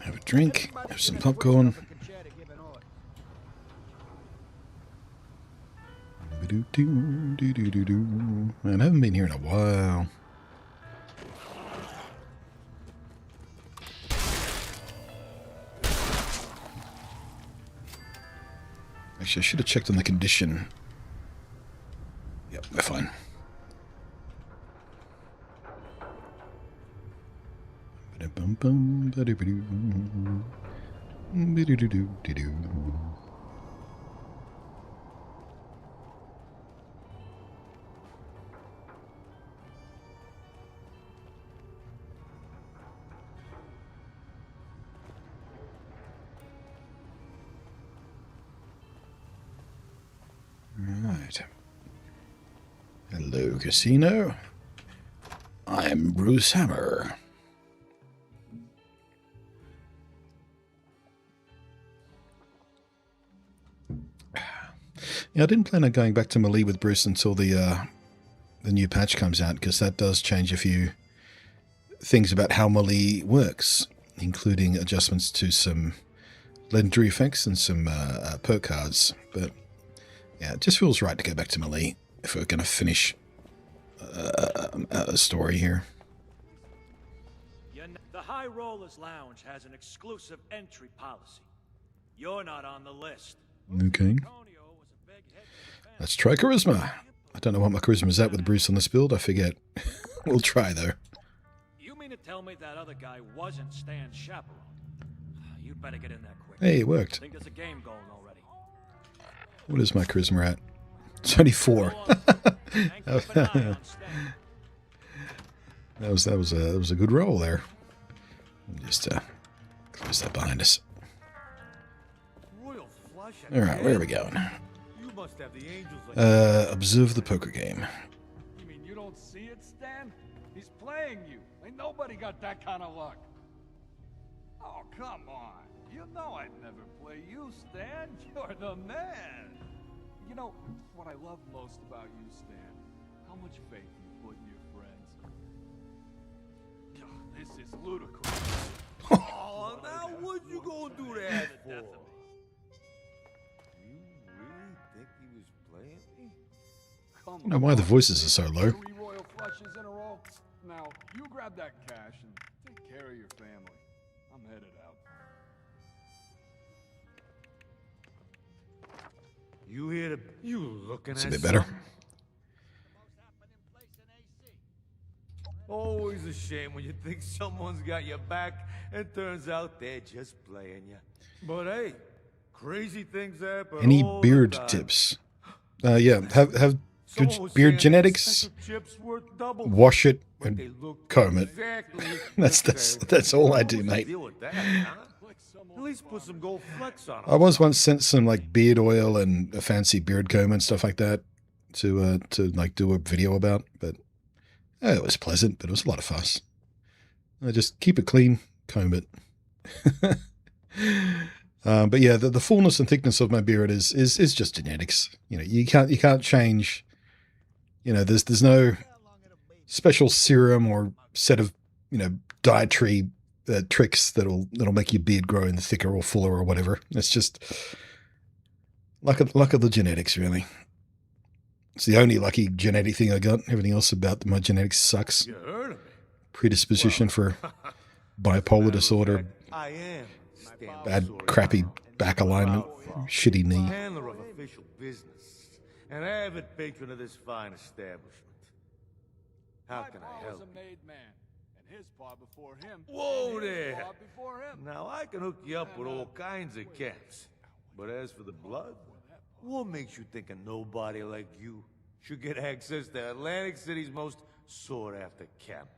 have a drink, have some popcorn. Man, I haven't been here in a while. Actually, I should have checked on the condition. Yep, we're fine. Right. Hello, casino. I'm Bruce Hammer. Yeah, I didn't plan on going back to melee with Bruce until the new patch comes out, because that does change a few things about how melee works, including adjustments to some legendary effects and some perk cards. But Yeah, it just feels right to go back to Melee if we're going to finish a story here. The High Rollers Lounge has an exclusive entry policy. You're not on the list. Okay. Let's try charisma. I don't know what my charisma is at with Bruce on this build. I forget. We'll try, though. You mean to tell me that other guy wasn't Stan's chaperone? You'd better get in there quick. Hey, it worked. I think there's a game going already. What is my charisma at? It's only 4. That was a good roll there. Just close that behind us. All right, where are we going? Observe the poker game. You mean you don't see it, Stan? He's playing you. Ain't nobody got that kind of luck. Oh, come on. You know I'd never play you, Stan. You're the man. You know, what I love most about you, Stan, how much faith you put in your friends. This is ludicrous. Oh, now what you gonna do that for? You really think he was playing me? I don't know why the voices are so low. 3 royal flushes in a row. Now, you grab that cash and take care of your family. I'm headed out. You hear the... You looking It's at a bit better. Always a shame when you think someone's got your back and turns out they're just playing you. But hey, crazy things happen. Any all beard the time. tips? Yeah, have good beard genetics. Wash it and comb it. That's all I do, mate. At least put some gold flecks on I was once sent some like beard oil and a fancy beard comb and stuff like that to like do a video about, but it was pleasant, but it was a lot of fuss. I just keep it clean, comb it. But yeah, the fullness and thickness of my beard is just genetics. You know, you can't change. You know, there's no special serum or set of dietary tricks that'll make your beard grow in thicker or fuller or whatever. It's just luck of the genetics, really. It's the only lucky genetic thing I got. Everything else about my genetics sucks. You heard of me. Predisposition for bipolar disorder, I am bad, crappy back alignment, shitty knee. handler of official business, and avid patron of this fine establishment. How can I help? Was a made man, and his pa before him. Whoa and his there! pa before him. Now I can hook you up with all kinds of camps, but as for the blood, what makes you think a nobody like you should get access to Atlantic City's most sought-after camp?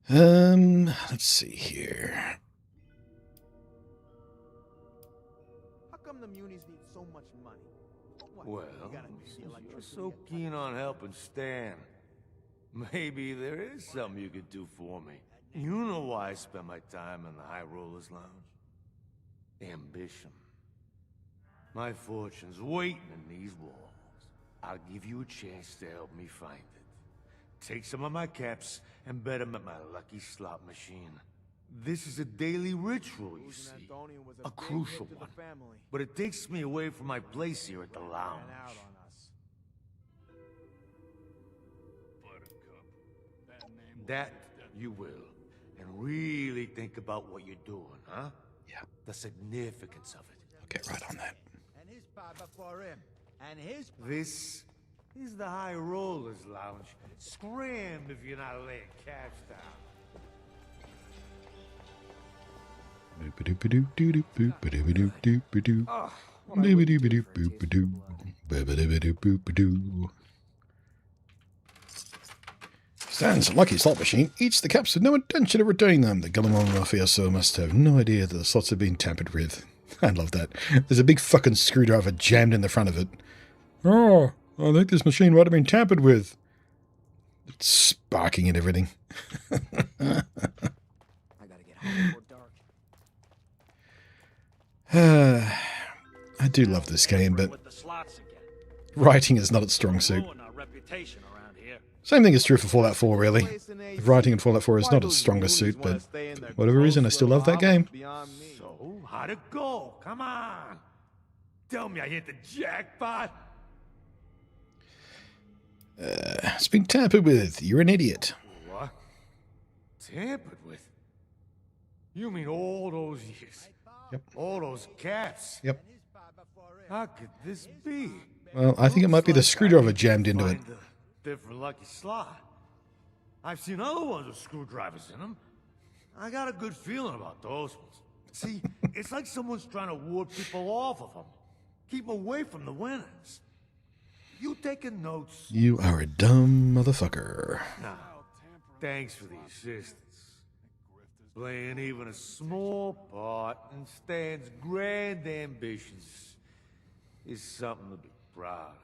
Let's see here. How come the munis need so much money? What, Well, you gotta pay the since you're electricity so and keen on helping Stan, maybe there is something you could do for me. You know why I spend my time in the High Rollers Lounge? Ambition. My fortune's waiting in these walls. I'll give you a chance to help me find it. Take some of my caps and bet them at my lucky slot machine. This is a daily ritual, you see. A crucial one. But it takes me away from my place here at the lounge. That you will. And really think about what you're doing, huh? Yeah. The significance of it. I'll get right on that. And his pa before him. And his pa. This is the High Rollers Lounge. Scram if you're not laying cash down. Stan's lucky slot machine eats the caps with no intention of returning them. The Guillemot mafioso must have no idea that the slots have been tampered with. I love that. There's a big fucking screwdriver jammed in the front of it. Oh, I think this machine might have been tampered with. It's sparking and everything. I gotta get home before dark. I do love this game, but writing is not its strong suit. Same thing is true for Fallout 4, really. The writing in Fallout 4 is not its strongest suit, but for whatever reason, I still love that game. So, how'd it go? Come on. Tell me I hit the jackpot. It's been tampered with. You're an idiot. What? Tampered with? You mean all those years? Yep. All those cats? Yep. How could this be? Well, I think it might be the screwdriver jammed into it. Find a different lucky slot. I've seen other ones with screwdrivers in them. I got a good feeling about those ones. See, it's like someone's trying to ward people off of them. Keep them away from the winners. You taking notes? You are a dumb motherfucker. Nah, thanks for the assistance. Playing even a small part in Stan's grand ambitions is something to be proud of.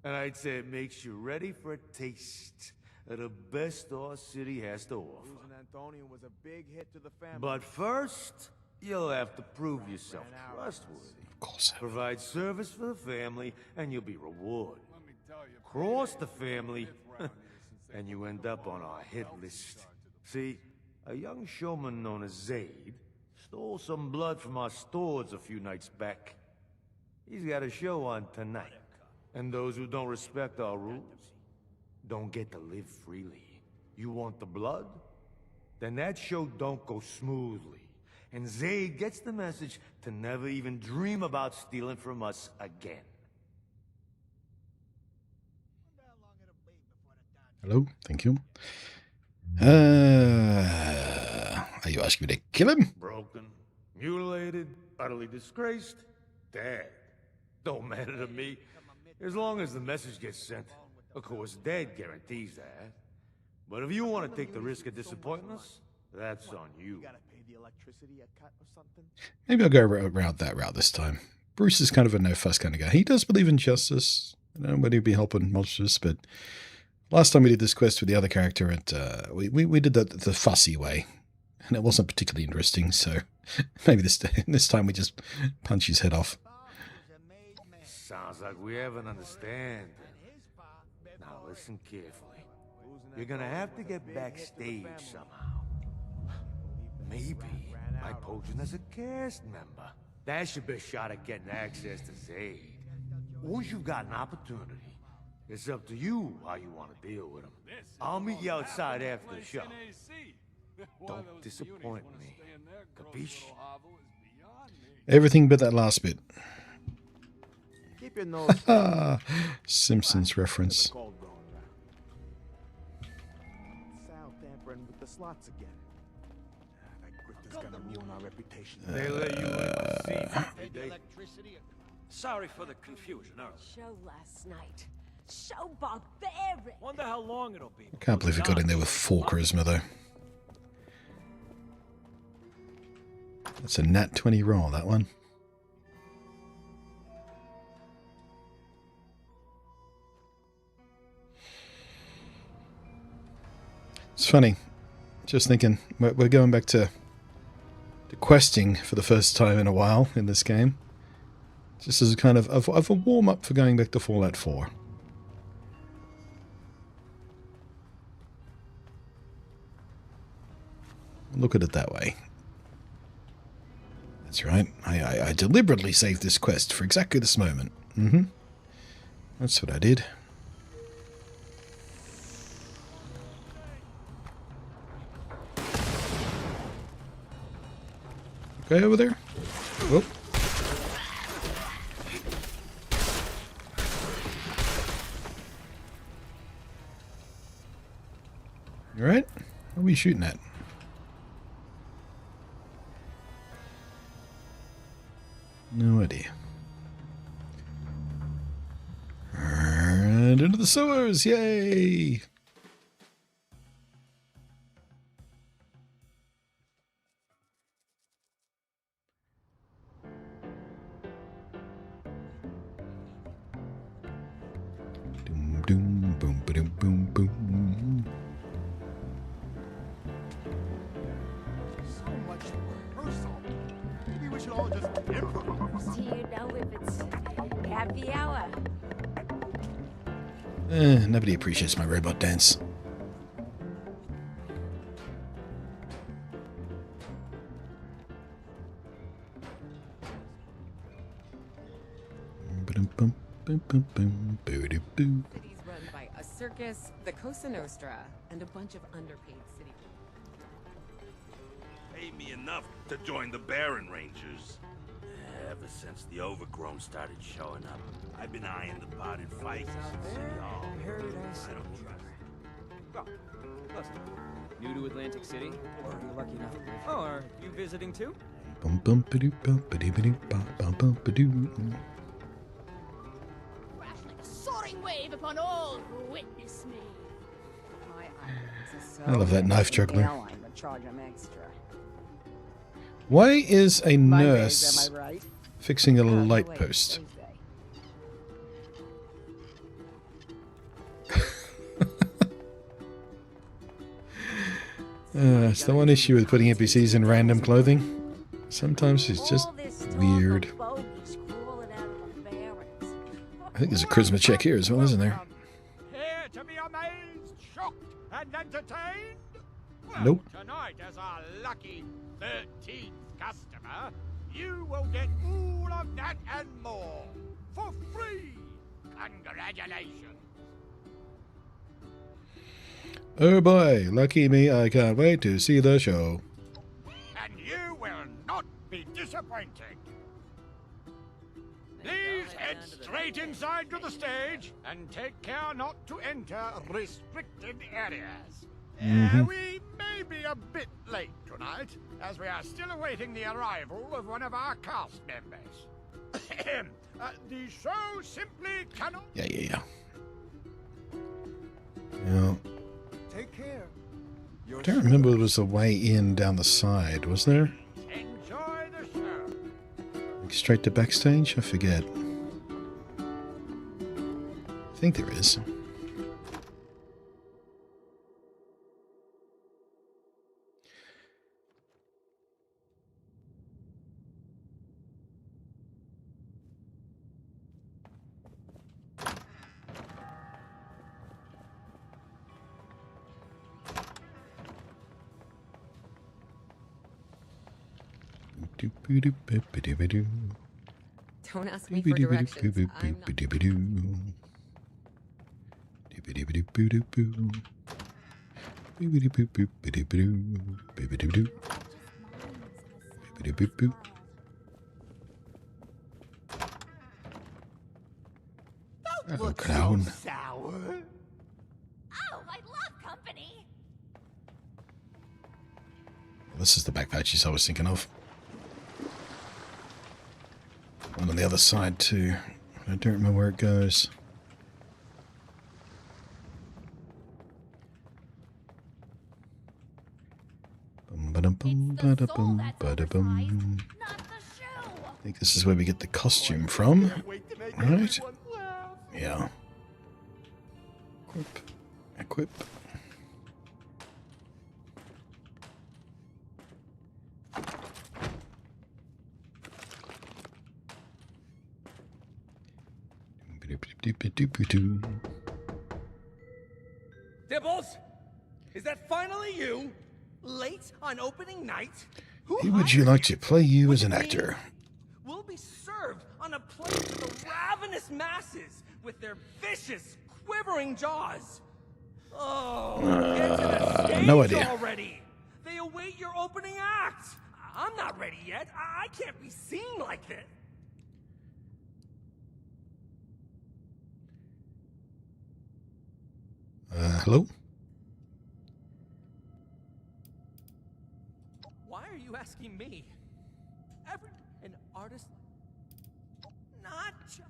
And I'd say it makes you ready for a taste of the best our city has to offer. Losing Antonio was a big hit to the family. But first, you'll have to prove yourself trustworthy. Of course. Provide service for the family, and you'll be rewarded. Cross the family, and you end up on our hit list. See, a young showman known as Zaid stole some blood from our stores a few nights back. He's got a show on tonight. And those who don't respect our rules don't get to live freely. You want the blood? Then that show don't go smoothly. And Zaid gets the message to never even dream about stealing from us again. Hello, thank you. Are you asking me to kill him? Broken, mutilated, utterly disgraced, dead. Don't matter to me. As long as the message gets sent. Of course, dead guarantees that. But if you want to take the risk of disappointing us, that's on you. Gotta pay the electricity a cut or something? Maybe I'll go around that route this time. Bruce is kind of a no-fuss kind of guy. He does believe in justice. I don't know whether he'd be helping monsters, but last time we did this quest with the other character, we did that the fussy way, and it wasn't particularly interesting. So maybe this time we just punch his head off. Sounds like we have an understanding. Now listen carefully. You're gonna have to get backstage somehow. Maybe by posing as a cast member. That's your best shot at getting access to Zaid. Once you've got an opportunity, it's up to you how you want to deal with him. I'll meet you outside after the show. Don't disappoint me. Capiche? Everything but that last bit. Keep your nose Simpsons reference. Sal tampering with the slots again. That grifter's gonna ruin our reputation. They let you in to see me, Electricity. Sorry for the confusion, Earl. Show last night. So barbaric. Wonder how long it'll be. I can't believe he got in there with 4 charisma, though. That's a nat 20 roll, that one. It's funny. Just thinking, we're going back to questing for the first time in a while in this game. Just as a kind of a warm-up for going back to Fallout 4. Look at it that way. That's right. I deliberately saved this quest for exactly this moment. That's what I did. Guy over there? Whoop. You alright? What are we shooting at? No idea. And into the sewers! Yay! Doom, doom, boom, boom, boom, boom. So much rehearsal. Maybe we should all just improvise. Do you know if it's happy hour? Nobody appreciates my robot dance. City's run by a circus, the Cosa Nostra, and a bunch of underpaid city Pay me enough to join the Baron Rangers. Ever since the Overgrown started showing up, I've been eyeing the potted fights in City Hall. I don't trust Well, close enough. New to Atlantic City? Or are you lucky enough to live here? Oh, are you visiting too? Crash like a soaring wave upon all who witness me. I love that knife juggler. Airline would charge them extra. Why is a Mondays, nurse am I right? fixing a light post? It's the one issue with putting NPCs in random clothing. Sometimes it's just weird. I think there's a charisma check here as well, isn't there? Here to be amazed, shocked, and entertained? Well, Nope. Tonight, as our lucky 13th customer, you will get all of that and more for free. Congratulations. Oh boy, lucky me, I can't wait to see the show. And you will not be disappointed. Please head straight inside to the stage and take care not to enter restricted areas. We may be a bit late tonight, as we are still awaiting the arrival of one of our cast members. The show simply cannot... Yeah. Take care. I don't remember there was a way in down the side, was there? Enjoy the show. Like straight to backstage? I forget. I think there is. Don't ask me for directions. I'm Hello, clown. Sour. Oh, I love company. This is the back patches I was thinking of. One on the other side too. I don't remember where it goes. I think this is where we get the costume from, right? Yeah. Equip. Dibbles? Is that finally you? Late on opening night? Who would you like to play you as an actor? We'll be served on a plate to the ravenous masses with their vicious, quivering jaws. Oh, get to the stage no idea. already. They await your opening act. I'm not ready yet. I can't be seen like this. Hello? Why are you asking me? An artist? Not just...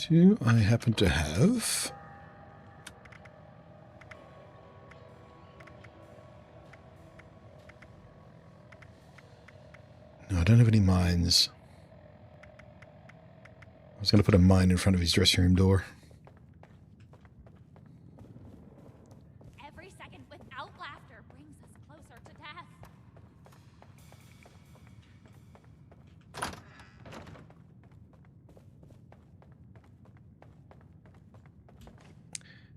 Do I happen to have? No, I don't have any mines. I was going to put a mine in front of his dressing room door. Every second without laughter brings us closer to death.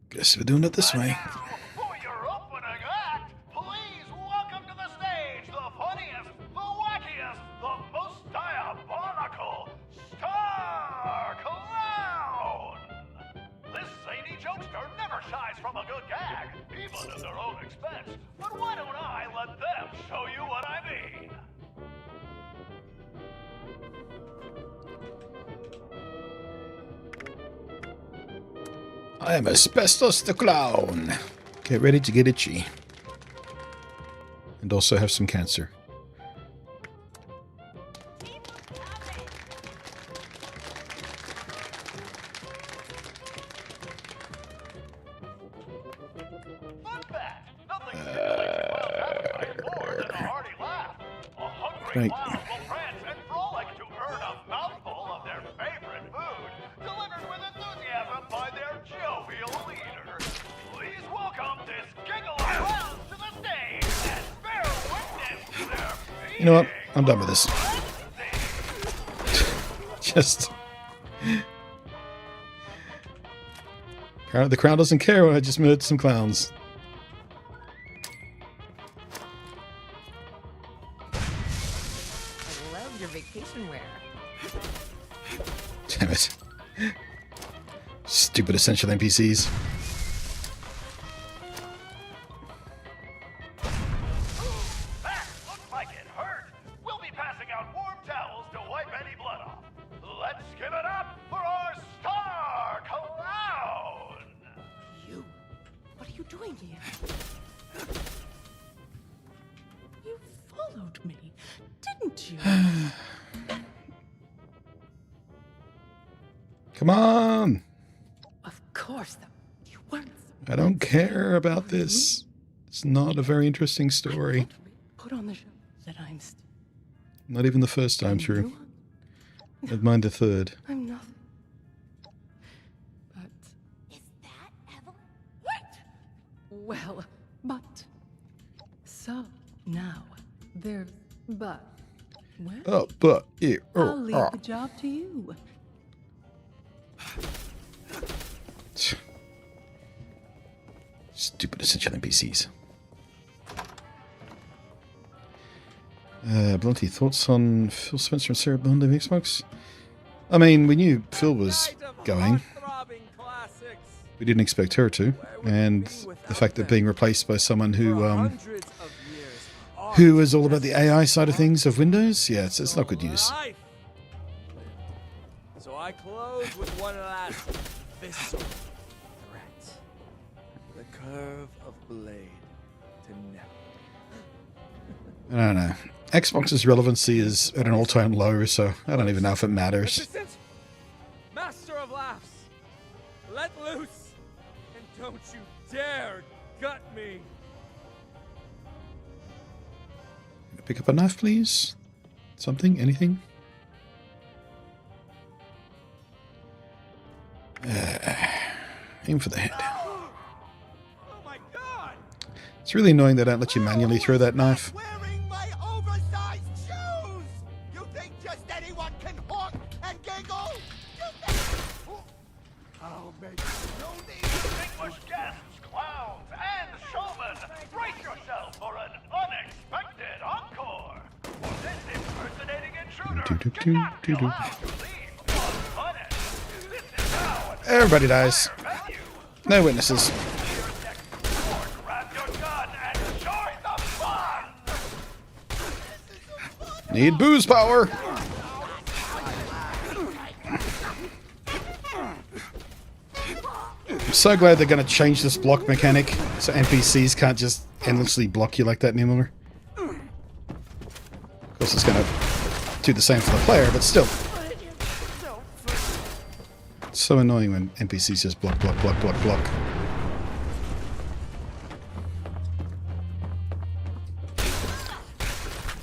Guess we're doing it this way. For your opening act, please welcome to the stage the from a good gag, even at their own expense. But why don't I let them show you what I mean? I am Asbestos the Clown. Get ready to get itchy. And also have some cancer. Right. You know what? I'm done with this. Just... the crowd doesn't care when I just murdered some clowns. I love your vacation wear. Damn it. Stupid essential NPCs. Come on! Of course, you weren't. I don't care about this. It's not a very interesting story. Put on the show that I'm not even the first time through. Never mind the third. I'm nothing. But is that Evelyn? Wait! Well, but so now there's but. Well, oh, but yeah. I'll leave the job to you. Stupid essential NPCs. Bluntly, thoughts on Phil Spencer and Sarah Bond of Xbox? I mean, we knew Phil was going. We didn't expect her to, and the fact that being replaced by someone who is all about the AI side of things of Windows, yeah, it's not good news. So I close with one last visceral threat. The curve of blade to never. I don't know. Xbox's relevancy is at an all-time low, so I don't even know if it matters. Master of laughs, let loose, and don't you dare gut me. Pick up a knife, please. Something, anything. Aim for the head. Oh my God! It's really annoying they don't let you manually throw that knife. Wearing my oversized shoes! You think just anyone can honk and giggle? I'll make no need. Distinguished guests, clowns, and showmen, brace yourself for an unexpected encore. For this impersonating intruder cannot be allowed to leave unpunished. This is how Everybody dies. No witnesses. Need booze power. I'm so glad they're going to change this block mechanic so NPCs can't just endlessly block you like that anymore. Of course, it's going to do the same for the player, but still. It's so annoying when NPCs just block, block, block, block, block.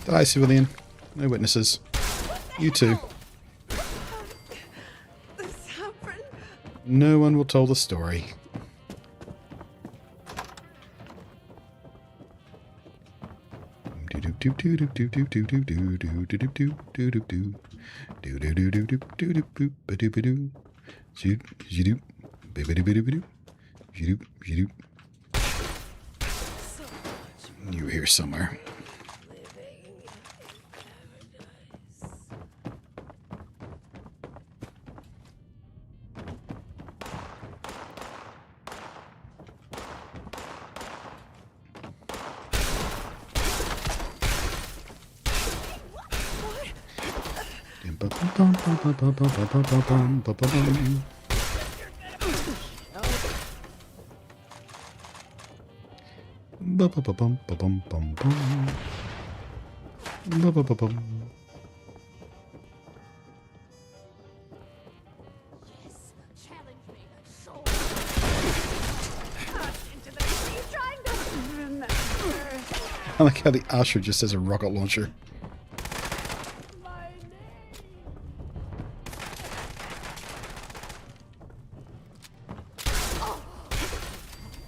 Die, civilian. No witnesses. You too. No one will tell the story. You were here somewhere. I like how the usher just has a rocket launcher.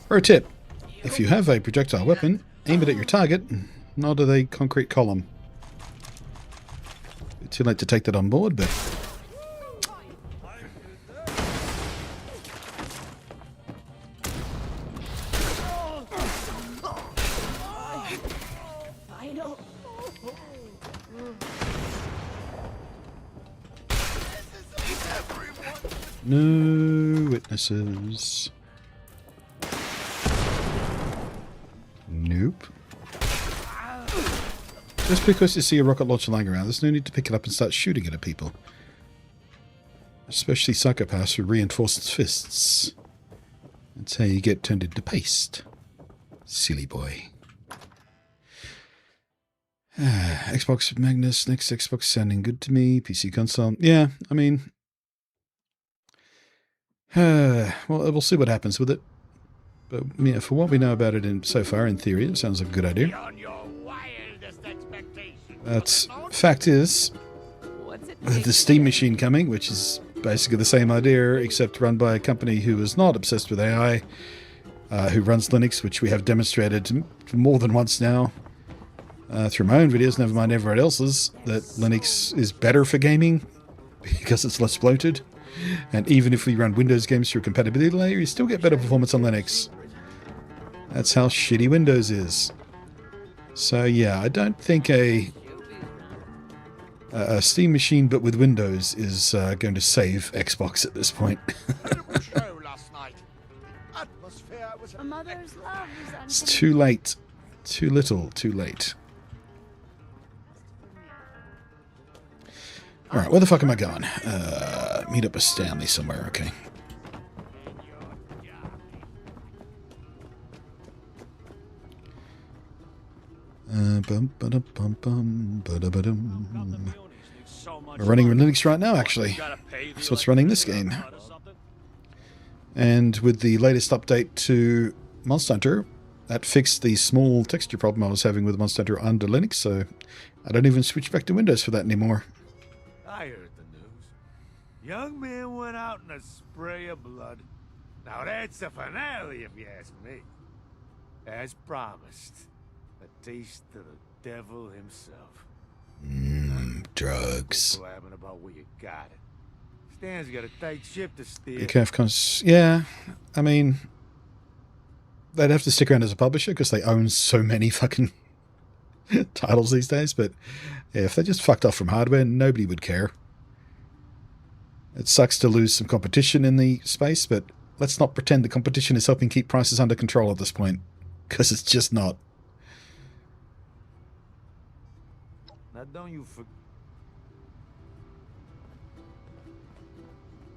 Pro tip: if you have a projectile weapon, aim it at your target, not at a concrete column. Too late to take that on board, but no witnesses. Nope. Just because you see a rocket launcher lying around, there's no need to pick it up and start shooting it at people. Especially psychopaths who reinforce its fists. That's how you get turned into paste. Silly boy. Xbox Magnus, next Xbox sounding good to me. PC console. Yeah, I mean... well, we'll see what happens with it. But yeah, for what we know about it so far, in theory, it sounds like a good idea. But fact is, with the Steam Machine coming, which is basically the same idea, except run by a company who is not obsessed with AI, who runs Linux, which we have demonstrated more than once now, through my own videos, never mind everyone else's, that Linux is better for gaming because it's less bloated. And even if we run Windows games through a compatibility layer, you still get better performance on Linux. That's how shitty Windows is. So yeah, I don't think a Steam Machine but with Windows is going to save Xbox at this point. It's too late. Too little, too late. Alright, where the fuck am I going? Meet up with Stanley somewhere, okay. We're running Linux right now, actually. That's what's running this game. And with the latest update to Monster Hunter, that fixed the small texture problem I was having with Monster Hunter under Linux, so I don't even switch back to Windows for that anymore. I heard the news. Young man went out in a spray of blood. Now that's a finale, if you ask me. As promised, a taste of the devil himself. Drugs. Blabbing about where you got it. Stan's got a tight ship to steer. Yeah, I mean, they'd have to stick around as a publisher because they own so many fucking titles these days, but yeah, if they just fucked off from hardware, nobody would care. It sucks to lose some competition in the space, but let's not pretend the competition is helping keep prices under control at this point, because it's just not. Now don't you forget.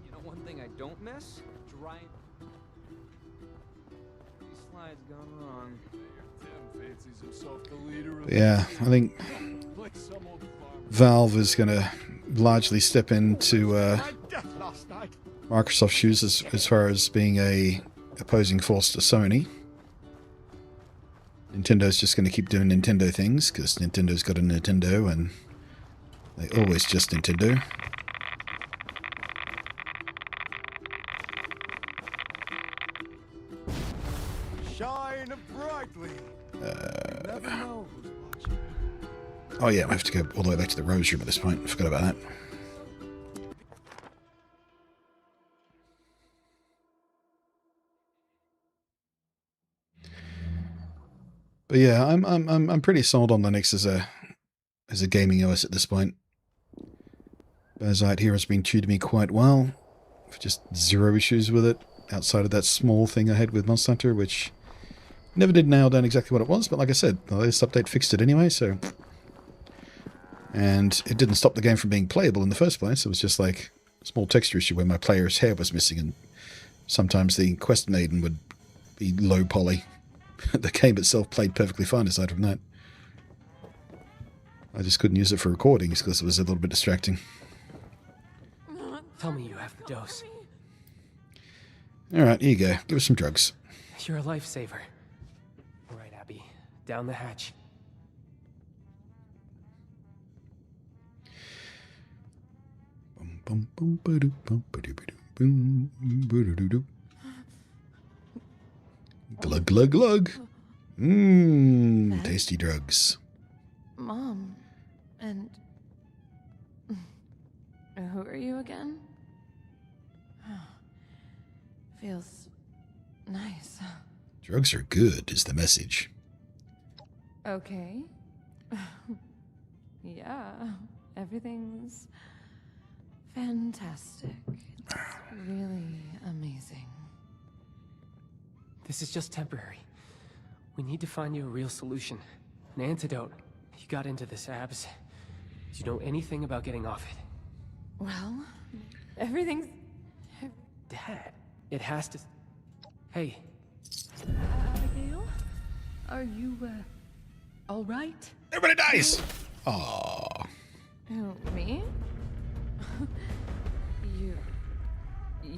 You know one thing I don't miss? Dry. These slides gone wrong. Tim fancies himself the leader of Yeah, I think Valve is going to largely step into Microsoft's shoes as far as being a opposing force to Sony. Nintendo's just going to keep doing Nintendo things because Nintendo's got a Nintendo and they always just Nintendo. Shine brightly. Never know who's watching. Oh yeah, I have to go all the way back to the Rose Room at this point. I forgot about that. But yeah, I'm pretty sold on Linux as a gaming OS at this point. Bazite here has been treating me quite well. Just zero issues with it outside of that small thing I had with Monster Hunter, which never did nail down exactly what it was. But like I said, the latest update fixed it anyway, so And it didn't stop the game from being playable in the first place. It was just like a small texture issue where my player's hair was missing, and sometimes the quest maiden would be low poly. The game itself played perfectly fine aside from that. I just couldn't use it for recordings because it was a little bit distracting. Tell me you have the dose. Alright, here you go. Give us some drugs. You're a lifesaver. All right, Abby. Down the hatch. Glug, glug, glug. Mmm, tasty drugs. Mom, and who are you again? Feels nice. Drugs are good, is the message. Okay. Yeah, everything's fantastic. It's really amazing. This is just temporary. We need to find you a real solution. An antidote. You got into this, Abs. Do you know anything about getting off it? Well, everything's... Dad, it has to... Hey. Abigail? Are you, all right? Everybody dies! Aww. Who, me?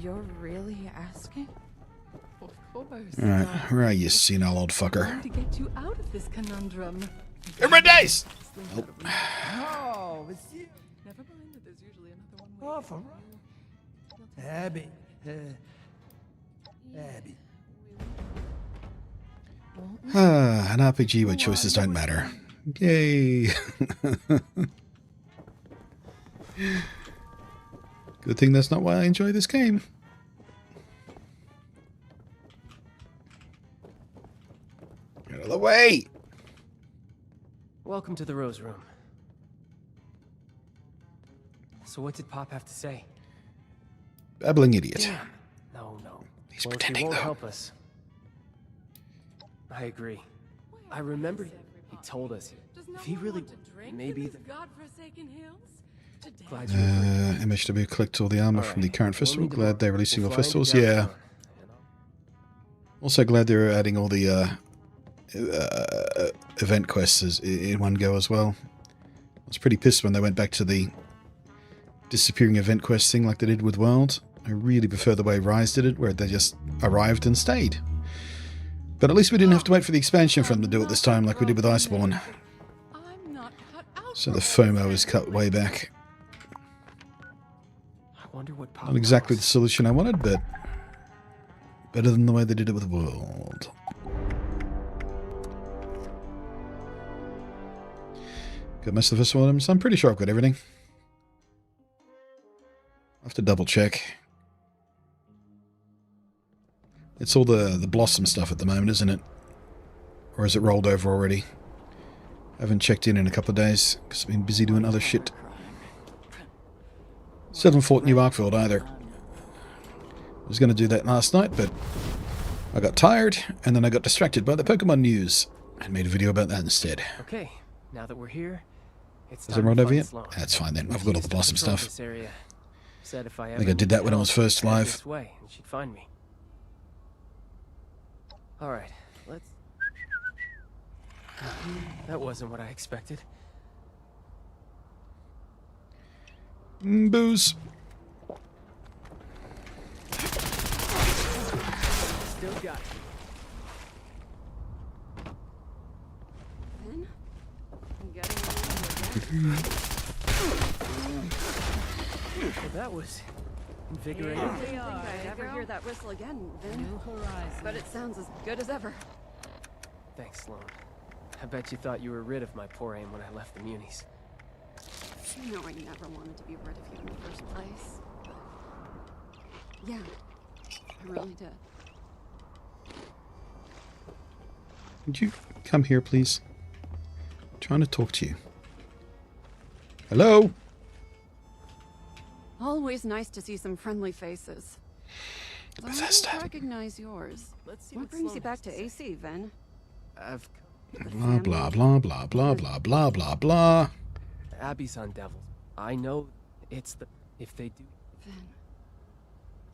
You're really asking? Of course. Alright, where are you, senile old I'm fucker? going to get you out of this conundrum. Everybody dies! Nope. Oh, it's you. Never mind that there's usually another one. Oh, for Abby. Abby. An RPG where choices don't matter. Yay! Good thing that's not why I enjoy this game. Get out of the way! Welcome to the Rose Room. So what did Pop have to say? Babbling idiot. Damn. No. He's Well, pretending, he won't though. help us. I agree. I remember he told us if he really maybe the godforsaken hills? glad you agree. MHW collect all the armor from the current festival. need to Glad they're releasing more fly into festivals. Yeah. downtown. Also glad they're adding all the event quests in one go as well. I was pretty pissed when they went back to the disappearing event quest thing like they did with World. I really prefer the way Rise did it, where they just arrived and stayed. But at least we didn't have to wait for the expansion for them to do it this time like we did with Iceborne. So the FOMO is cut way back. I wonder what Pop Not exactly the solution I wanted, but better than the way they did it with World. Got most of the festival items? I'm pretty sure I've got everything. I'll have to double check. It's all the Blossom stuff at the moment, isn't it? Or is it rolled over already? I haven't checked in a couple of days because I've been busy doing other shit. Still haven't fought New Arkfield either. I was going to do that last night, but I got tired and then I got distracted by the Pokemon news and made a video about that instead. Okay, now that we're here, it's Is time everyone to over find yet? Sloan. That's fine then. I've She got all used the to Blossom patrol stuff. this area. Said if I I think I did that when I was first head live. This way, and she'd find me. All right, let's. That wasn't what I expected. Booze. Still got you. Then, I'm getting Well, that was invigorating. I didn't think I'd ever hear that whistle again, Vin. New horizon. But it sounds as good as ever. Thanks, Sloan. I bet you thought you were rid of my poor aim when I left the Munis. You know I never wanted to be rid of you in the first place. But yeah, I really did. Could you come here, please? I'm trying to talk to you. Hello? Always nice to see some friendly faces. Though I don't recognize yours. What brings you back to AC, Ven? I've Blah, blah, blah, blah, blah, blah, blah, blah, blah. Abby's on Devil. I know it's the... If they do... Vin,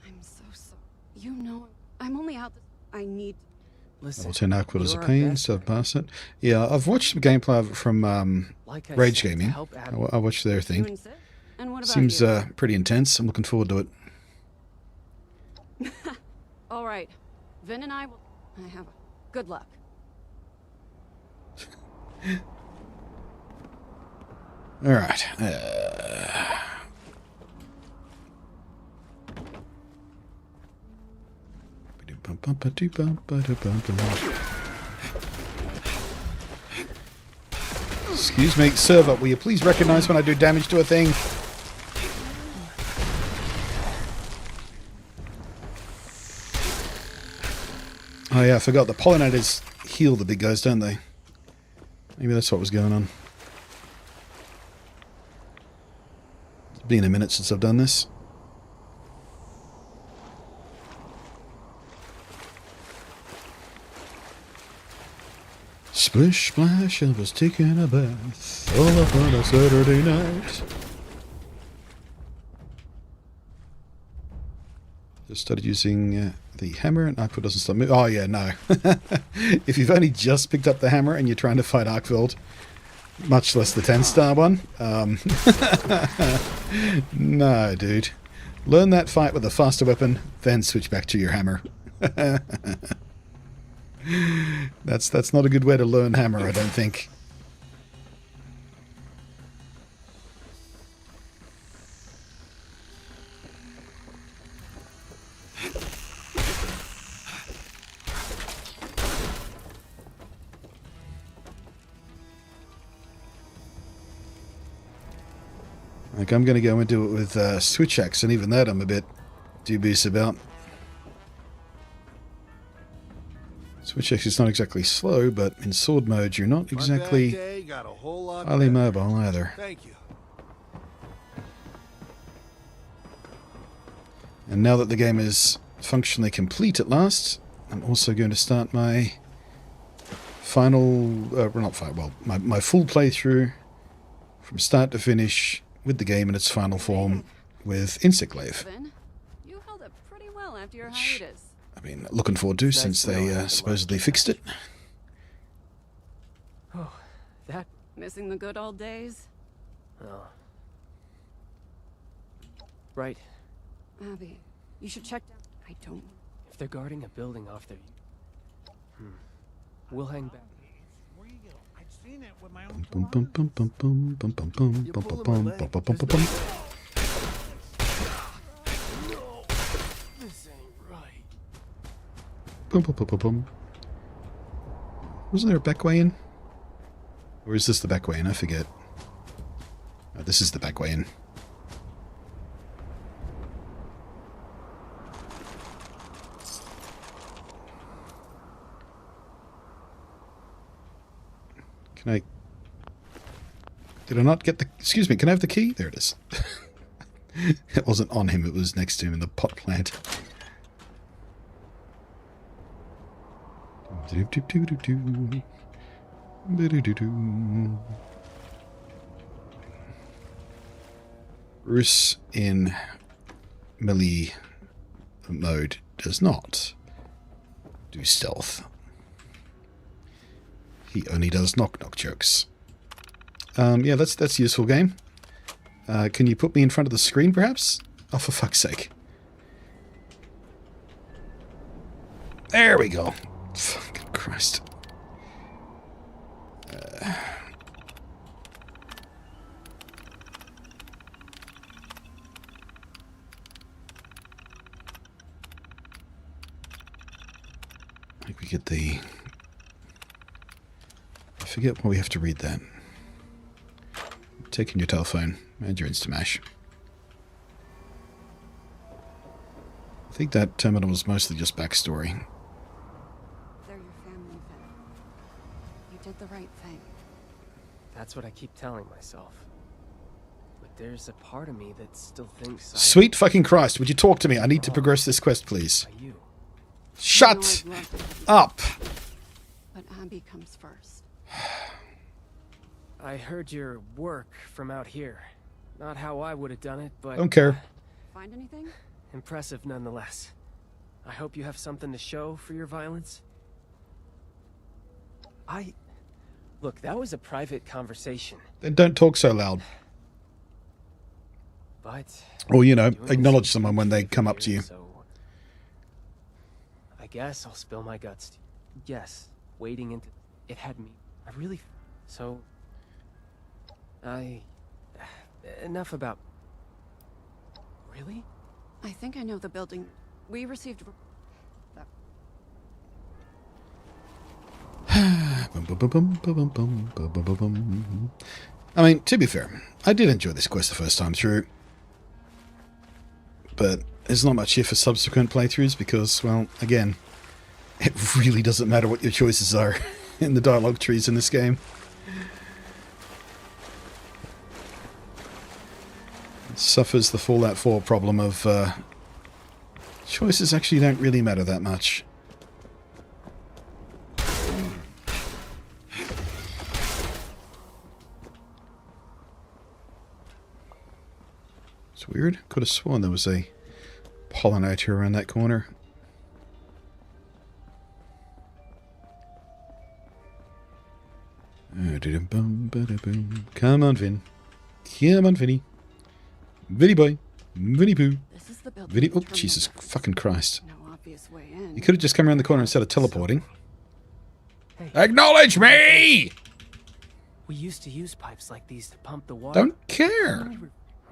I'm so sorry. You know, I'm only out this... I need... Listen, Level 10 Aqua is a you're our pain, best so I've passed it. Yeah, I've watched some gameplay of it from Like I Rage said, to Gaming. help Abby. I watched their You thing. and Sid? And what about Seems you? pretty intense. I'm looking forward to it. All right. Vin and I will... I have... Good luck. All right. Excuse me, server, will you please recognize when I do damage to a thing? Oh yeah, I forgot. The pollinators heal the big guys, don't they? Maybe that's what was going on. It's been a minute since I've done this. Splish splash, I was taking a bath all up on a Saturday night. Just started using the hammer and Arkveld doesn't stop moving. Oh yeah, no. If you've only just picked up the hammer and you're trying to fight Arkveld, much less the 10-star one, no, dude. Learn that fight with a faster weapon, then switch back to your hammer. That's not a good way to learn hammer, I don't think. Like, I'm going to go into it with Switch Axe, and even that I'm a bit dubious about. Switch Axe is not exactly slow, but in sword mode you're not exactly highly mobile either. Thank you. And now that the game is functionally complete at last, I'm also going to start my final, my full playthrough from start to finish with the game in its final form with Insectlave. Vin, you held up pretty well after your hiatus. I mean, looking forward to since they supposedly fixed it. Oh, that... Missing the good old days? Oh. Right. Abby, you should check down... I don't... If they're guarding a building off their... We'll hang back. I've seen it with my own Bum, bum, bum, bum, bum, bum, bum, bum, bum, bum, bum, bum, bum, bum, bum. This ain't right. Bum, bum, bum, bum, bum. Wasn't there a back way in? Or is this the back way in? I forget. Oh, this is the back way in. Can I... Did I not get the... Excuse me, can I have the key? There it is. It wasn't on him, it was next to him in the pot plant. Bruce in melee mode does not do stealth. He only does knock-knock jokes. Yeah, that's a useful game. Can you put me in front of the screen, perhaps? Oh, for fuck's sake. There we go. Fucking Christ. I think we get the... I forget why we have to read that. Taking your telephone and your Instamash. I think that terminal was mostly just backstory. They're your family, Vin. You did the right thing. That's what I keep telling myself. But there's a part of me that still thinks Sweet fucking Christ, would you talk to me? I need to progress this quest, please. Shut up! But Abby comes first. I heard your work from out here. Not how I would have done it, but... Don't care. Find anything? Impressive nonetheless. I hope you have something to show for your violence. Look, that was a private conversation. Then don't talk so loud. But... Or, you know, acknowledge someone when they come up to you. So I guess I'll spill my guts. Yes, wading into... It had me. I really... So... Enough about... Really? I think I know the building. We received... I mean, to be fair, I did enjoy this quest the first time through. But there's not much here for subsequent playthroughs because, well, again, it really doesn't matter what your choices are in the dialogue trees in this game. It suffers the Fallout 4 problem of choices actually don't really matter that much. It's weird. Could have sworn there was a pollinator around that corner. Come on, Vin. Come on, Vinny. Vinny boy. Vinny poo. Vinny. Oh, Jesus fucking Christ. You could have just come around the corner instead of teleporting. Hey. Acknowledge me! We used to use pipes like these to pump the water. Don't care.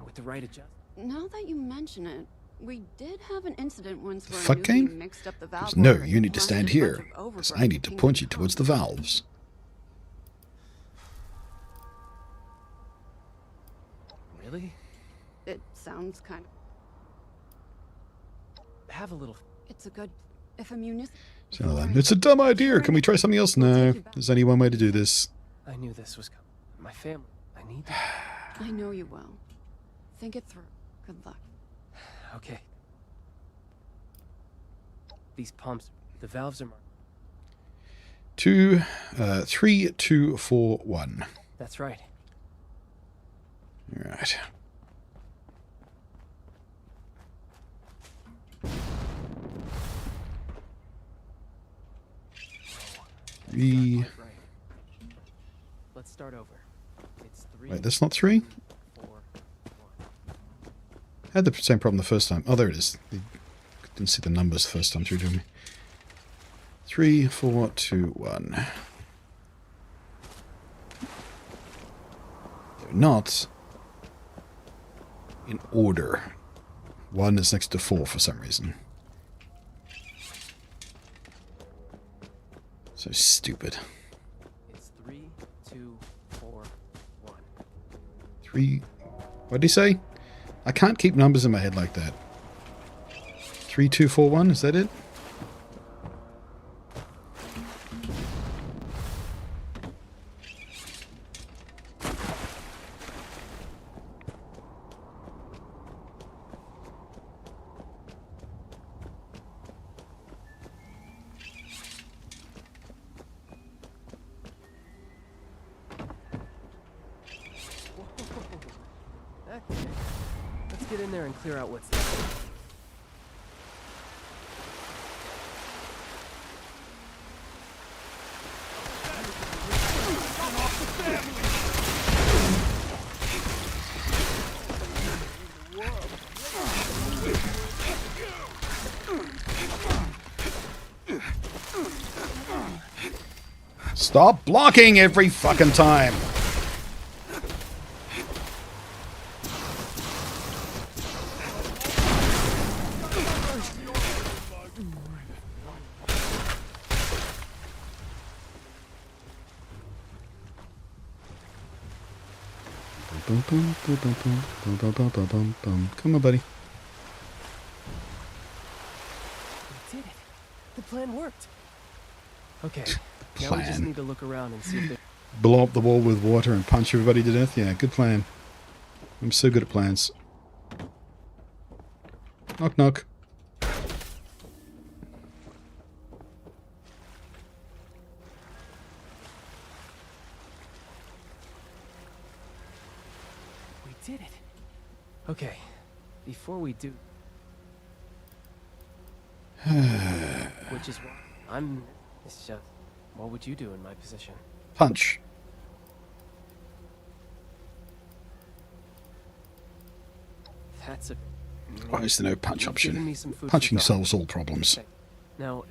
With the right adjustment. Now that you mention it, we did have an incident once where Fuck Newbie game? mixed up the valve. No, water you need to and stand planted a here, bunch of because overgrowth I need to in point the you towards the valves. Really? It sounds kind of... Have a little... It's a good... If a municipal... It's a dumb idea. Can we try something else? No. There's only one way to do this. I knew this was coming. My family. I need to... I know you will. Think it through. Good luck. Okay. These pumps, the valves are marked. 3, 2, 4, 1. That's right. All right. Let's start over. It's 3. Wait, that's not 3? 4, 1. I had the same problem the first time. Oh, there it is. I didn't see the numbers the first time through, did me? 3, 4, 2, 1. They're not in order. 1 is next to 4 for some reason. So stupid. It's 3, 2, 4, 1. 3. What did he say? I can't keep numbers in my head like that. 3, 2, 4, 1. Is that it? Okay. Let's get in there and clear out what's there. Stop blocking every fucking time. Come on, buddy. We did it. The plan worked. Okay. Now we just Plan. need to look around and see if they... Blow up the wall with water and punch everybody to death? Yeah, good plan. I'm so good at plans. Knock, knock. did it. Okay, before we do... Which is why it's just... What would you do in my position? Punch. That's a... Why is there no punch You've given option? me some food for Punching thought. solves all problems. Now...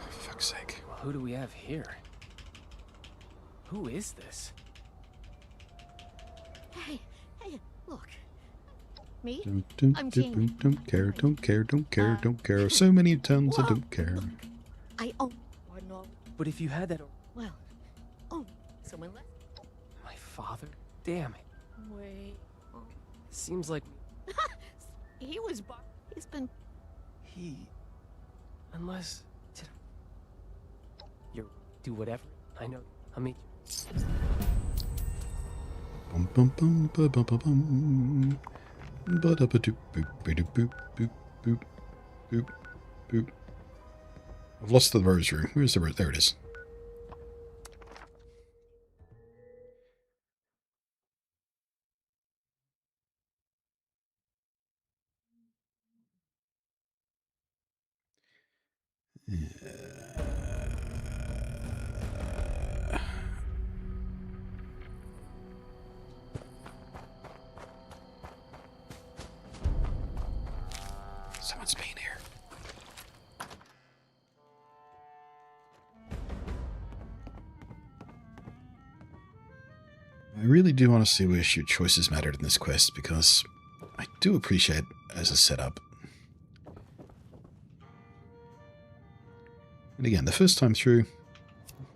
Fuck's sake. Who do we have here? Who is this? Hey, look. Me? I'm Don't Jamie. care, don't care, don't care, don't care. So many tons, I don't care. I own or no. But if you had that... Well, someone left. My father? Damn it. Wait. Seems like... He was. He's been. He... Unless... You do whatever. I know. I'll meet you. Bum bum bum ba bum bum bum. Ba da ba doop boop ba doop boop boop boop boop boop. I've lost the rosary. Where's the rose? There it is. Someone's been here. I really do honestly wish your choices mattered in this quest, because I do appreciate it as a setup. And again, the first time through,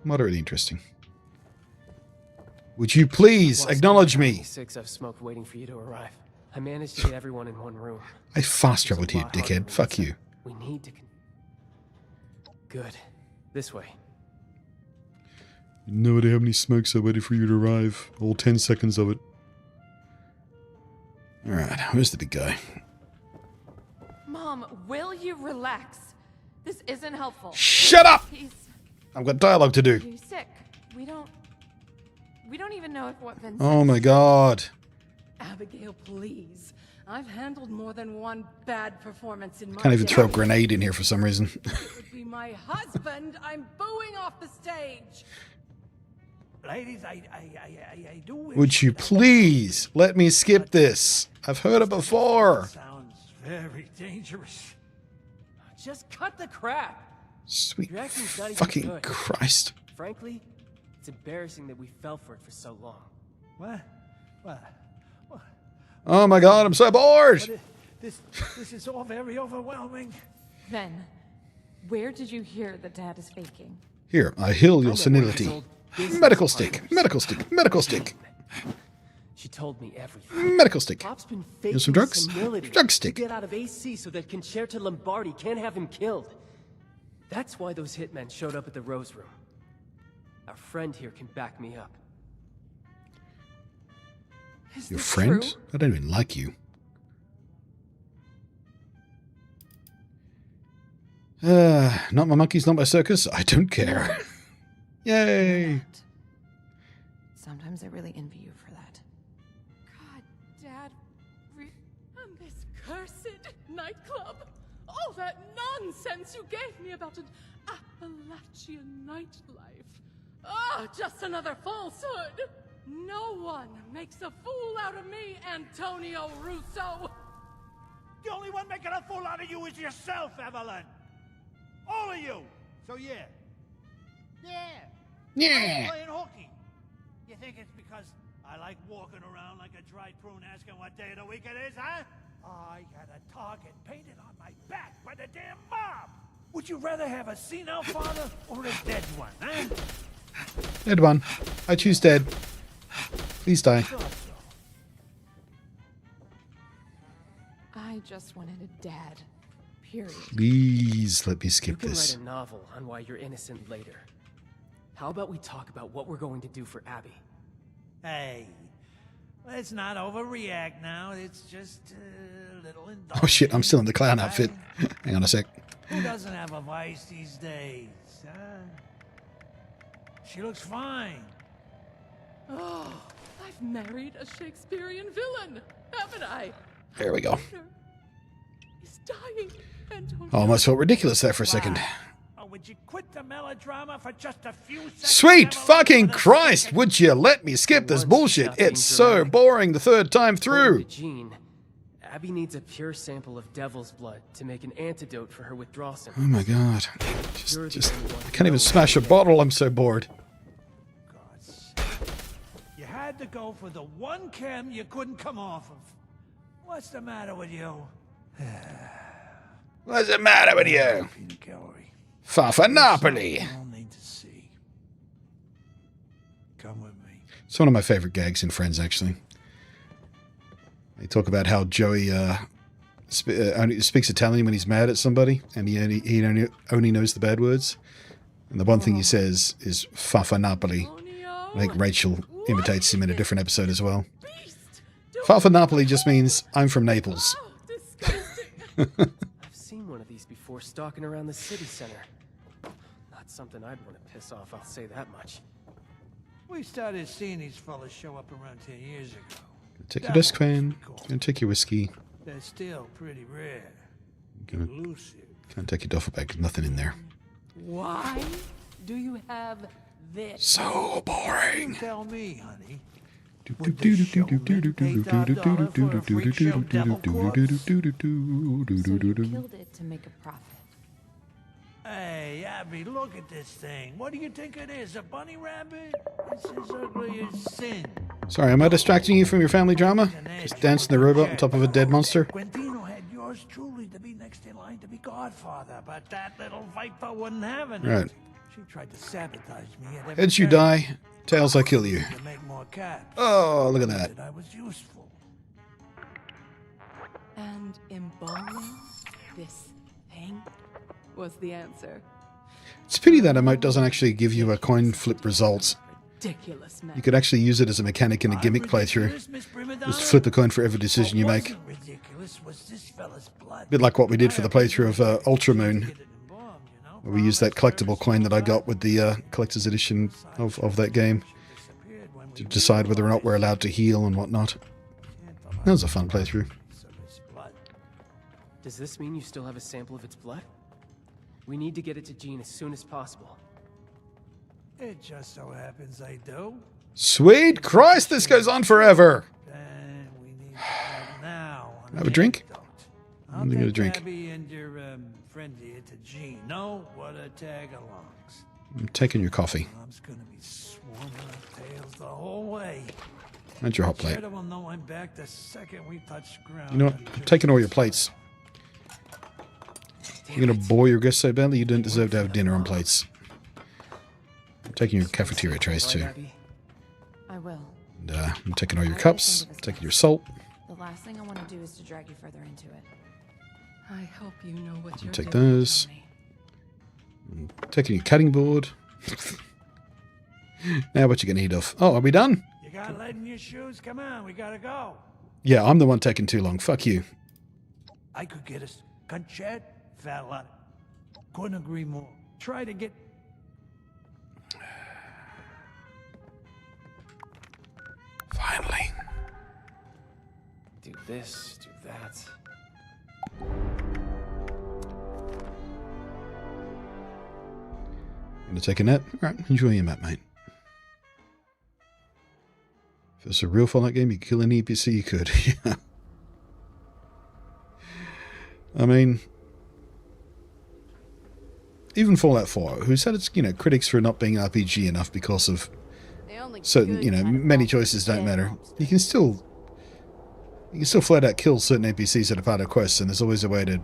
moderately interesting. Would you please acknowledge me? 6 I've smoked waiting for you to arrive. I managed to get everyone in one room. I fast traveled here, dickhead. Fuck you. We need to... Good. This way. No idea how many smokes I waited for you to arrive. All 10 seconds of it. Alright, where's the big guy? Mom, will you relax? This isn't helpful. Shut up! He's I've got dialogue to do. sick. We don't even know if what Vince Oh my god. Abigail, please. I've handled more than one bad performance in my Can't even day. throw a grenade in here for some reason. It would be my husband I'm booing off the stage. Ladies, I do wish... Would you please let me skip this? I've heard it before. Sounds very dangerous. Just cut the crap. Sweet Your acting's not even fucking good. Christ. Frankly, it's embarrassing that we fell for it for so long. What? Oh my god, I'm so bored! This is all very overwhelming. Then, where did you hear that Dad is faking? Here, I heal your senility. Medical stick, medical stick, medical stick. She told me everything. Medical stick. Pop's been Here's faking some drugs. senility Drug stick. to get out of AC so that Concerta Lombardi can't have him killed. That's why those hitmen showed up at the Rose Room. Our friend here can back me up. Your friend? I don't even like you. Not my monkeys, not my circus. I don't care. Yay! Sometimes I really envy you for that. God, Dad, and this cursed nightclub. All that nonsense you gave me about an Appalachian nightlife. Ah, just another falsehood. No one makes a fool out of me, Antonio Russo. The only one making a fool out of you is yourself, Evelyn. All of you. So yeah. I'm playing hooky. You think it's because I like walking around like a dried prune asking what day of the week it is, huh? I got a target painted on my back by the damn mob. Would you rather have a senile father or a dead one, huh? Dead one. I choose dead. Please die. I just wanted a dad. Period. Please let me You skip can this. write a novel on why you're innocent later. How about we talk about what we're going to do for Abby? Hey, let's not overreact now. It's just a little Oh shit, I'm still in the clown outfit. Hang on a sec. Who doesn't have a vice these days, huh? She looks fine. Oh, I've married a Shakespearean villain, haven't I? There we go. He's dying. Antonio. Almost felt ridiculous there for a second. Oh, would you quit the melodrama for just a few seconds? Sweet fucking Christ, would you let me skip this bullshit? It's so boring the third time through. Jean, Abby needs a pure sample of devil's blood to make an antidote for her withdrawal Oh symptoms. my god. Just I can't even smash a bottle, I'm so bored. You had to go for the one chem you couldn't come off of. What's the matter with you? What's the matter with you? Far for Napoli. Come with me. It's one of my favorite gags in Friends, actually. They talk about how Joey only speaks Italian when he's mad at somebody, and he only knows the bad words. And the one thing he says is "Fa for Napoli." I think Rachel imitates him in a different episode as well. Fa for Napoli just means I'm from Naples. I've seen one of these before stalking around the city center. Not something I'd want to piss off, I'll say that much. We started seeing these fellas show up around 10 years ago. Take your desk fan. Gonna take your whiskey. They're still pretty rare. Gonna, Elusive. can't take your duffel bag. There's nothing in there. Why do you have this? So boring. You tell me, honey. Killed it to make a profit. Hey, Abby, look at this thing. What do you think it is? A bunny rabbit? It's as ugly as sin. Sorry, am I distracting you from your family drama? Just dancing the robot on top of a dead monster? Quintino had yours truly to be next in line to be godfather, but that little viper wouldn't have it. Right. She tried to sabotage me at every Heads you turn. die, tails I kill you. To make more caps. Oh, look at that. I was useful. And embalming this thing was the answer. It's a pity that emote doesn't actually give you a coin flip result. Ridiculous, man. You could actually use it as a mechanic in a gimmick playthrough. Just flip a coin for every decision you make. Ridiculous was this fella's blood. A bit like what we did for the playthrough of Ultra Moon. Where we used that collectible coin that I got with the collector's edition of that game to decide whether or not we're allowed to heal and whatnot. That was a fun playthrough. Does this mean you still have a sample of its blood? We need to get it to Jean as soon as possible. It just so happens I do. Sweet Christ, this goes on forever! And we need that now. Have a drink? I'll I'm gonna get a take drink. Abby and your friend here to Jean. No, what a tag-alongs. I'm taking your coffee. Mom's gonna be swarming of tails the whole way. And your hot plate. Cheddar will know I'm back the second we touch ground. You know what? I'm taking all your plates. You're gonna bore your guests so badly you don't deserve to have dinner on plates. I'm taking your cafeteria trays too. I will. And, I'm taking all your cups, taking your salt. The last thing I want to do is to drag you further into it. I hope you know what you're Take doing. those. I'm taking your cutting board. Now what you gonna eat off? Oh, are we done? You got lead in your shoes? Come on, we gotta go. Yeah, I'm the one taking too long. Fuck you. I could get us concert fella. Couldn't agree more. Try to get. Finally. Do this, do that. Gonna take a nap? Alright, enjoy your nap, mate. If it's a real Fallout game, you could kill any NPC you could. Yeah. I mean, even Fallout 4, who's had its, critics for not being RPG enough because of certain, many choices don't matter. You can still flat out kill certain NPCs that are part of quests, and there's always a way to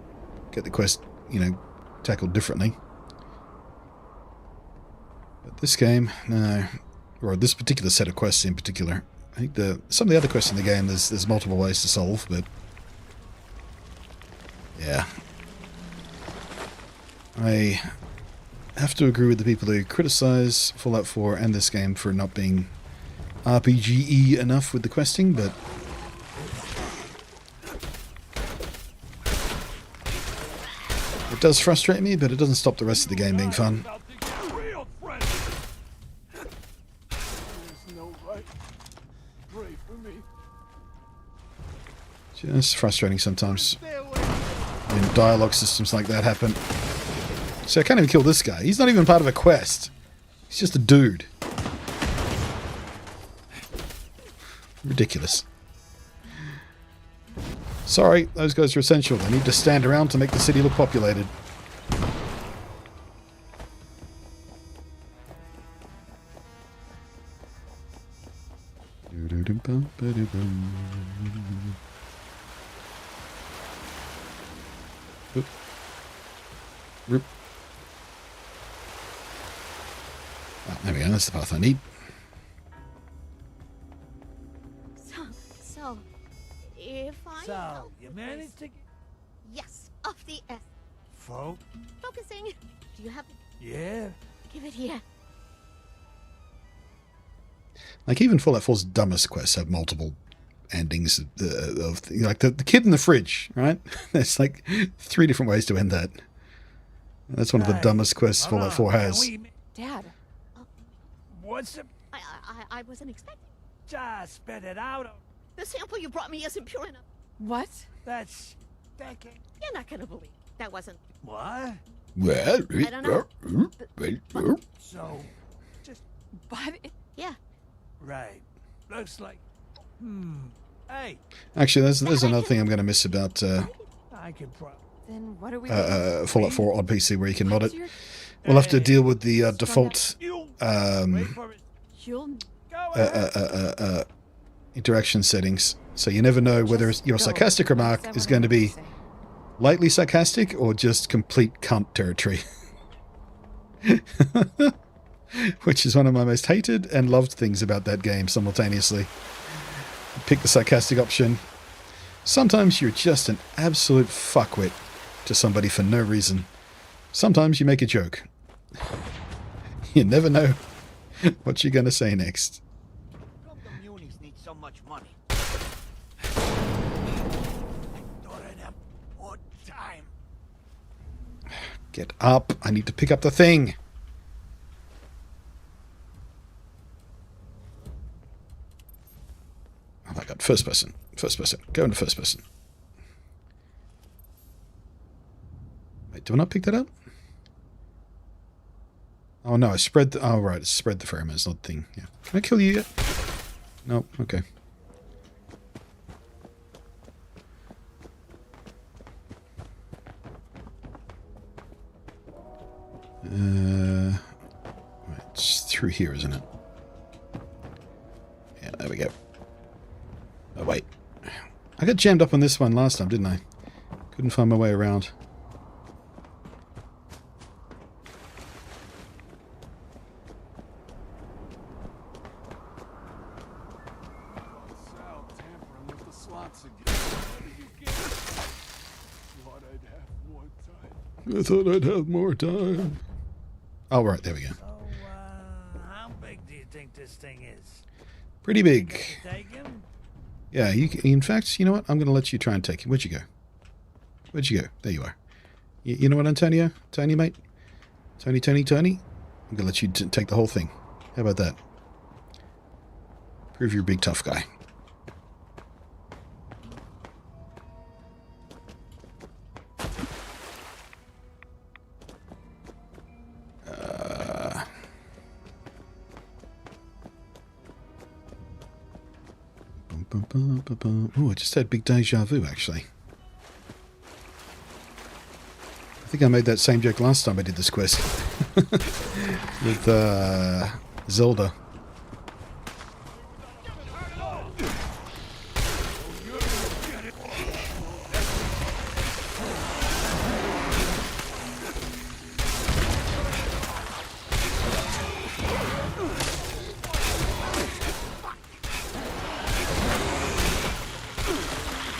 get the quest, tackled differently. But this game, no, or this particular set of quests in particular, I think some of the other quests in the game, there's multiple ways to solve, but yeah. I have to agree with the people who criticize Fallout 4 and this game for not being RPG-y enough with the questing, but it does frustrate me, but it doesn't stop the rest of the game being fun. It's frustrating sometimes when dialogue systems like that happen. So I can't even kill this guy. He's not even part of a quest. He's just a dude. Ridiculous. Sorry, those guys are essential. They need to stand around to make the city look populated. Oop. Oop. Oh, there we go, that's the path I need. So, if I... So, you managed to... Yes, of the S. Focusing. Do you have... Yeah? Give it here. Like, even Fallout 4's dumbest quests have multiple endings of like the kid in the fridge, right? There's like 3 different ways to end that. That's one of the dumbest quests Fallout 4 has. Dad. What's it? I wasn't expecting. Just spit it out. The sample you brought me isn't pure enough. What? That's... You're not gonna believe. That wasn't... What? Well, I don't know. So, just... But... Yeah. Right. Looks like... Hey. Actually, there's another thing I'm going to miss about I can Then what are we Fallout 4 on PC where you can mod it. We'll have to deal with the default interaction settings. So you never know whether your sarcastic remark is going to be lightly sarcastic or just complete cunt territory. Which is one of my most hated and loved things about that game simultaneously. Pick the sarcastic option. Sometimes you're just an absolute fuckwit to somebody for no reason. Sometimes you make a joke. You never know what you're going to say next. The Munis need so much money. More time. Get up. I need to pick up the thing. Oh my god, first person. First person. Go into first person. Wait, do I not pick that up? Oh no, I spread the... Oh right, it's spread the pheromones, not the thing. Yeah. Can I kill you yet? No, okay. Right, it's through here, isn't it? Yeah, there we go. Oh, wait. I got jammed up on this one last time, didn't I? Couldn't find my way around. I thought I'd have more time. Oh, right, there we go. So, how big do you think this thing is? Pretty big. Take him? Yeah, in fact, you know what? I'm going to let you try and take him. Where'd you go? Where'd you go? There you are. You know what, Antonio? Tony, mate? Tony? I'm going to let you take the whole thing. How about that? Prove you're a big tough guy. Oh, I just had big deja vu, actually. I think I made that same joke last time I did this quest. With Zelda.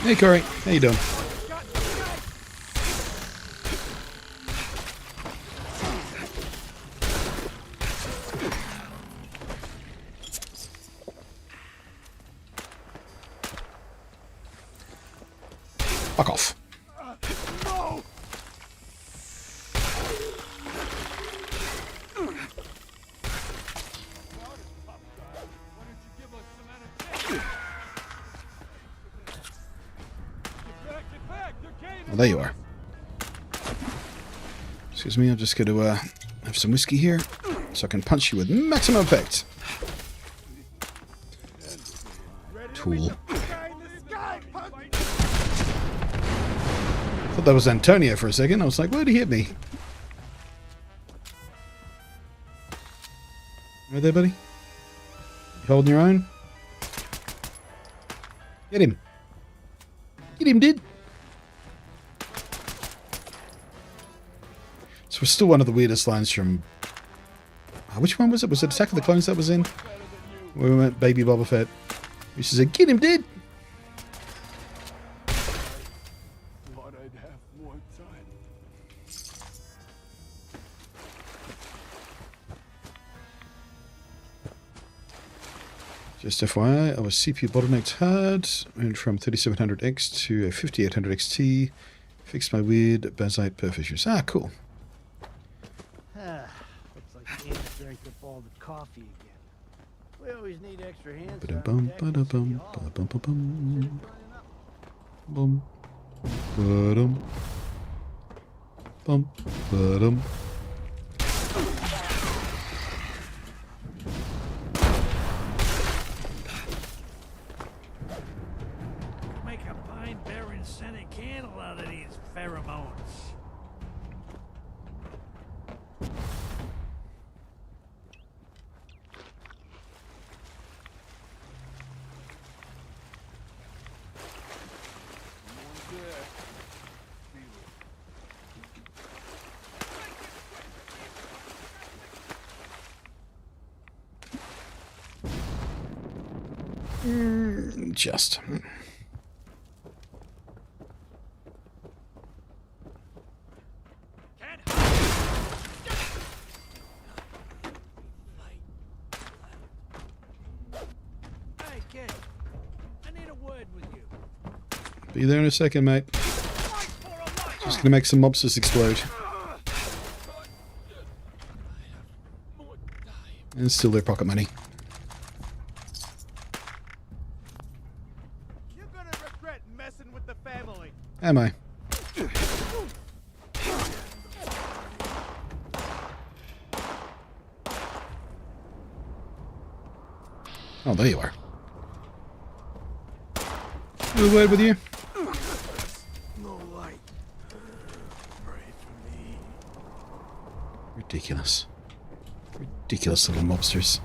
Hey, Corey. How you doing? Fuck off. No! Oh, there you are. Excuse me, I'm just going to have some whiskey here so I can punch you with maximum effect. Tool. Thought that was Antonio for a second. I was like, where'd he hit me? Right there, buddy? You holding your own? Get him. Get him, dude. So we're still one of the weirdest lines from... which one was it? Was it Attack of the Clones that was in? Where we went Baby Boba Fett. He said, get him, dude. Thought I'd have more time. Just FYI, I was CPU bottlenecked hard. Went from 3700X to a 5800 XT. Fixed my weird Bazite perf issues. Ah, cool. Looks like Anna drank up all the coffee again. We always need extra hands. Ba-dum, ba-da-bum, ba-bum, ba-bum. Bum. Ba-dum. Bum. Ba-dum. Make a pine bearing scented candle out of these pheromones. Just. Hey, kid. I need a word with you. Be there in a second, mate. Just gonna make some mobsters explode. And steal their pocket money. You're gonna regret messing with the family. Am I? Oh, there you are. A word with you. No light. Pray for me. Ridiculous. Ridiculous little mobsters.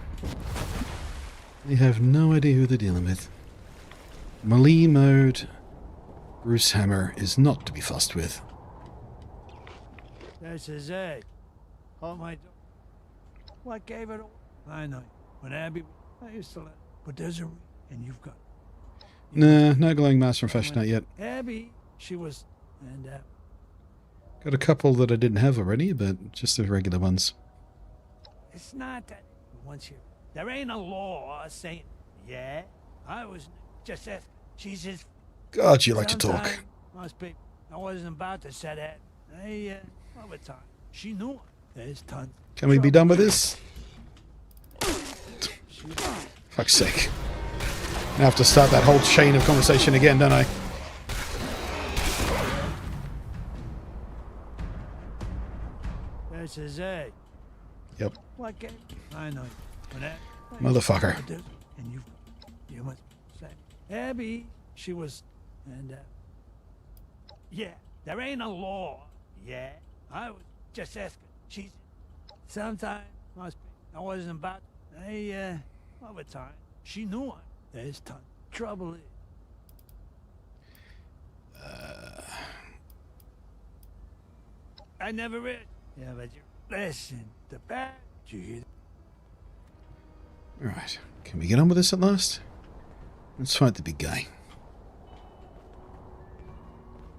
They have no idea who they're dealing with. Melee mode, Bruce Hammer is not to be fussed with. This is it. Oh my. What gave it away? I know. When Abby, I used to let. But there's a. And you've got. Nah, no glowing mask from Fashion Night yet. Abby, she was. And Got a couple that I didn't have already, but just the regular ones. it's not that. Once you. There ain't a law saying. Yeah. I was just asking. She's his. God, you like to talk. Sometime Must be. I wasn't about to say that. Hey, over time. She knew it. There's tons. Can we be done with this? Fuck's sake. I have to start that whole chain of conversation again, don't I? This is it. Yep. What game? I know. When that. Motherfucker. And you must say, Abby, she was, and yeah, there ain't a law. Yeah, I was just asking. She's sometime must be. I wasn't about. Hey, over time. She knew it. There's ton. Trouble is. I never read. Yeah, but you listen. The bad. Did you hear? Alright. Can we get on with this at last? Let's fight the big guy.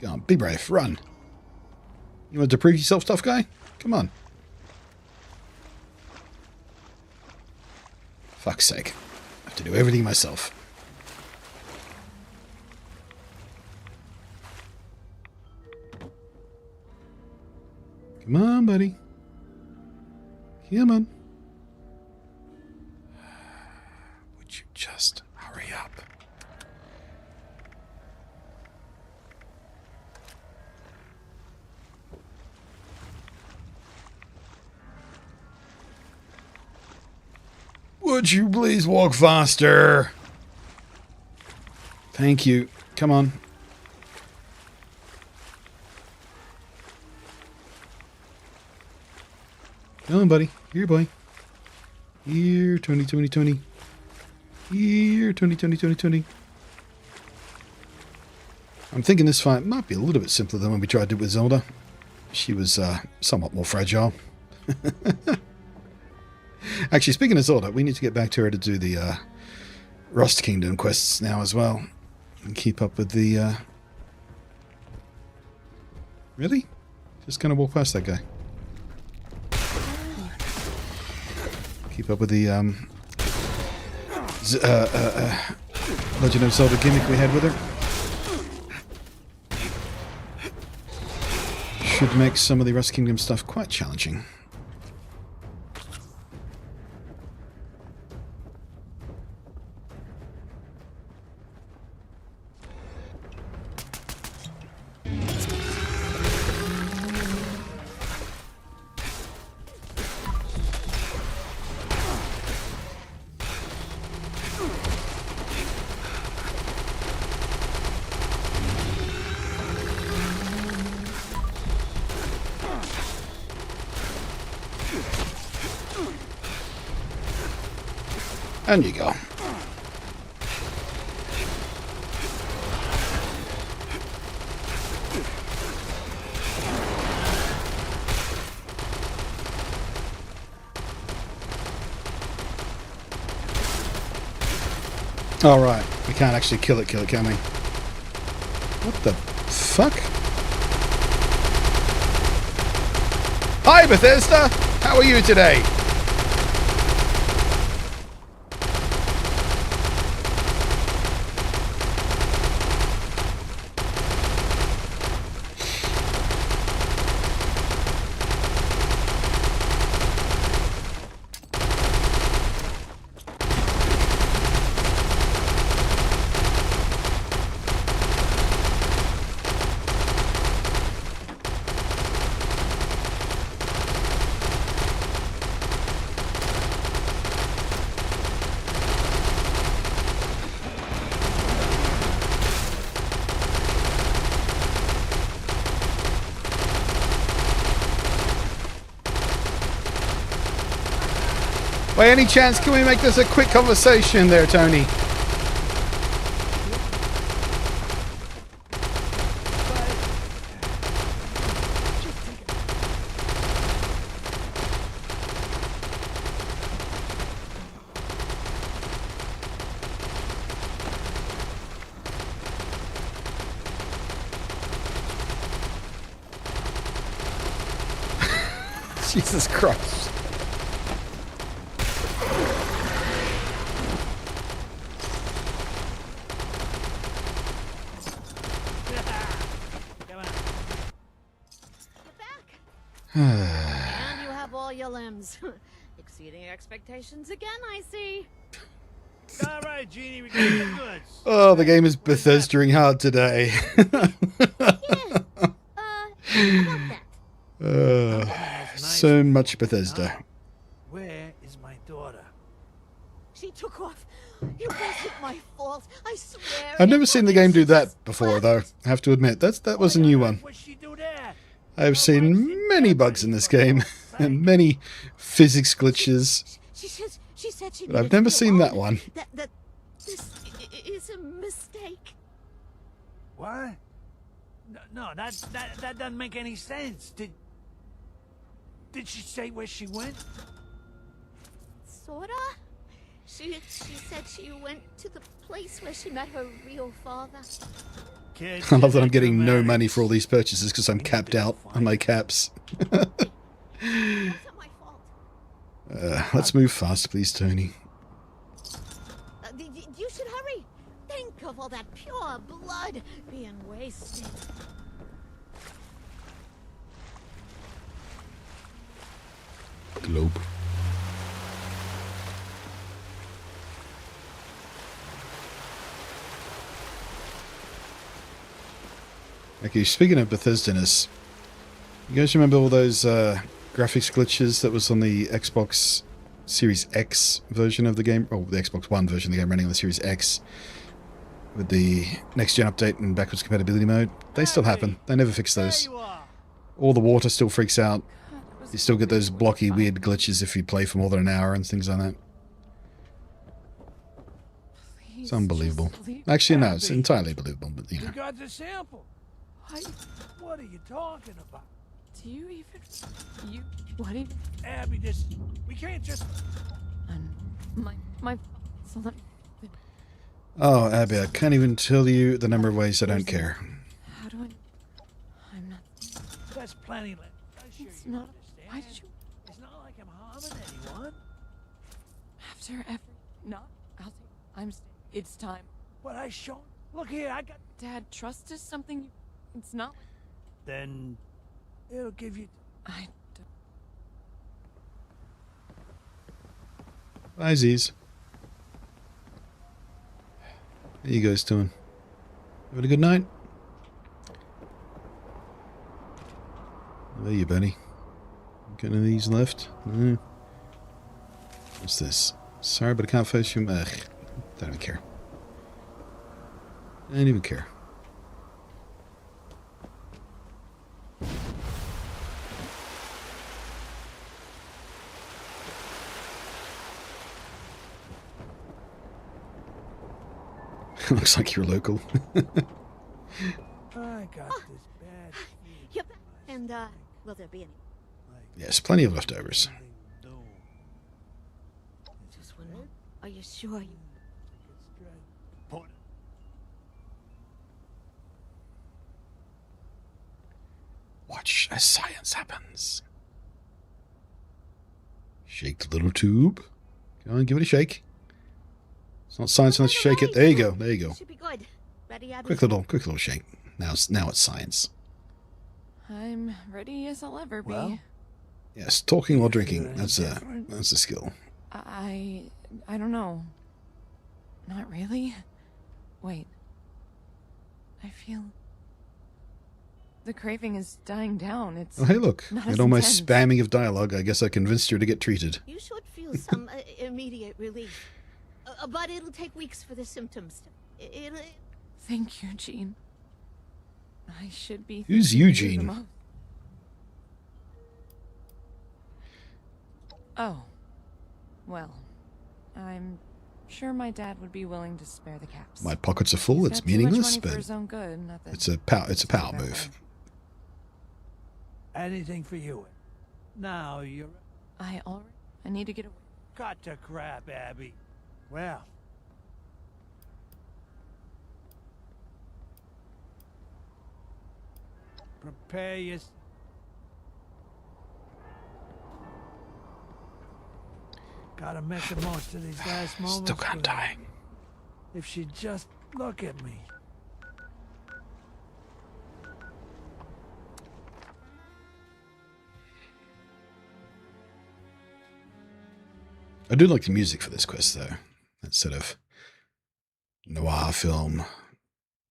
Go on, be brave. Run. You want to prove yourself, tough guy? Come on. Fuck's sake. I have to do everything myself. Come on, buddy. Come on. Would you just hurry up? Would you please walk faster? Thank you. Come on. Come on, buddy. Here, boy. Here, 20, 20, 20. Here, 20, 20, 20, 20. I'm thinking this fight might be a little bit simpler than when we tried to do it with Zelda. She was somewhat more fragile. Actually, speaking of Zelda, we need to get back to her to do the Rust Kingdom quests now as well. And keep up with the... Really? Just gonna walk past that guy. Keep up with the Legend of Zelda gimmick we had with her. Should make some of the Rust Kingdom stuff quite challenging. And you go. All right, we can't actually kill it, can we? What the fuck? Hi, Bethesda! How are you today? By any chance, can we make this a quick conversation there, Tony? Jesus Christ. And you have all your limbs. Exceeding expectations again, I see. All right, Genie, we got the goods. Oh, the game is Bethesda-ing hard today. So much Bethesda. Where is my daughter? She took off. It wasn't my fault. I swear. I've never seen the game do that before, though. I have to admit, that was a new one. What'd she do there? I've seen many bugs in this game and many physics glitches. She said she But I've never seen that one. That this is a mistake. What? No, that doesn't make any sense. Did she say where she went? Sorta. She said she went to the place where she met her real father. kid. I love that I'm getting no money for all these purchases because I'm capped out on my caps. Let's move fast, please, Tony. You should hurry. Think of all that pure blood being wasted. Globe. Okay, speaking of Bethesda-ness, you guys remember all those graphics glitches that was on the Xbox Series X version of the game, or the Xbox One version of the game running on the Series X with the next-gen update and backwards compatibility mode? They still happen. They never fix those. All the water still freaks out. You still get those blocky, weird glitches if you play for more than an hour and things like that. It's unbelievable. Actually, no, it's entirely believable, but you know. You got the sample. What are you talking about? Do you even... What even... Abby, we can't just... My... So let... Oh, Abby, I can't even tell you the number of ways I don't care. How do I... I'm not... That's plenty left. It's not... Why did you... It's not like I'm harming anyone. After every... Not... It's time. What I shown... Look here, I got... Dad, trust is something you... It's not... Then... It'll give you... I don't... Bye, Z's. How you guys doing? Having a good night? There you, Benny. Got any of these left? No. What's this? Sorry, but I can't face you. Ugh. Don't even care. I don't even care. Looks like you're local. I got this bad... Yep. And, will there be any... Yes, plenty of leftovers. Just one more. Are you sure you... Watch as science happens. Shake the little tube. Go on, give it a shake. It's not science unless you shake it. There you go. There you go. Should be good. Ready, Abby? Quick little shake. Now it's science. I'm ready as I'll ever be. Well, Yes, talking while drinking. That's a skill. I don't know. Not really. Wait. I feel... The craving is dying down. It's Oh, hey, look. not And as all my intense. spamming of dialogue, I guess I convinced her to get treated. You should feel some immediate relief. But it'll take weeks for the symptoms to... Thank you, Jean. I should be... Who's thanking you Eugene? the most. Oh. Well, I'm sure my dad would be willing to spare the caps. My pockets are full. He's It's got too much meaningless, money for but his own good, not that it's a power move. anything for you. Now you're... I need to get away. Got to crap, Abby. Well... Prepare your... Gotta make the most of these last moments. Still can't die. If she'd just look at me. I do like the music for this quest, though. That sort of noir film,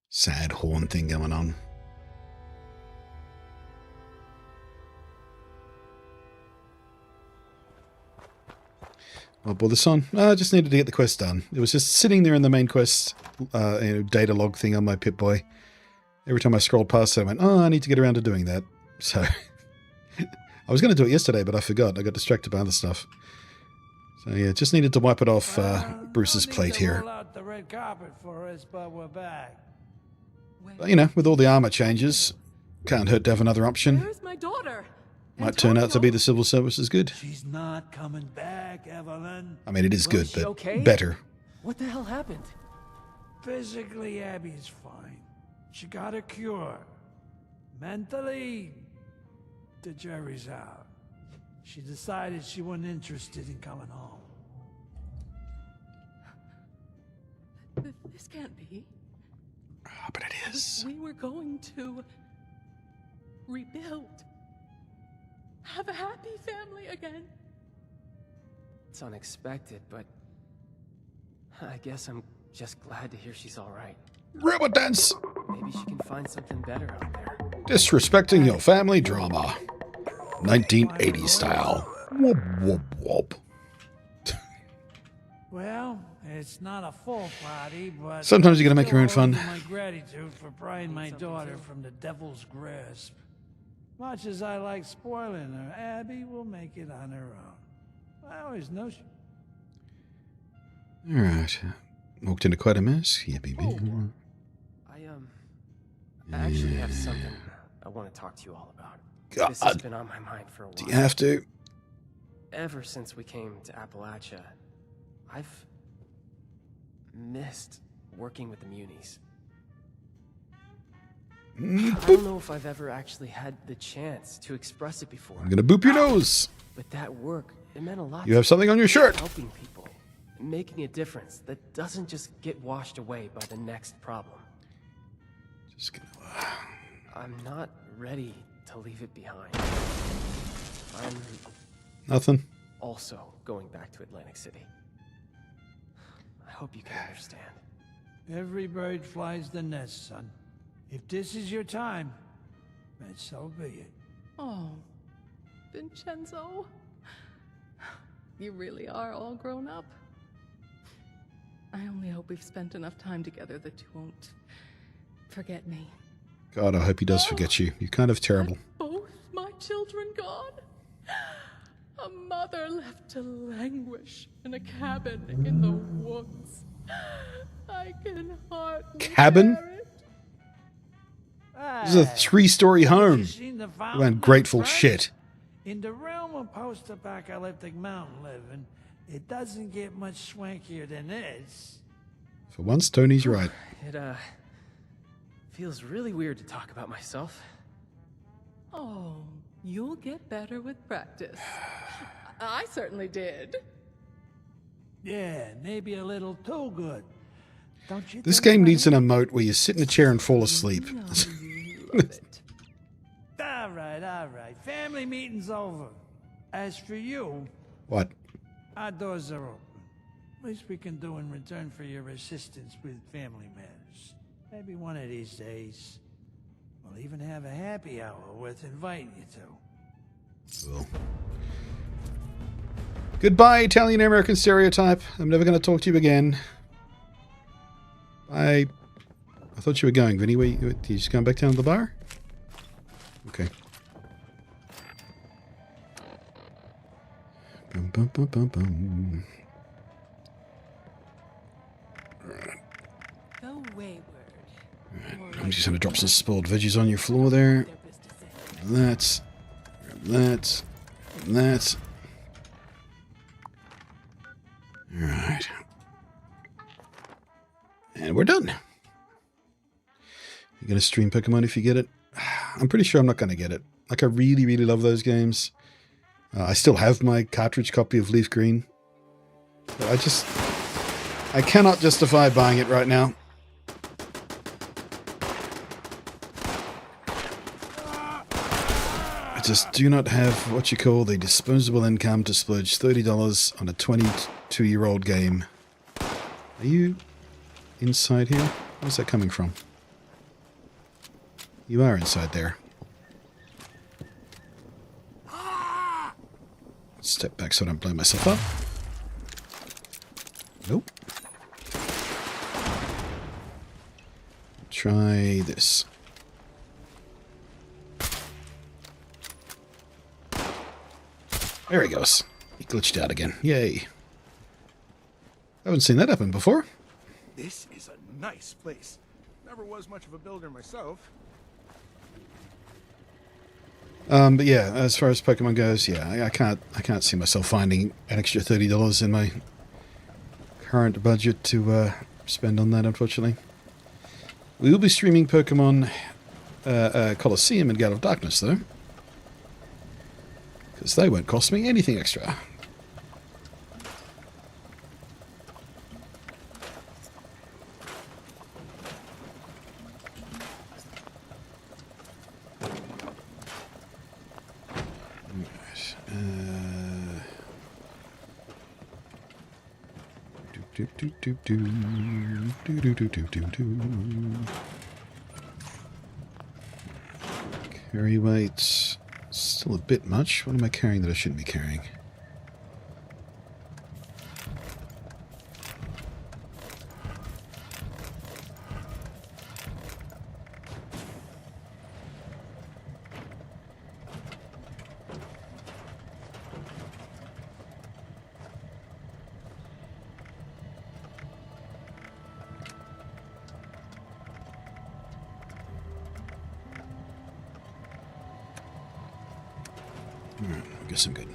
sad horn thing going on. I'll bore this on. I just needed to get the quest done. It was just sitting there in the main quest, data log thing on my Pip-Boy. Every time I scrolled past it, I went, oh, I need to get around to doing that. So, I was going to do it yesterday, but I forgot. I got distracted by other stuff. So yeah, just needed to wipe it off Bruce's plate here. Roll out the red carpet for us, but we're back. But, you know, with all the armor changes, can't hurt to have another option. Where's my daughter? Might turn out to be the civil service is good. She's not coming back, Evelyn. I mean, it is good, Is she but okay? better. What the hell happened? Physically, Abby's fine. She got a cure. Mentally, the jury's out. She decided she wasn't interested in coming home. This can't be. But it is. We were going to rebuild. Have a happy family again. It's unexpected, but I guess I'm just glad to hear she's all right. Robot dance! Maybe she can find something better out there. Disrespecting your family drama. 1980s style. Whoop, whoop, whoop. Well, it's not a full party, but Sometimes you gotta make your own fun. My gratitude for prying my daughter from the devil's grasp. Much as I like spoiling her, Abby will make it on her own. I always know she... Alright. Walked into quite a mess. Yeah, baby. I actually have something I want to talk to you all about. God. This has been on my mind for a while. Do you have to? Ever since we came to Appalachia, I've missed working with the Munis. I don't know if I've ever actually had the chance to express it before. I'm gonna boop your nose. But that work, it meant a lot. You have something on your shirt. Helping people, making a difference that doesn't just get washed away by the next problem. Just gonna... I'm not ready to leave it behind. I'm Nothing. also going back to Atlantic City. I hope you can understand. Every bird flies the nest, son. If this is your time, then so be it. Oh, Vincenzo. You really are all grown up. I only hope we've spent enough time together that you won't forget me. God, I hope he does forget you. You're kind of terrible. Both my children gone. A mother left to languish in a cabin in the woods. I can hardly Cabin? bear it. This is a 3-story home. You ungrateful shit. In the realm of post-apocalyptic mountain living, it doesn't get much swankier than this. For once, Tony's right. It, feels really weird to talk about myself. Oh, you'll get better with practice. I certainly did. Yeah, maybe a little too good. Don't you This think, game needs an honey? emote where you sit in a chair and fall asleep. All right. Family meeting's over. As for you, What? our doors are open. Least we can do in return for your assistance with family matters. Maybe one of these days, we'll even have a happy hour worth inviting you to. Cool. Goodbye, Italian-American stereotype. I'm never going to talk to you again. Bye. I thought you were going, Vinny. You just going back down to the bar? Okay. Bum, bum, bum, bum, bum. Go wayward. I'm just going to drop some spoiled veggies on your floor there. That's... Alright. And we're done. You're going to stream Pokemon if you get it? I'm pretty sure I'm not going to get it. Like, I really, really love those games. I still have my cartridge copy of Leaf Green. But I cannot justify buying it right now. I just do not have what you call the disposable income to splurge $30 on a 22-year-old game. Are you inside here? Where's that coming from? You are inside there. Step back so I don't blow myself up. Nope. Try this. There he goes. He glitched out again. Yay. I haven't seen that happen before. This is a nice place. Never was much of a builder myself. But yeah, as far as Pokemon goes, yeah, I can't see myself finding an extra $30 in my current budget to spend on that, unfortunately. We will be streaming Pokemon Colosseum and Gate of Darkness, though. Because they won't cost me anything extra. Carry weight, still a bit much. What am I carrying that I shouldn't be carrying? Alright, I guess I'm good.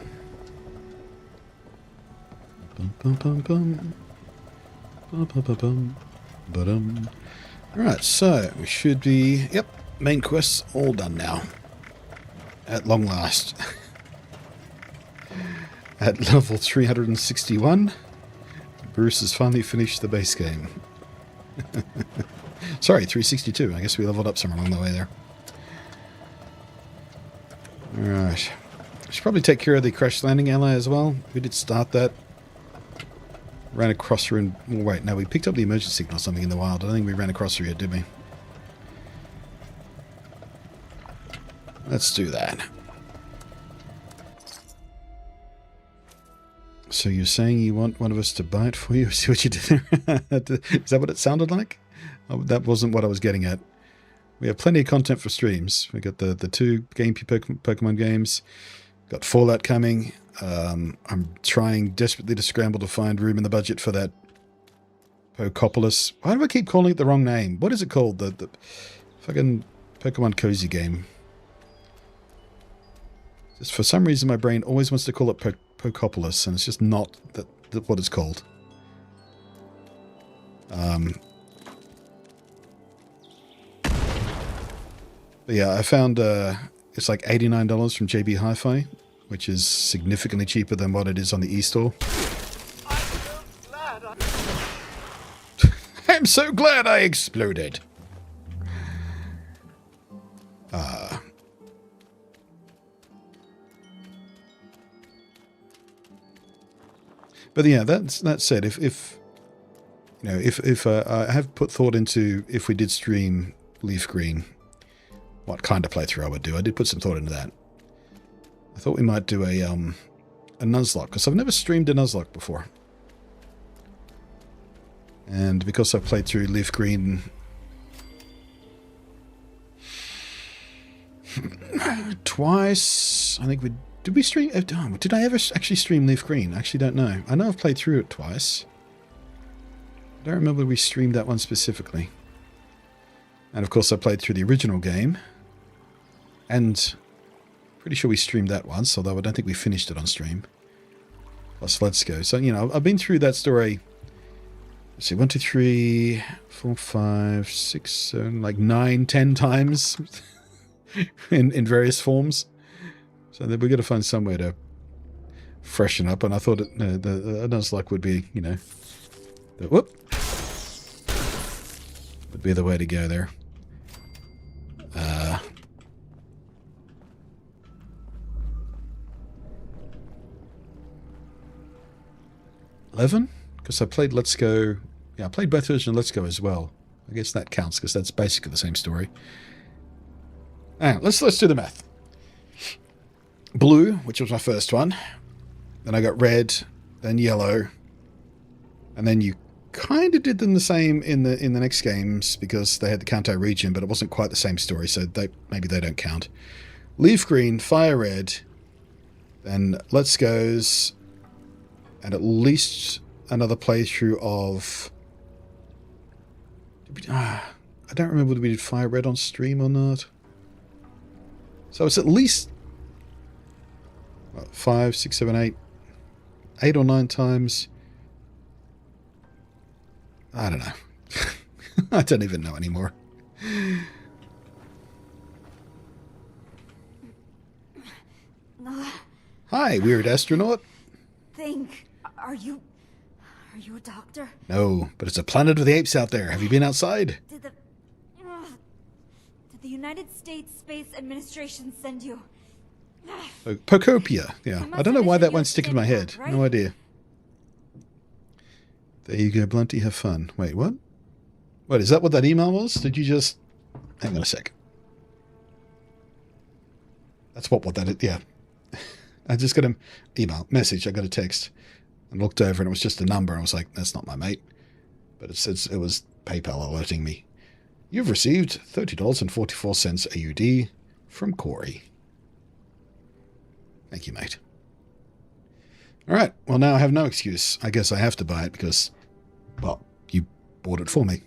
Alright, so we should be... Yep, main quests all done now. At long last. At level 361, Bruce has finally finished the base game. Sorry, 362. I guess we leveled up somewhere along the way there. Alright. I should probably take care of the crash landing ally as well. We did start that. Ran across her and... Oh, wait, no, we picked up the emergency signal or something in the wild. I don't think we ran across her yet, did we? Let's do that. So you're saying you want one of us to buy it for you? See what you did there? Is that what it sounded like? Oh, that wasn't what I was getting at. We have plenty of content for streams. We got the 2 Pokemon games. Got Fallout coming. I'm trying desperately to scramble to find room in the budget for that Pokepolis. Why do I keep calling it the wrong name? What is it called? The fucking Pokemon Cozy game. Just for some reason, my brain always wants to call it Pokepolis, and it's just not what it's called. But yeah, I found it's like $89 from JB Hi-Fi, which is significantly cheaper than what it is on the e-store. I'm so glad I exploded. But yeah, that said, if you know, if I have put thought into if we did stream Leaf Green, what kind of playthrough I would do. I did put some thought into that. I thought we might do a Nuzlocke, because I've never streamed a Nuzlocke before. And because I've played through Leaf Green twice, I think we... Did we stream... Did I ever actually stream Leaf Green? I actually don't know. I know I've played through it twice. I don't remember we streamed that one specifically. And of course I played through the original game. And pretty sure we streamed that once, although I don't think we finished it on stream. Plus Let's Go. So, you know, I've been through that story... Let's see, 1, 2, 3, 4, 5, 6, 7, like 9, 10 times in various forms. So then we're going to find some way to freshen up, and I thought the Nuzlocke would be, you know, would be the way to go there. 11? Because I played Let's Go. Yeah, I played both versions of Let's Go as well. I guess that counts because that's basically the same story. Alright, let's do the math. Blue, which was my first one. Then I got red, then yellow. And then you kind of did them the same in the next games because they had the Kanto region, but it wasn't quite the same story, so maybe they don't count. Leaf Green, Fire Red, then Let's Go's, and at least another playthrough of... I don't remember whether we did Fire Red on stream or not. So it's at least 5, 6, 7, 8 or 9 times. I don't know. I don't even know anymore. Hi, weird astronaut. Are you a doctor? No, but it's a Planet of the Apes out there. Have you been outside? Did the United States Space Administration send you? Pocopia. Yeah. I don't know why that won't stick in my head. No idea. There you go, Blunty. Have fun. Wait, what? Wait, is that what that email was? Did you just... Hang on a sec. That's what that is. Yeah. I just got an email, message. I got a text and looked over and it was just a number. I was like, that's not my mate. But it says it was PayPal alerting me. You've received $30.44 AUD from Corey. Thank you, mate. All right. Well, now I have no excuse. I guess I have to buy it because, well, you bought it for me.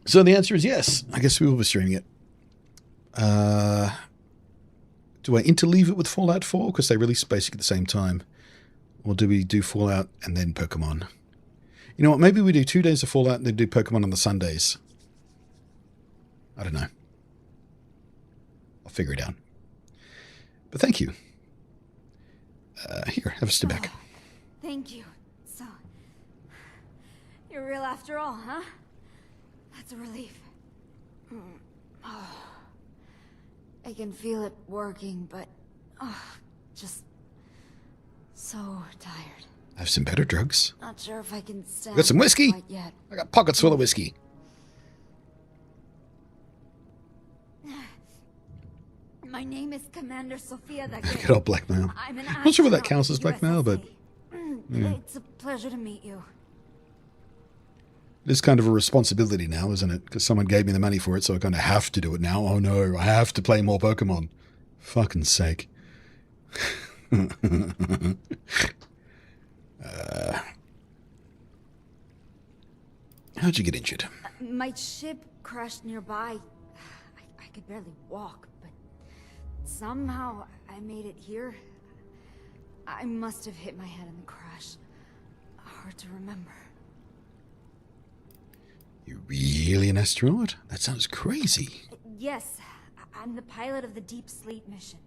So the answer is yes. I guess we will be streaming it. Do I interleave it with Fallout 4? Because they release basically at the same time. Or do we do Fallout and then Pokemon? You know what? Maybe we do 2 days of Fallout and then do Pokemon on the Sundays. I don't know. I'll figure it out. But thank you. Here, have a stick back. Thank you. So, you're real after all, huh? That's a relief. Oh, I can feel it working, but just so tired. I have some better drugs. Not sure if I can stand. Got some whiskey? Quite yet. I got pockets full of whiskey. My name is Commander Sophia. Good old blackmail. I'm not sure what that counts as blackmail, but yeah. It's a pleasure to meet you. It's kind of a responsibility now, isn't it? Because someone gave me the money for it, so I kind of have to do it now. Oh no, I have to play more Pokemon. Fucking sake. How'd you get injured? My ship crashed nearby. I could barely walk, but somehow I made it here. I must have hit my head in the crash. Hard to remember. You're really an astronaut? That sounds crazy. Yes, I'm the pilot of the Deep Sleep mission.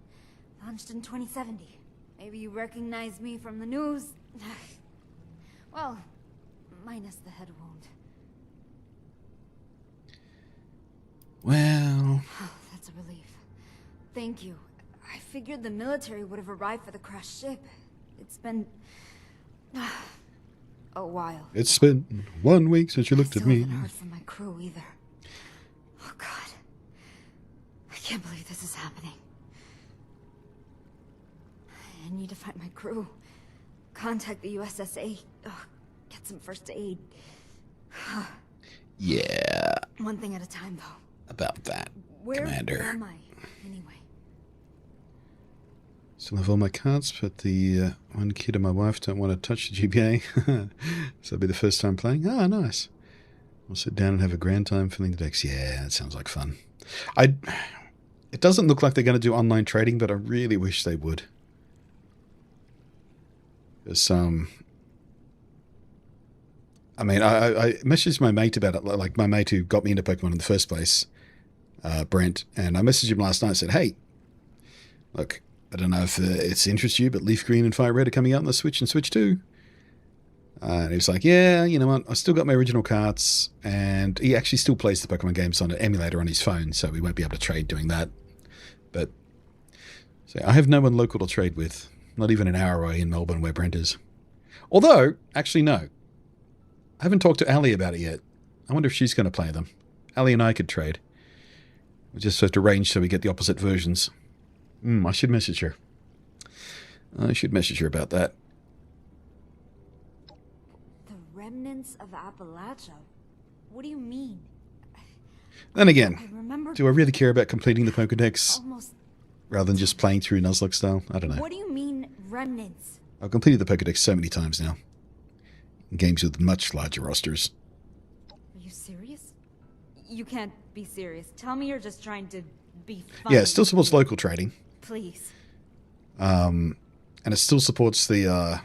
Launched in 2070. Maybe you recognize me from the news. Well, minus the head wound. Well... That's a relief. Thank you. I figured the military would have arrived for the crashed ship. It's been... a while. It's been 1 week since you looked at me. I haven't heard from my crew either. Oh God. I can't believe this is happening. I need to find my crew. Contact the USSA. Get some first aid. Yeah. One thing at a time, though. About that, Where Commander. am I, anyway? Still have all my cards, but the one kid and my wife don't want to touch the GBA. So it'll be the first time playing. Ah, nice. We'll sit down and have a grand time filling the decks. Yeah, that sounds like fun. It doesn't look like they're going to do online trading, but I really wish they would. Because, I mean, I messaged my mate about it, like my mate who got me into Pokemon in the first place, Brent, and I messaged him last night and said, hey, look, I don't know if it's interests you, but Leaf Green and Fire Red are coming out on the Switch and Switch 2. And he was like, yeah, you know what, I still got my original cards, and he actually still plays the Pokemon games on an emulator on his phone, so we won't be able to trade doing that. But, so I have no one local to trade with, not even an hour away in Melbourne where Brent is. Although, actually no. I haven't talked to Ali about it yet. I wonder if she's going to play them. Ali and I could trade. We just have to arrange so we get the opposite versions. I should message her. I should message her about that. The remnants of Appalachia? What do you mean? Then again, I remember do I really care about completing the Pokedex almost... rather than just playing through Nuzlocke style? I don't know. What do you mean, remnants? I've completed the Pokedex so many times now. In games with much larger rosters. Are you serious? You can't be serious. Tell me you're just trying to be funny. Yeah, it still supports local trading. Please. And it still supports the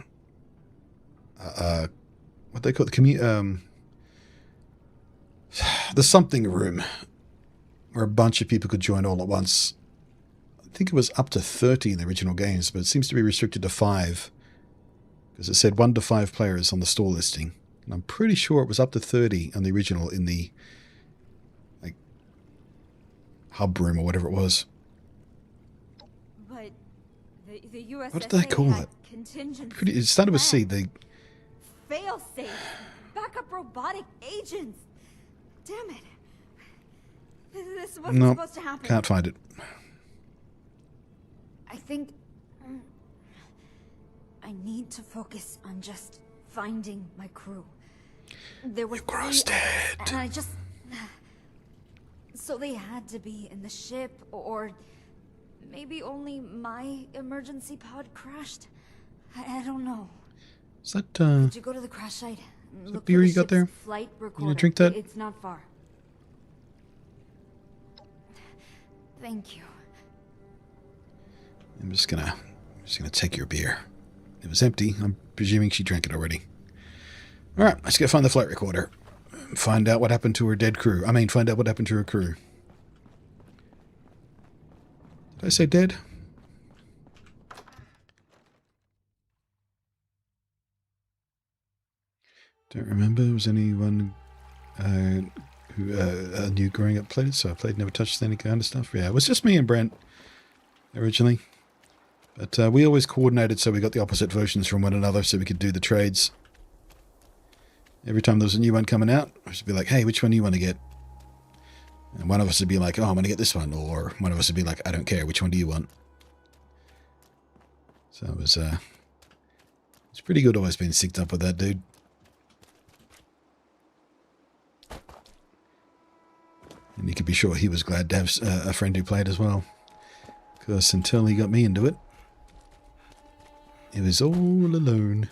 what they call it, the the something room where a bunch of people could join all at once. I think it was up to 30 in the original games, but it seems to be restricted to 5 because it said 1 to 5 players on the store listing. And I'm pretty sure it was up to 30 on the original in the like hub room or whatever it was. But the USSA What did they call had it? contingency It started with C. plans. They Fail-safe. Backup robotic agents. Damn it. This wasn't no, supposed to happen. can't find it. I think I need to focus on just finding my crew. There were 3 dead. And I just... So they had to be in the ship, or maybe only my emergency pod crashed. I don't know. Is that, Could you go to the crash site? is that Look beer for the you got ship's there? Flight You recorder. gonna drink that? It's not far. Thank you. I'm just gonna take your beer. It was empty. I'm presuming she drank it already. Alright, let's go find the flight recorder. Find out what happened to her dead crew. Find out what happened to her crew. Did I say dead? Don't remember. Was anyone who I knew growing up played it? So I played, never touched any kind of stuff. Yeah, it was just me and Brent originally. But we always coordinated so we got the opposite versions from one another so we could do the trades. Every time there was a new one coming out, I would be like, hey, which one do you want to get? And one of us would be like, oh, I'm going to get this one. Or one of us would be like, I don't care. Which one do you want? So it was it's pretty good always being synced up with that dude. And you could be sure he was glad to have a friend who played as well. Because until he got me into it, he was all alone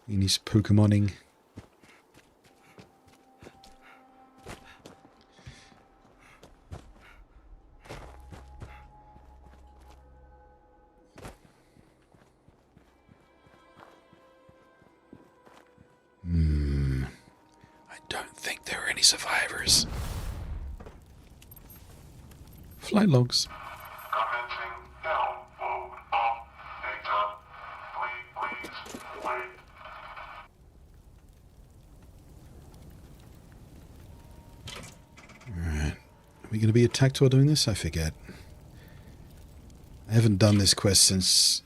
in his Pokemoning. I don't think there are any survivors. Flight logs. Alright. Are we going to be attacked while doing this? I forget. I haven't done this quest since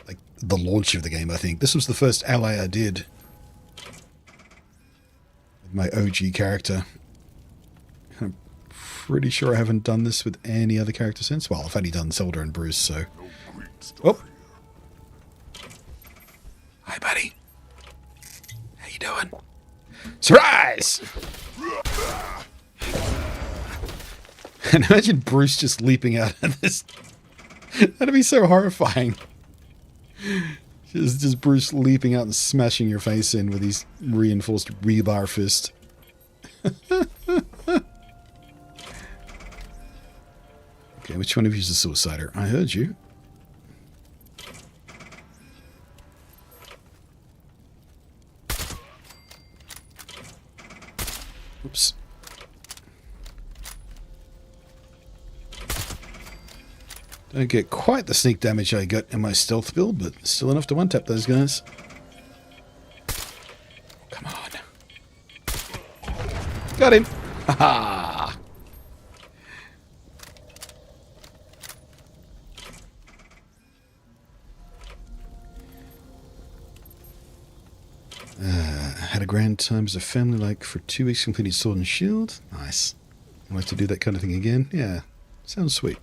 like the launch of the game, I think. This was the first ally I did. With my OG character. I'm pretty sure I haven't done this with any other character since. Well, I've only done Zelda and Bruce, so... Oh! Hi, buddy. How you doing? Surprise! And imagine Bruce just leaping out of this. That'd be so horrifying. Just Bruce leaping out and smashing your face in with his reinforced rebar fist. Okay, which one of you is a suicider? I heard you. Oops. Don't get quite the sneak damage I got in my stealth build, but still enough to one-tap those guys. Come on. Got him! Haha! Had a grand time as a family, like for 2 weeks, completed Sword and Shield. Nice. I'd like to do that kind of thing again. Yeah, sounds sweet.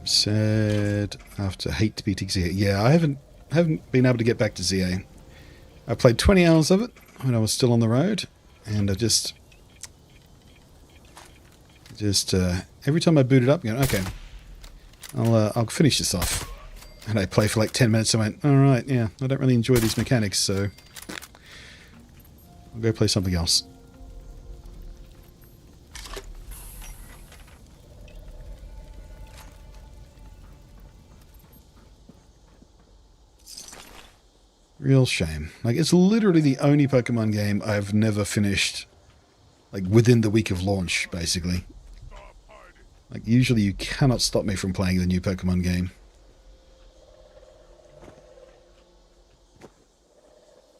Sad after hate to be ZA. Yeah, I haven't been able to get back to ZA. I played 20 hours of it when I was still on the road, and I just every time I boot it up, you know, okay, I'll finish this off. And I play for like 10 minutes and went, alright, yeah, I don't really enjoy these mechanics, so I'll go play something else. Real shame. Like, it's literally the only Pokemon game I've never finished, like, within the week of launch, basically. Like, usually you cannot stop me from playing the new Pokemon game.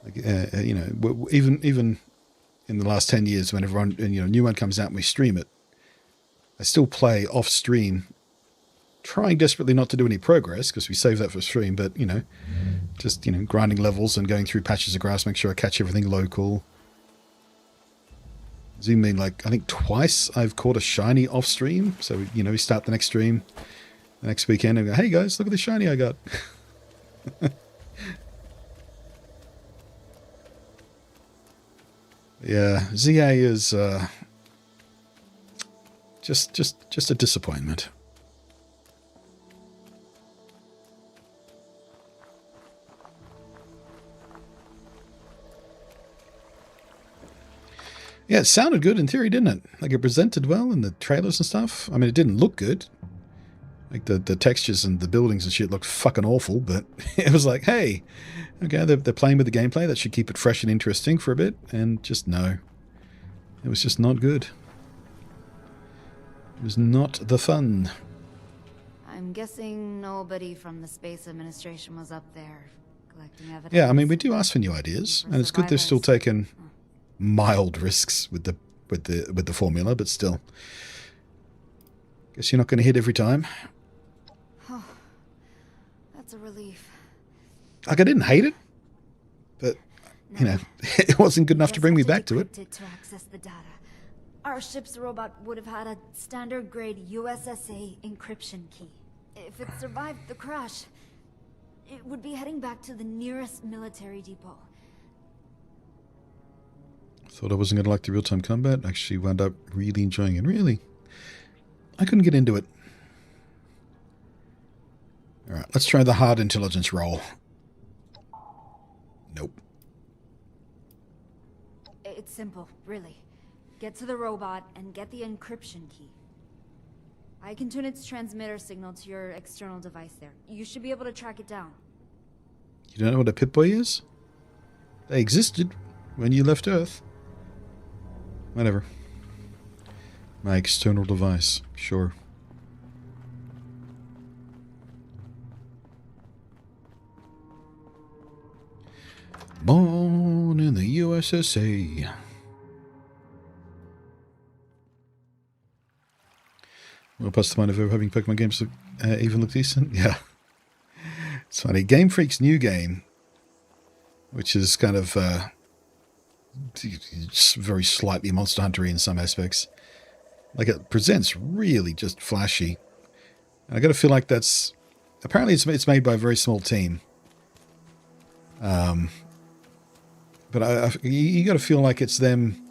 Like, you know, even in the last 10 years, whenever a new one comes out and we stream it, I still play off stream, trying desperately not to do any progress because we save that for stream, but, you know, just, you know, grinding levels and going through patches of grass, make sure I catch everything local. Zoom in, like, I think twice I've caught a shiny off stream. So, you know, we start the next stream the next weekend and go, hey guys, look at the shiny I got. Yeah, ZA is just a disappointment. Yeah, it sounded good in theory, didn't it? Like, it presented well in the trailers and stuff. I mean, it didn't look good. Like, the textures and the buildings and shit looked fucking awful, but it was like, hey, okay, they're playing with the gameplay. That should keep it fresh and interesting for a bit. And just no. It was just not good. It was not the fun. I'm guessing nobody from the Space Administration was up there collecting evidence. Yeah, I mean, we do ask for new ideas, and it's good they're still taking mild risks with the formula, but still. Guess you're not going to hit every time. Oh, that's a relief. Like, I didn't hate it, but, you know, it wasn't good enough to bring me back to it. To access the data. Our ship's robot would have had a standard grade USSA encryption key. If it survived the crash, it would be heading back to the nearest military depot. Thought I wasn't going to like the real-time combat. Actually wound up really enjoying it. Really. I couldn't get into it. Alright, let's try the hard intelligence roll. Nope. It's simple, really. Get to the robot and get the encryption key. I can tune its transmitter signal to your external device there. You should be able to track it down. You don't know what a Pip-Boy is? They existed when you left Earth. Whatever. My external device, sure. Born in the USSA. Well, past the mind of ever having Pokemon games even look decent? Yeah. It's funny. Game Freak's new game, which is kind of very slightly Monster Hunter-y in some aspects. Like, it presents really just flashy. And I got to feel like that's... Apparently it's made by a very small team. But you got to feel like it's them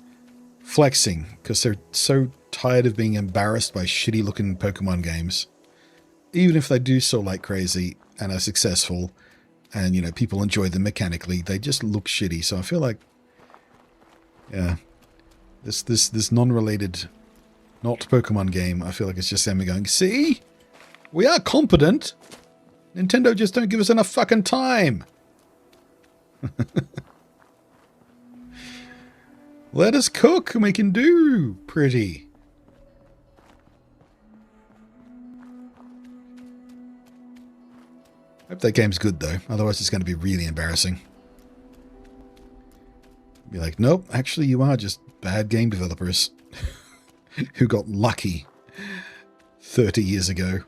flexing, because they're so tired of being embarrassed by shitty-looking Pokemon games. Even if they do so like crazy and are successful, and, you know, people enjoy them mechanically, they just look shitty. So I feel like, yeah, this non-related, not Pokemon game, I feel like it's just them going, see? We are competent. Nintendo just don't give us enough fucking time. Let us cook and we can do pretty. Hope that game's good though, otherwise it's going to be really embarrassing. Be like, nope, actually you are just bad game developers who got lucky 30 years ago.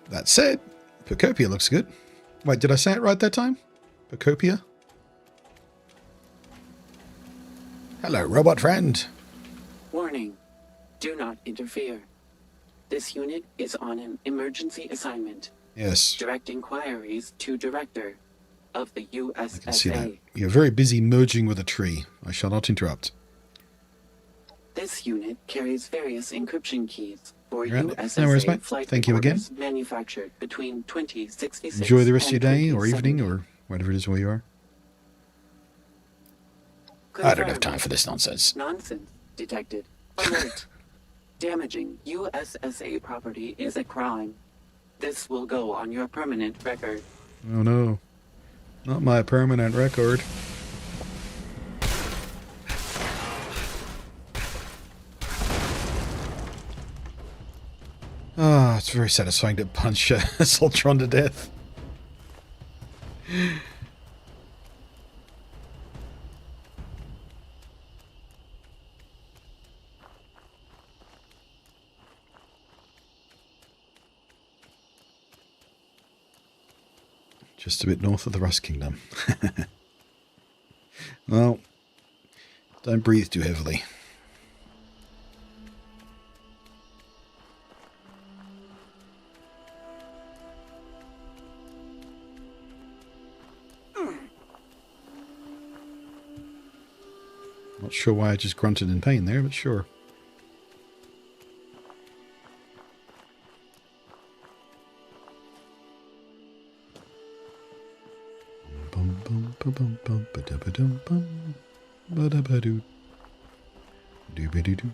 That said, Pocopia looks good. Wait, did I say it right that time? Pocopia? Hello, robot friend. Warning. Do not interfere. This unit is on an emergency assignment. Yes. Direct inquiries to Director of the USSA. I can see that. You're very busy merging with a tree. I shall not interrupt. This unit carries various encryption keys for Right. USSA No worries, mate. flight Thank you again. recorders manufactured between 2066 Enjoy the rest of your and day or 2070. evening or whatever it is where you are. I don't have time for this nonsense. Nonsense detected. Alert. Damaging USSA property is a crime. This will go on your permanent record. Oh no. Not my permanent record. Ah, it's very satisfying to punch Soltron to death. Just a bit north of the Rust Kingdom. Well, don't breathe too heavily. Not sure why I just grunted in pain there, but sure. Bum bum bum bum bum ba da ba dum bum ba da ba doo doo ba doo doo.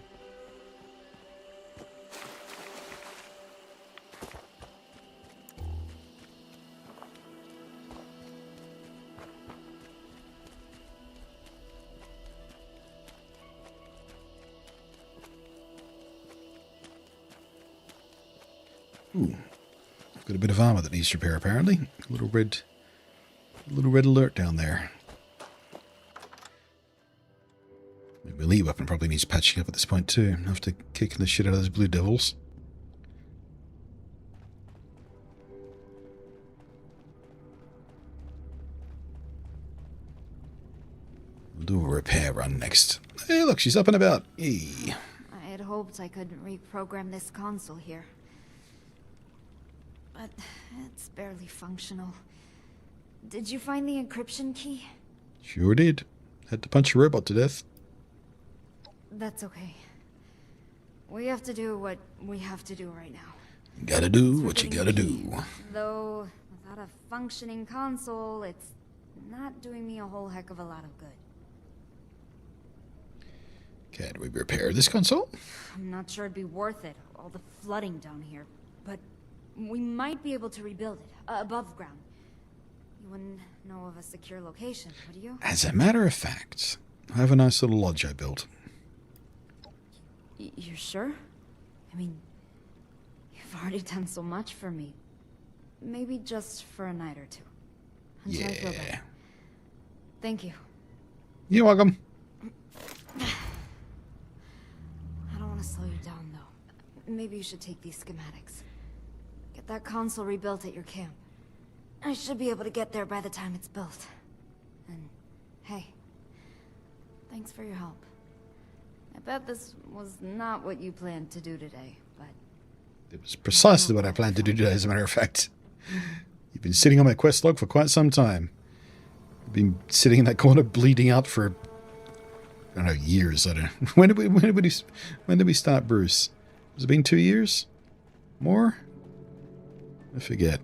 Ooh, I've got a bit of armor that needs repair apparently. A little red alert down there. My melee weapon probably needs patching up at this point too, after kicking the shit out of those blue devils. We'll do a repair run next. Hey look, she's up and about. Hey. I had hoped I could reprogram this console here. But it's barely functional. Did you find the encryption key? Sure did. Had to punch a robot to death. That's okay. We have to do what we have to do right now. Gotta do what you gotta do. Though, without a functioning console, it's not doing me a whole heck of a lot of good. Can we repair this console? I'm not sure it'd be worth it, all the flooding down here. But we might be able to rebuild it, above ground. You wouldn't know of a secure location, would you? As a matter of fact, I have a nice little lodge I built. You're sure? I mean, you've already done so much for me. Maybe just for a night or two. Until I feel better. Thank you. You're welcome. I don't want to slow you down, though. Maybe you should take these schematics. Get that console rebuilt at your camp. I should be able to get there by the time it's built. And, hey, thanks for your help. I bet this was not what you planned to do today, but... It was precisely what I planned to do today, as a matter of fact. You've been sitting on my quest log for quite some time. I've been sitting in that corner bleeding out for... I don't know, years. I don't know. When did we start Bruce? Has it been 2 years? More? I forget.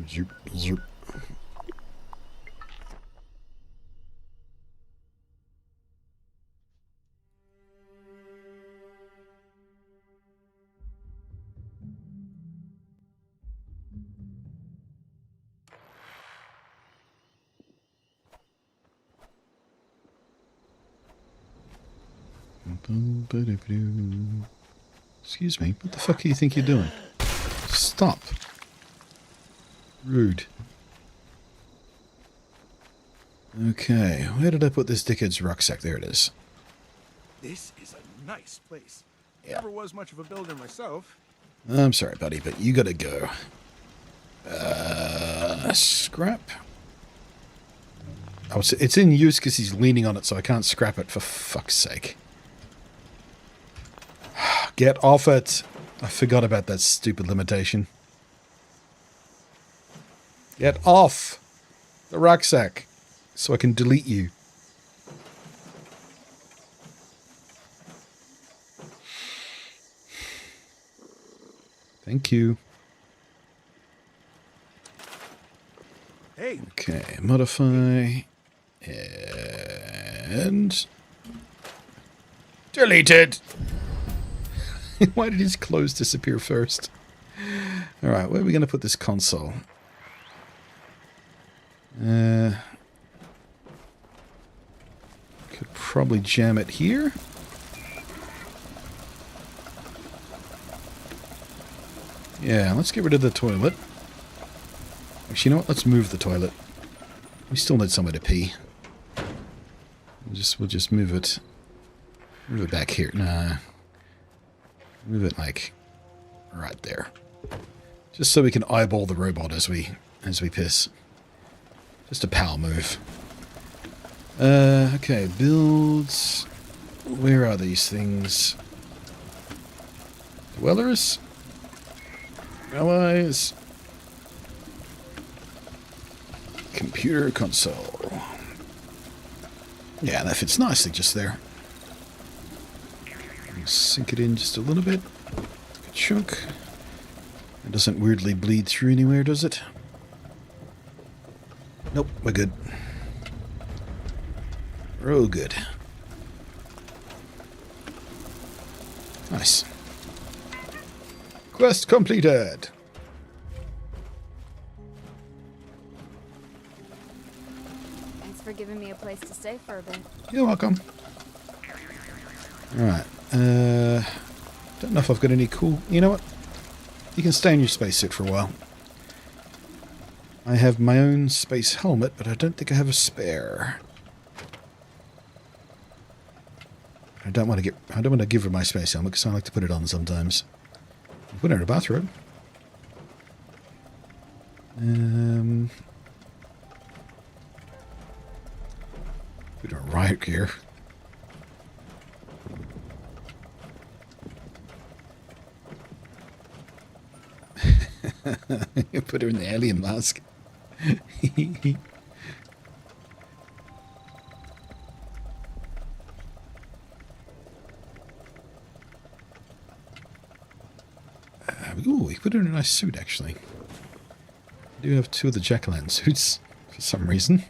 Zerp, zerp. Excuse me, what the fuck do you think you're doing? Stop. Rude. Okay, where did I put this dickhead's rucksack? There it is. This is a nice place. Never was much of a builder myself. I'm sorry, buddy, but you gotta go. Scrap. Oh, it's in use because he's leaning on it, so I can't scrap it, for fuck's sake. Get off it. I forgot about that stupid limitation. Get off the rucksack so I can delete you. Thank you. Hey. Okay, modify. And... deleted! Why did his clothes disappear first? Alright, where are we going to put this console? Could probably jam it here. Yeah, let's get rid of the toilet. Actually, you know what? Let's move the toilet. We still need somewhere to pee. We'll just move it. Move it back here. Nah. Move it like right there. Just so we can eyeball the robot as we piss. Just a power move. Okay, builds. Where are these things? Dwellers? Allies? Computer console. Yeah, that fits nicely just there. Sink it in just a little bit. Good chunk. It doesn't weirdly bleed through anywhere, does it? Nope, we're good. Real good. Nice. Quest completed. Thanks for giving me a place to stay for a bit. You're welcome. Alright. Don't know if I've got any cool... You know what? You can stay in your spacesuit for a while. I have my own space helmet, but I don't think I have a spare. I don't want to give her my space helmet because I like to put it on sometimes. Put her in a bathrobe. Put her in riot gear. Put her in the alien mask. Ooh, we put her in a nice suit, actually. I do have two of the Jack-o'-lantern suits, for some reason.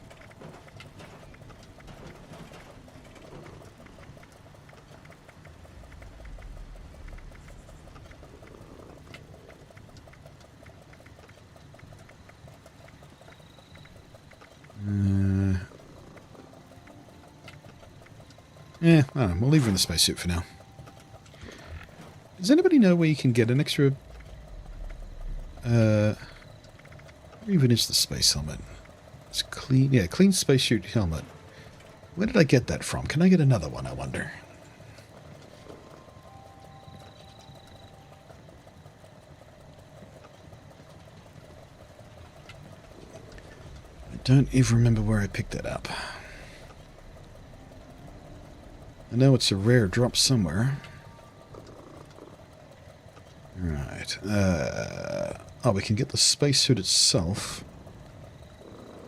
Yeah, I don't know. We'll leave her in the spacesuit for now. Does anybody know where you can get an extra... where even is the space helmet? It's clean... Yeah, clean spacesuit helmet. Where did I get that from? Can I get another one, I wonder? I don't even remember where I picked that up. I know it's a rare drop somewhere. Right. Oh, we can get the spacesuit itself.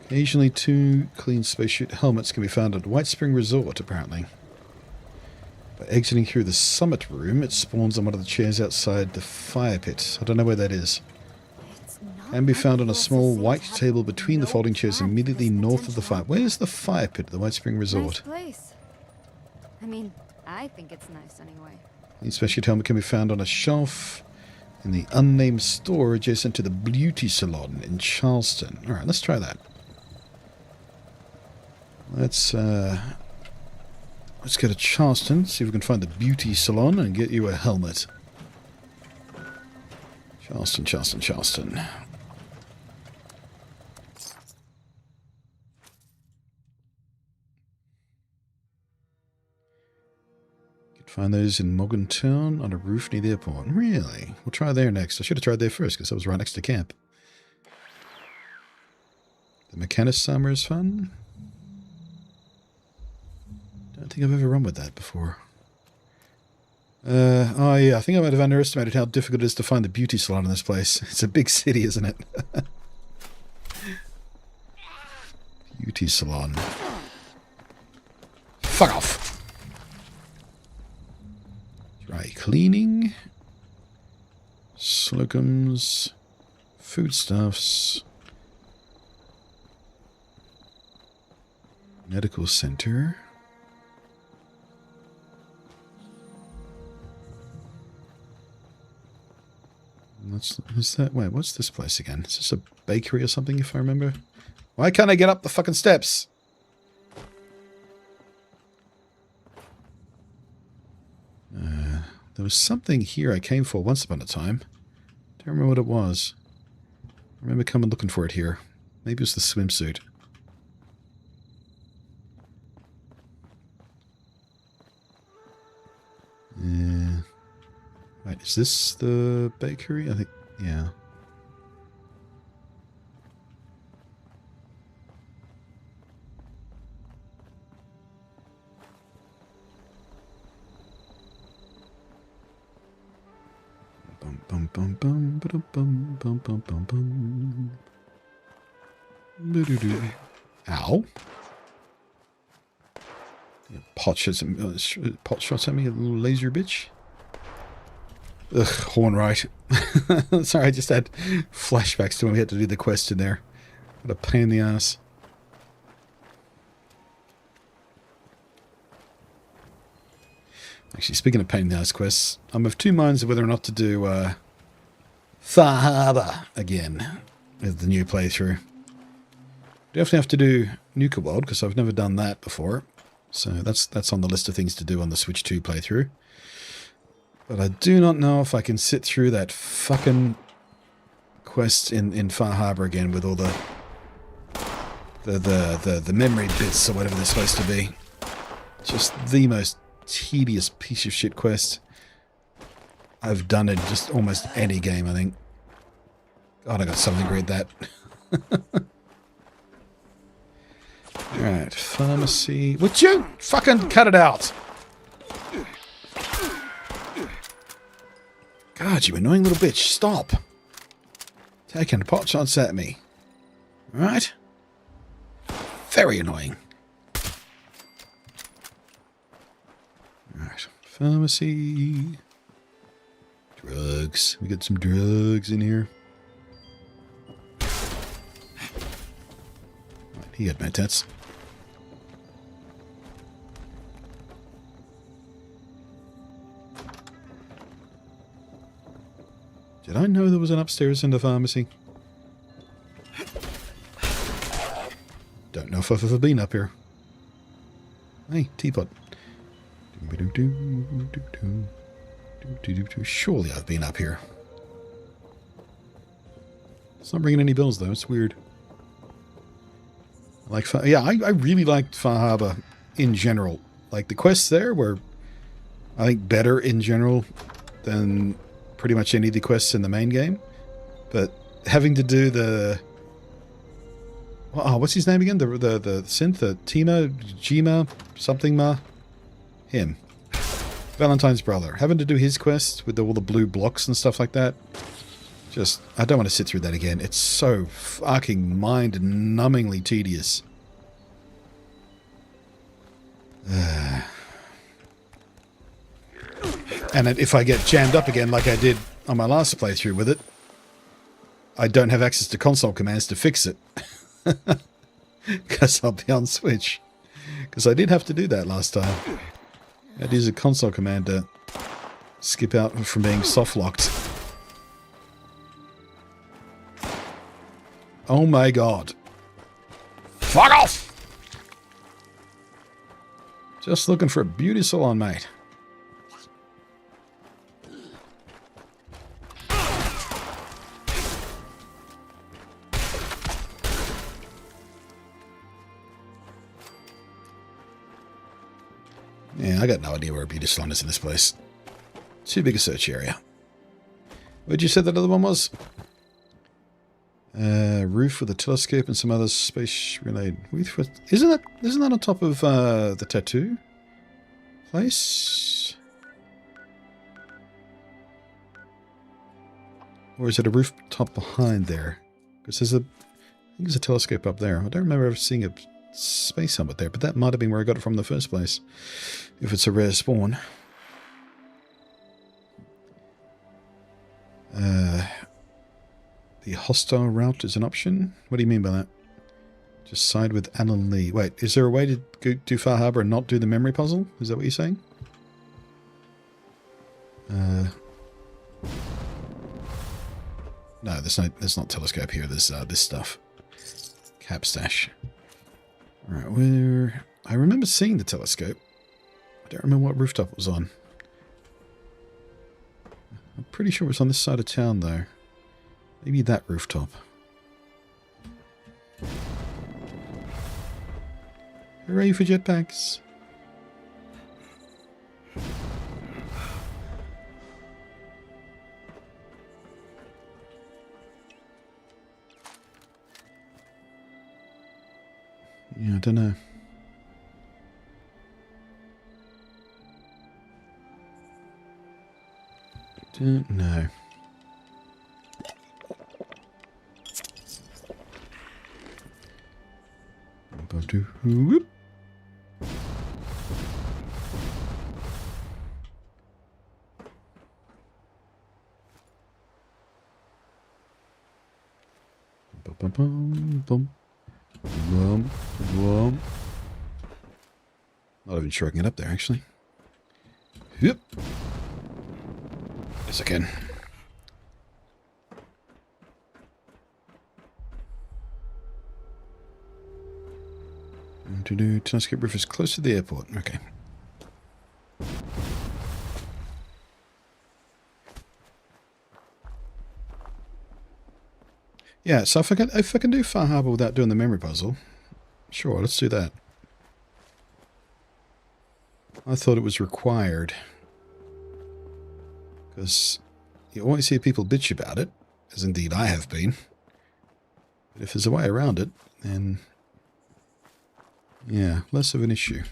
Occasionally 2 clean spacesuit helmets can be found at White Spring Resort, apparently. By exiting through the summit room, it spawns on one of the chairs outside the fire pit. I don't know where that is. Can be found on a small white table between the folding chairs immediately north of the fire. Where's the fire pit at the White Spring Resort? Nice place. I mean, I think it's nice anyway. The spacesuit helmet can be found on a shelf in the unnamed store adjacent to the beauty salon in Charleston. Alright, let's try that. Let's go to Charleston, see if we can find the beauty salon and get you a helmet. Charleston, Charleston, Charleston. Find those in Morgantown on a roof near the airport. Really? We'll try there next. I should have tried there first because that was right next to camp. The Mechanist Summer is fun. Don't think I've ever run with that before. Oh yeah, I think I might have underestimated how difficult it is to find the beauty salon in this place. It's a big city, isn't it? Beauty salon. Fuck off! Dry cleaning. Slow locums, foodstuffs, medical center. What's that? Wait, what's this place again? Is this a bakery or something, if I remember? Why can't I get up the fucking steps? There was something here I came for once upon a time. Don't remember what it was. I remember coming looking for it here. Maybe it was the swimsuit. Right, is this the bakery? I think, yeah. Bum bum bum bum bum bum bum bum bum. Ow! Pot shots at me, a little laser bitch. Ugh, Hornwright. Sorry, I just had flashbacks to when we had to do the quest in there. What a pain in the ass. Actually, speaking of pain in the ass quests, I'm of two minds of whether or not to do Far Harbor again with the new playthrough. Definitely have to do Nuka World because I've never done that before. So that's on the list of things to do on the Switch 2 playthrough. But I do not know if I can sit through that fucking quest in Far Harbor again with all the memory bits or whatever they're supposed to be. Just the most tedious piece of shit quest I've done in just almost any game, I think. God, I got so angry at that. Alright, pharmacy. Would you fucking cut it out? God, you annoying little bitch. Stop. Taking pot shots at me. Right? Very annoying. Alright, pharmacy. Drugs. We got some drugs in here. Right, he got med tats. Did I know there was an upstairs in the pharmacy? Don't know if I've ever been up here. Hey, teapot. Surely I've been up here. It's not ringing any bells though, it's weird. I really liked Far Harbor in general. Like, the quests there were, I think, better in general than pretty much any of the quests in the main game. But having to do the... Oh, what's his name again? The synth? The Tima? Jima? Something ma? Him. Valentine's brother. Having to do his quest with all the blue blocks and stuff like that. Just, I don't want to sit through that again. It's so fucking mind-numbingly tedious. And if I get jammed up again like I did on my last playthrough with it, I don't have access to console commands to fix it. Because I'll be on Switch. Because I did have to do that last time. I had to use a console command to skip out from being soft-locked. Oh my god. Fuck off! Just looking for a beauty salon, mate. Yeah, I got no idea where a beauty salon is in this place. Too big a search area. Where'd you say that other one was? Roof with a telescope and some other space-related... Isn't that on top of the tattoo place? Or is it a rooftop behind there? Because I think there's a telescope up there. I don't remember ever seeing a space helmet there, but that might have been where I got it from in the first place. If it's a rare spawn. The hostile route is an option? What do you mean by that? Just side with Alan Lee. Wait, is there a way to go to Far Harbor and not do the memory puzzle? Is that what you're saying? No, there's not telescope here. There's this stuff. Cap stash. Alright, where... I remember seeing the telescope. I don't remember what rooftop it was on. I'm pretty sure it was on this side of town, though. Maybe that rooftop. Hooray for jetpacks! Yeah, I don't know. Don't know. Whoop. Bum, bum. Not even sure I can get up there, actually. Yep. Yes, I can. Telescope roof is close to the airport. Okay. Yeah, so if I can do Far Harbor without doing the memory puzzle, sure, let's do that. I thought it was required. Because you always hear people bitch about it, as indeed I have been. But if there's a way around it, then... yeah, less of an issue.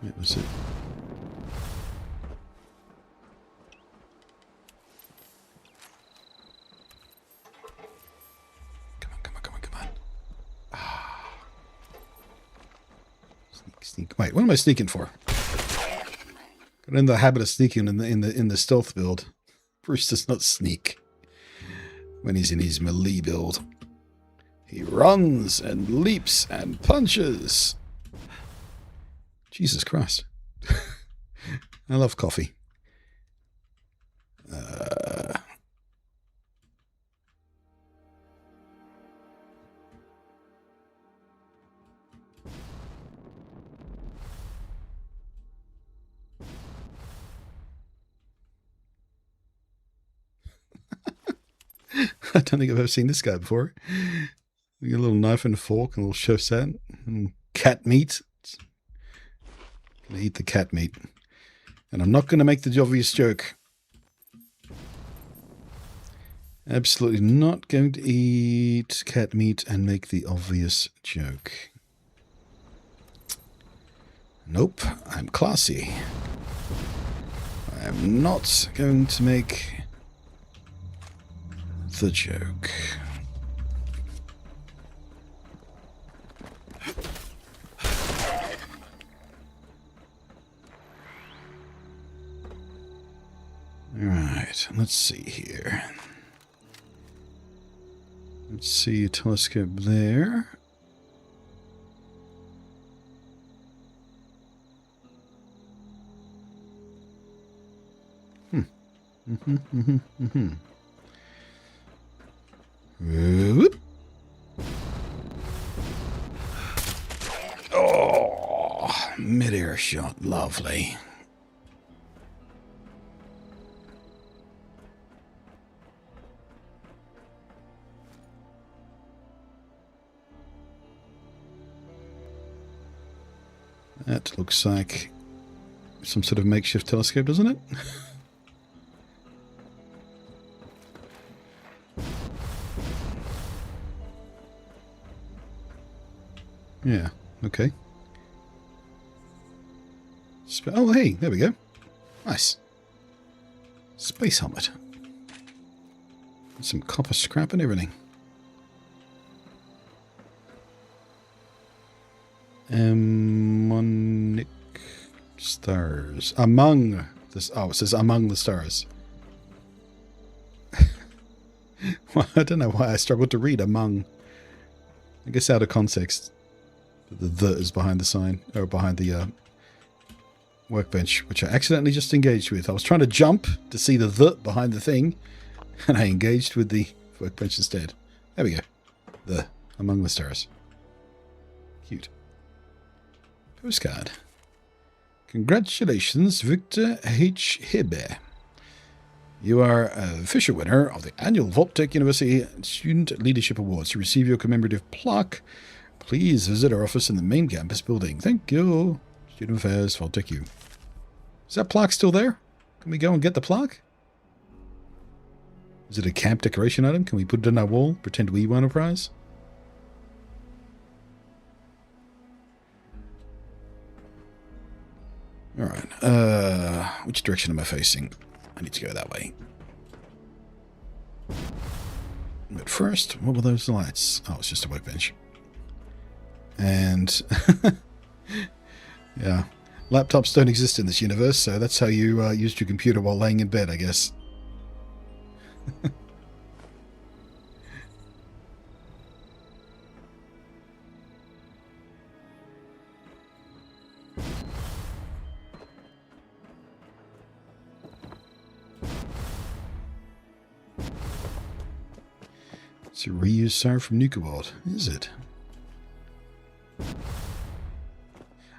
That was it. Come on. Ah. Sneak. Wait, what am I sneaking for? Got in the habit of sneaking in the stealth build. Bruce does not sneak. When he's in his melee build, he runs and leaps and punches. Jesus Christ. I love coffee. I don't think I've ever seen this guy before. We got a little knife and a fork and a little chef set and cat meat. Gonna eat the cat meat. And I'm not gonna make the obvious joke. Absolutely not going to eat cat meat and make the obvious joke. Nope, I'm classy. I am not going to make the joke. Alright, let's see here. Let's see a telescope there. Whoop. Oh, mid-air shot, lovely. That looks like some sort of makeshift telescope, doesn't it? Yeah, okay. Oh, hey, there we go. Nice. Space helmet. Some copper scrap and everything. Mnemonic. Just stars. Among the... Oh, it says among the stars. Well, I don't know why I struggled to read among. I guess out of context. The is behind the sign. Or behind the workbench. Which I accidentally just engaged with. I was trying to jump to see the behind the thing. And I engaged with the workbench instead. There we go. The among the stars. Cute. Postcard. Congratulations, Victor H. Hibbe. You are a official winner of the annual Vault-Tec University Student Leadership Awards. To receive your commemorative plaque, please visit our office in the main campus building. Thank you. Student Affairs, Vault-Tec U. Is that plaque still there? Can we go and get the plaque? Is it a camp decoration item? Can we put it on our wall? Pretend we won a prize? Alright, which direction am I facing? I need to go that way. But first, what were those lights? Oh, it's just a workbench. And... yeah. Laptops don't exist in this universe, so that's how you used your computer while laying in bed, I guess. It's a reused siren from Nuka-World, is it?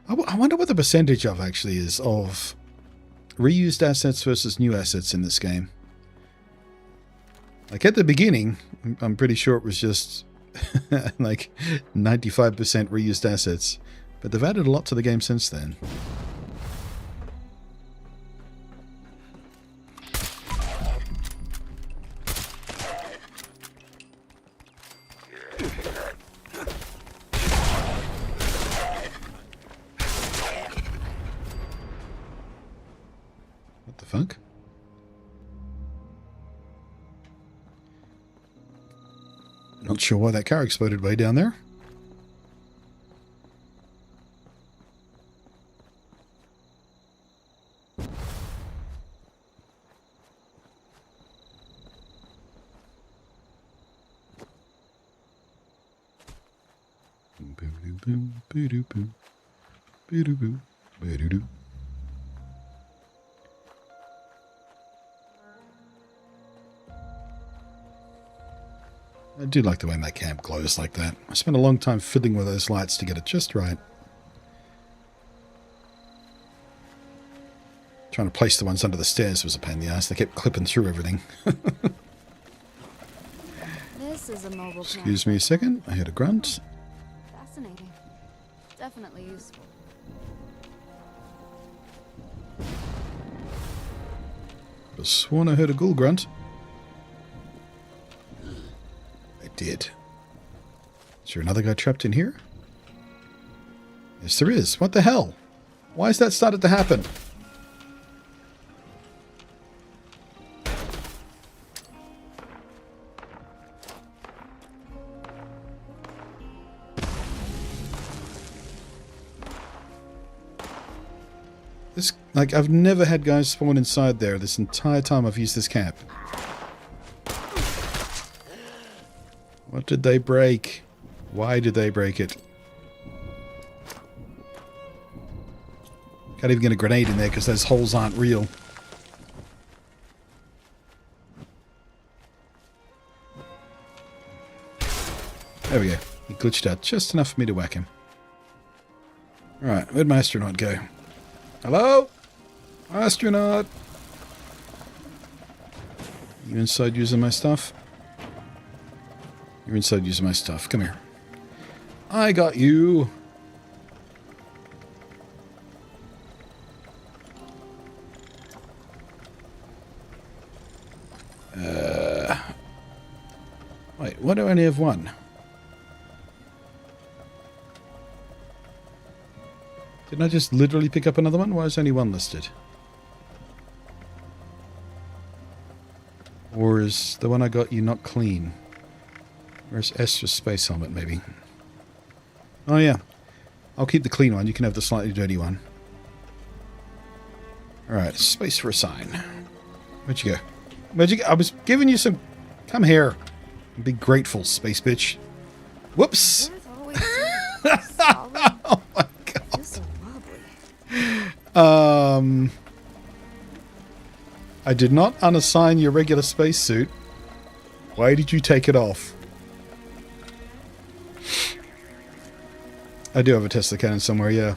I wonder what the percentage of actually is of reused assets versus new assets in this game. Like at the beginning, I'm pretty sure it was just like 95% reused assets, but they've added a lot to the game since then. What the fuck? Not sure why that car exploded way down there. I do like the way my camp glows like that. I spent a long time fiddling with those lights to get it just right. Trying to place the ones under the stairs was a pain in the ass. They kept clipping through everything. This is a mobile camp. Excuse me a second. I heard a grunt. Fascinating. Definitely useful. I sworn I heard a ghoul grunt. I did. Is there another guy trapped in here? Yes, there is. What the hell? Why has that started to happen? This, like, I've never had guys spawn inside there this entire time I've used this camp. What did they break? Why did they break it? Can't even get a grenade in there because those holes aren't real. There we go. He glitched out just enough for me to whack him. Alright, where'd my astronaut go? Hello? Astronaut! You inside using my stuff? You're inside using my stuff. Come here. I got you! Wait, why do I only have one? Didn't I just literally pick up another one? Why is only one listed? Or is the one I got you not clean? Where's S for space helmet, maybe? Oh yeah. I'll keep the clean one. You can have the slightly dirty one. Alright, space for a sign. Where'd you go? Where'd you go? I was giving you some... Come here. Be grateful, space bitch. Whoops! Oh my god. I did not unassign your regular spacesuit. Why did you take it off? I do have a Tesla cannon somewhere, yeah.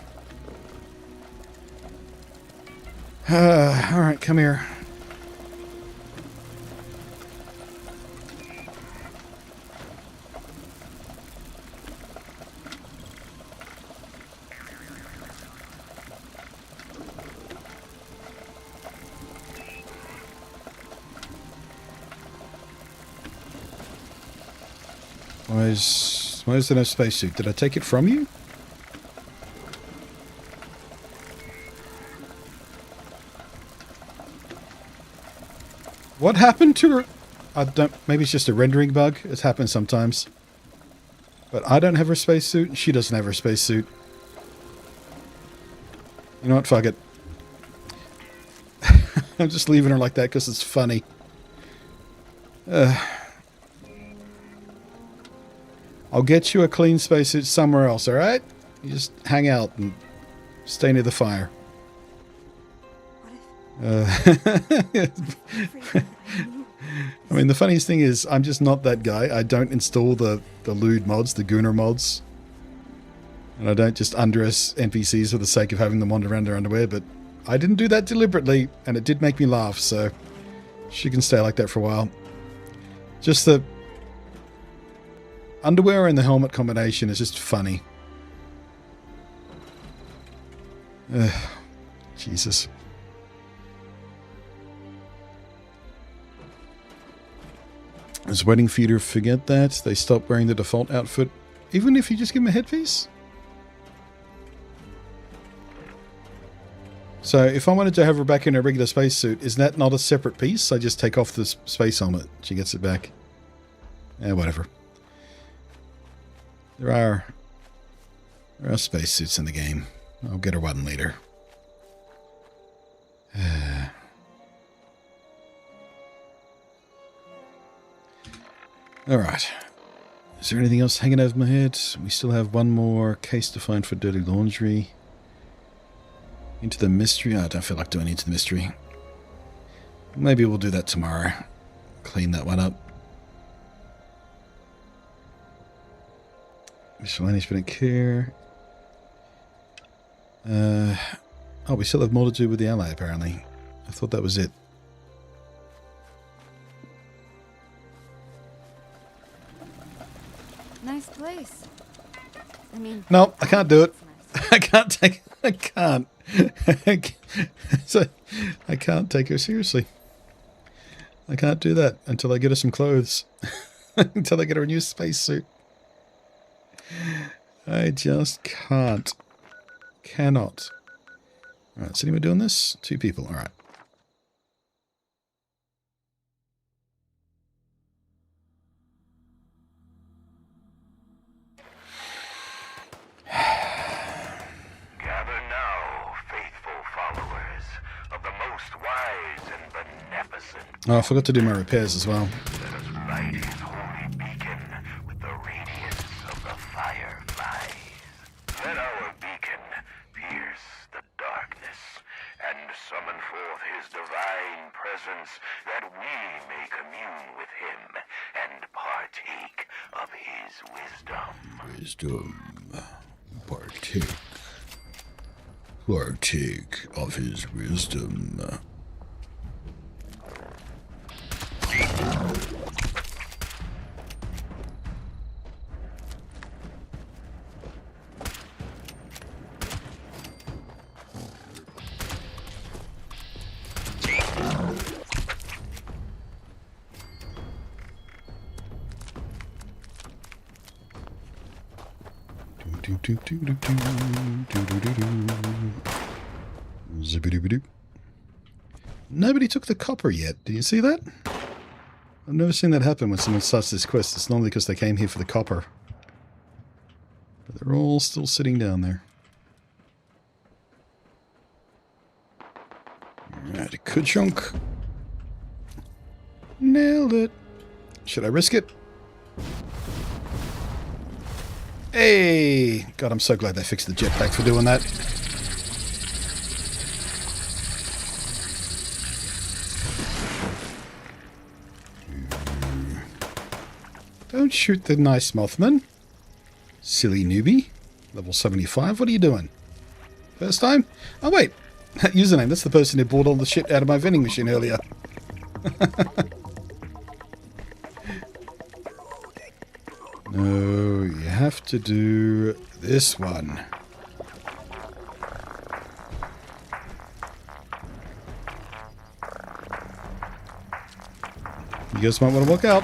Alright, come here. Why is there no spacesuit? Did I take it from you? What happened to her? I don't... Maybe it's just a rendering bug. It happens sometimes. But I don't have her spacesuit, and she doesn't have her spacesuit. You know what? Fuck it. I'm just leaving her like that because it's funny. I'll get you a clean spacesuit somewhere else, alright? You just hang out and stay near the fire. I mean, the funniest thing is, I'm just not that guy. I don't install the lewd mods, the Gooner mods. And I don't just undress NPCs for the sake of having them wander around their underwear, but I didn't do that deliberately, and it did make me laugh, so she can stay like that for a while. Just the underwear and the helmet combination is just funny. Jesus. I was waiting for you to forget that. They stopped wearing the default outfit, even if you just give them a headpiece? So if I wanted to have her back in her regular spacesuit, is that not a separate piece? I just take off the space helmet. She gets it back. Whatever. There are spacesuits in the game. I'll get her one later. Alright. Is there anything else hanging over my head? We still have one more case to find for dirty laundry. Into the mystery. I don't feel like doing into the mystery. Maybe we'll do that tomorrow. Clean that one up. Miscellaneous bit of care. Oh, we still have more to do with the ally, apparently. I thought that was it. Nice place. I mean... No, I can't do it. I can't take... I can't. So, I can't take her seriously. I can't do that until I get her some clothes. Until I get her a new spacesuit. I just can't. Cannot. Alright, so anyone doing this? 2 people, alright. Gather now, faithful followers of the most wise and beneficent. Oh, I forgot to do my repairs as well. Let us light his holy beacon with the radiance of the fireflies. Let our beacon pierce the darkness and summon forth his divine presence that we may commune with him and partake of his wisdom. Partake. Partake of his wisdom. Zippity-doo. Nobody took the copper yet. Did you see that? I've never seen that happen when someone starts this quest. It's normally because they came here for the copper. But they're all still sitting down there. Ka-chunk. Nailed it. Should I risk it? Hey! God, I'm so glad they fixed the jetpack for doing that. Don't shoot the nice Mothman. Silly newbie. Level 75. What are you doing? First time? Oh, wait. That username, that's the person who bought all the shit out of my vending machine earlier. No, you have to do this one. You guys might want to walk out.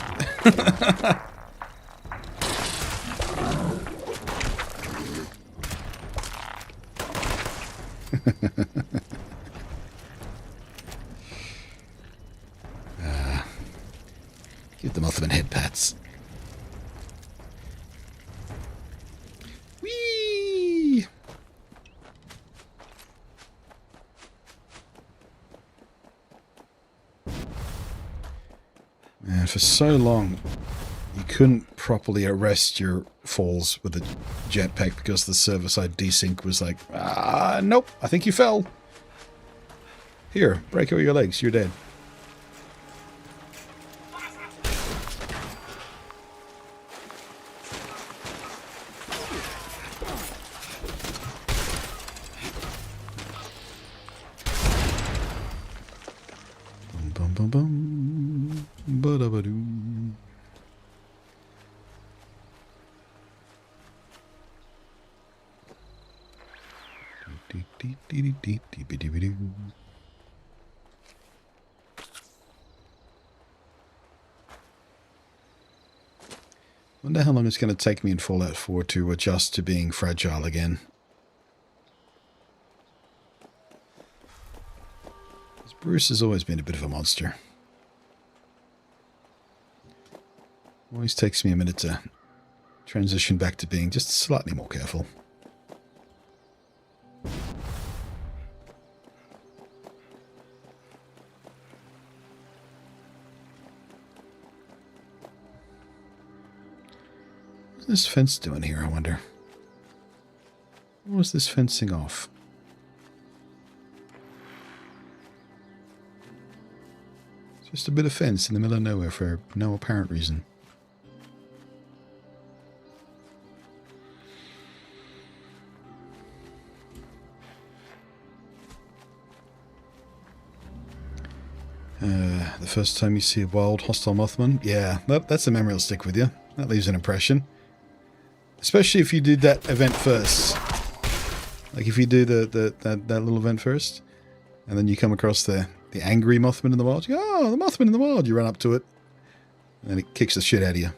Give the Mothman head pats. Whee! Man, for so long, you couldn't properly arrest your falls with a jetpack because the server-side desync was like, nope, I think you fell. Here, break over your legs, you're dead. Bum bum bum, ba-da-ba-doo. Dee-dee-dee-dee-dee-dee-dee-dee-dee. Wonder how long it's going to take me in Fallout 4 to adjust to being fragile again. Bruce has always been a bit of a monster. Always takes me a minute to transition back to being just slightly more careful. What's this fence doing here, I wonder? What was this fencing off? Just a bit of fence in the middle of nowhere for no apparent reason. The first time you see a wild, hostile Mothman? Yeah, that's a memory that'll stick with you. That leaves an impression. Especially if you did that event first. Like if you do that little event first, and then you come across the angry Mothman in the wild. You go, oh, the Mothman in the wild. You run up to it, and it kicks the shit out of you.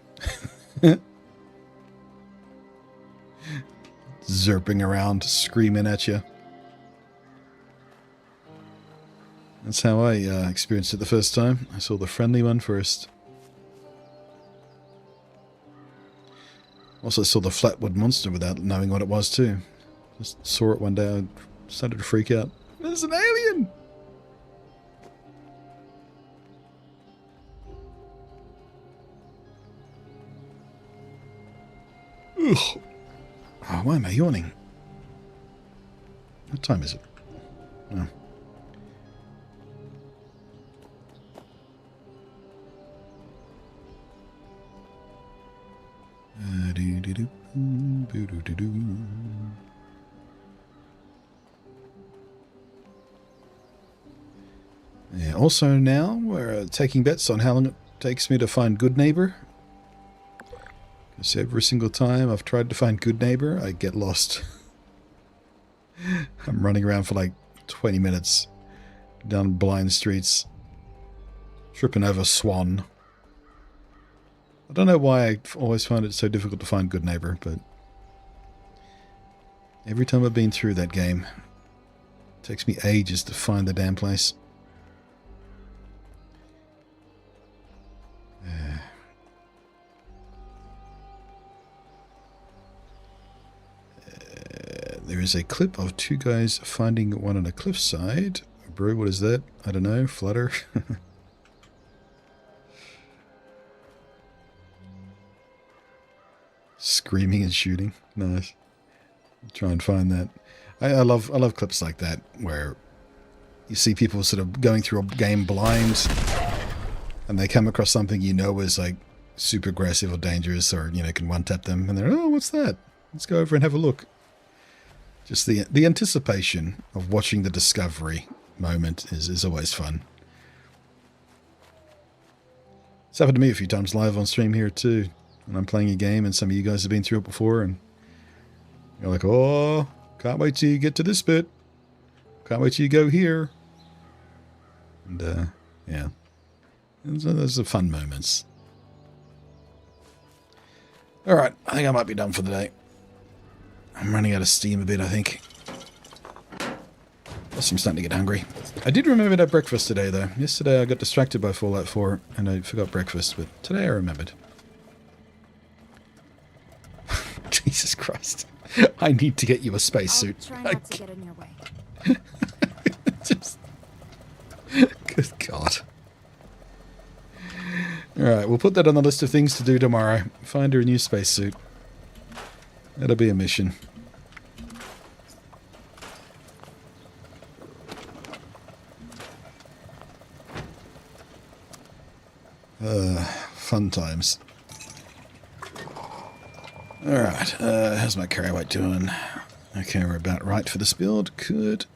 Zerping around, screaming at you. That's how I experienced it the first time. I saw the friendly one first. Also saw the flatwood monster without knowing what it was too. Just saw it one day and started to freak out. There's an alien! Ugh. Oh, why am I yawning? What time is it? Oh. Yeah, also now we're taking bets on how long it takes me to find Good Neighbor. Because every single time I've tried to find Good Neighbor, I get lost. I'm running around for like 20 minutes down blind streets, tripping over Swan. I don't know why I always find it so difficult to find Good Neighbor, but every time I've been through that game, it takes me ages to find the damn place. There is a clip of two guys finding one on a cliffside, Brew, what is that? I don't know. Flutter. Screaming and shooting. Nice. Try and find that. I love clips like that where you see people sort of going through a game blind and they come across something you know is like super aggressive or dangerous, or can one tap them and they're, oh, what's that? Let's go over and have a look. Just the anticipation of watching the discovery moment is always fun. It's happened to me a few times live on stream here too. When I'm playing a game and some of you guys have been through it before and you're like, oh, can't wait till you get to this bit. Can't wait till you go here. And, yeah. Those are fun moments. Alright, I think I might be done for the day. I'm running out of steam a bit, I think. Plus, I'm starting to get hungry. I did remember that breakfast today, though. Yesterday I got distracted by Fallout 4 and I forgot breakfast, but today I remembered. Jesus Christ. I need to get you a spacesuit. Try not to get in your way. Just... Good God. Alright, we'll put that on the list of things to do tomorrow. Find her a new spacesuit. That'll be a mission. Fun times. Alright, how's my carry weight doing? Okay, we're about right for this build. Good.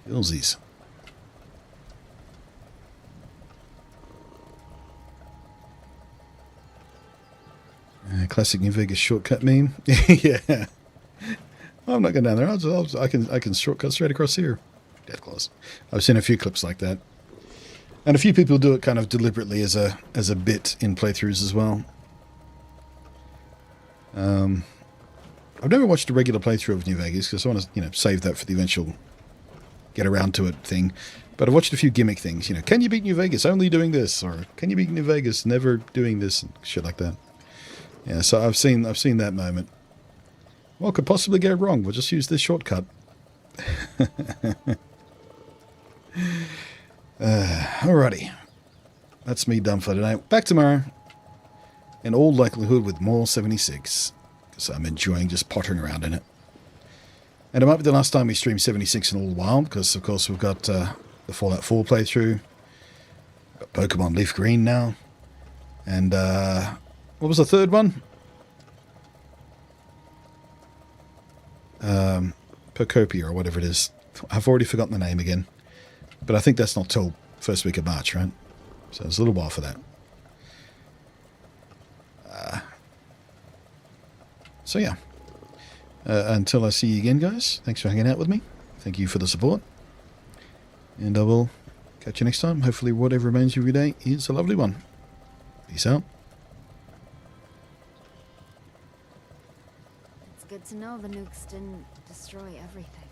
Billsies. Classic New Vegas shortcut meme. Yeah. I'm not going down there. I can shortcut straight across here. Dead close. I've seen a few clips like that. And a few people do it kind of deliberately as a bit in playthroughs as well. I've never watched a regular playthrough of New Vegas because I want to, save that for the eventual get around to it thing. But I've watched a few gimmick things. Can you beat New Vegas only doing this, or can you beat New Vegas never doing this, and shit like that. Yeah, so I've seen that moment. What could possibly go wrong? We'll just use this shortcut. Alrighty. That's me done for today. Back tomorrow. In all likelihood with more 76. Because I'm enjoying just pottering around in it. And it might be the last time we stream 76 in a little while. Because, of course, we've got the Fallout 4 playthrough. Got Pokemon Leaf Green now. And, what was the third one? Pocopia or whatever it is. I've already forgotten the name again. But I think that's not till first week of March, right? So it's a little while for that. So yeah. Until I see you again, guys. Thanks for hanging out with me. Thank you for the support. And I will catch you next time. Hopefully whatever remains of your day is a lovely one. Peace out. It's good to know the nukes didn't destroy everything.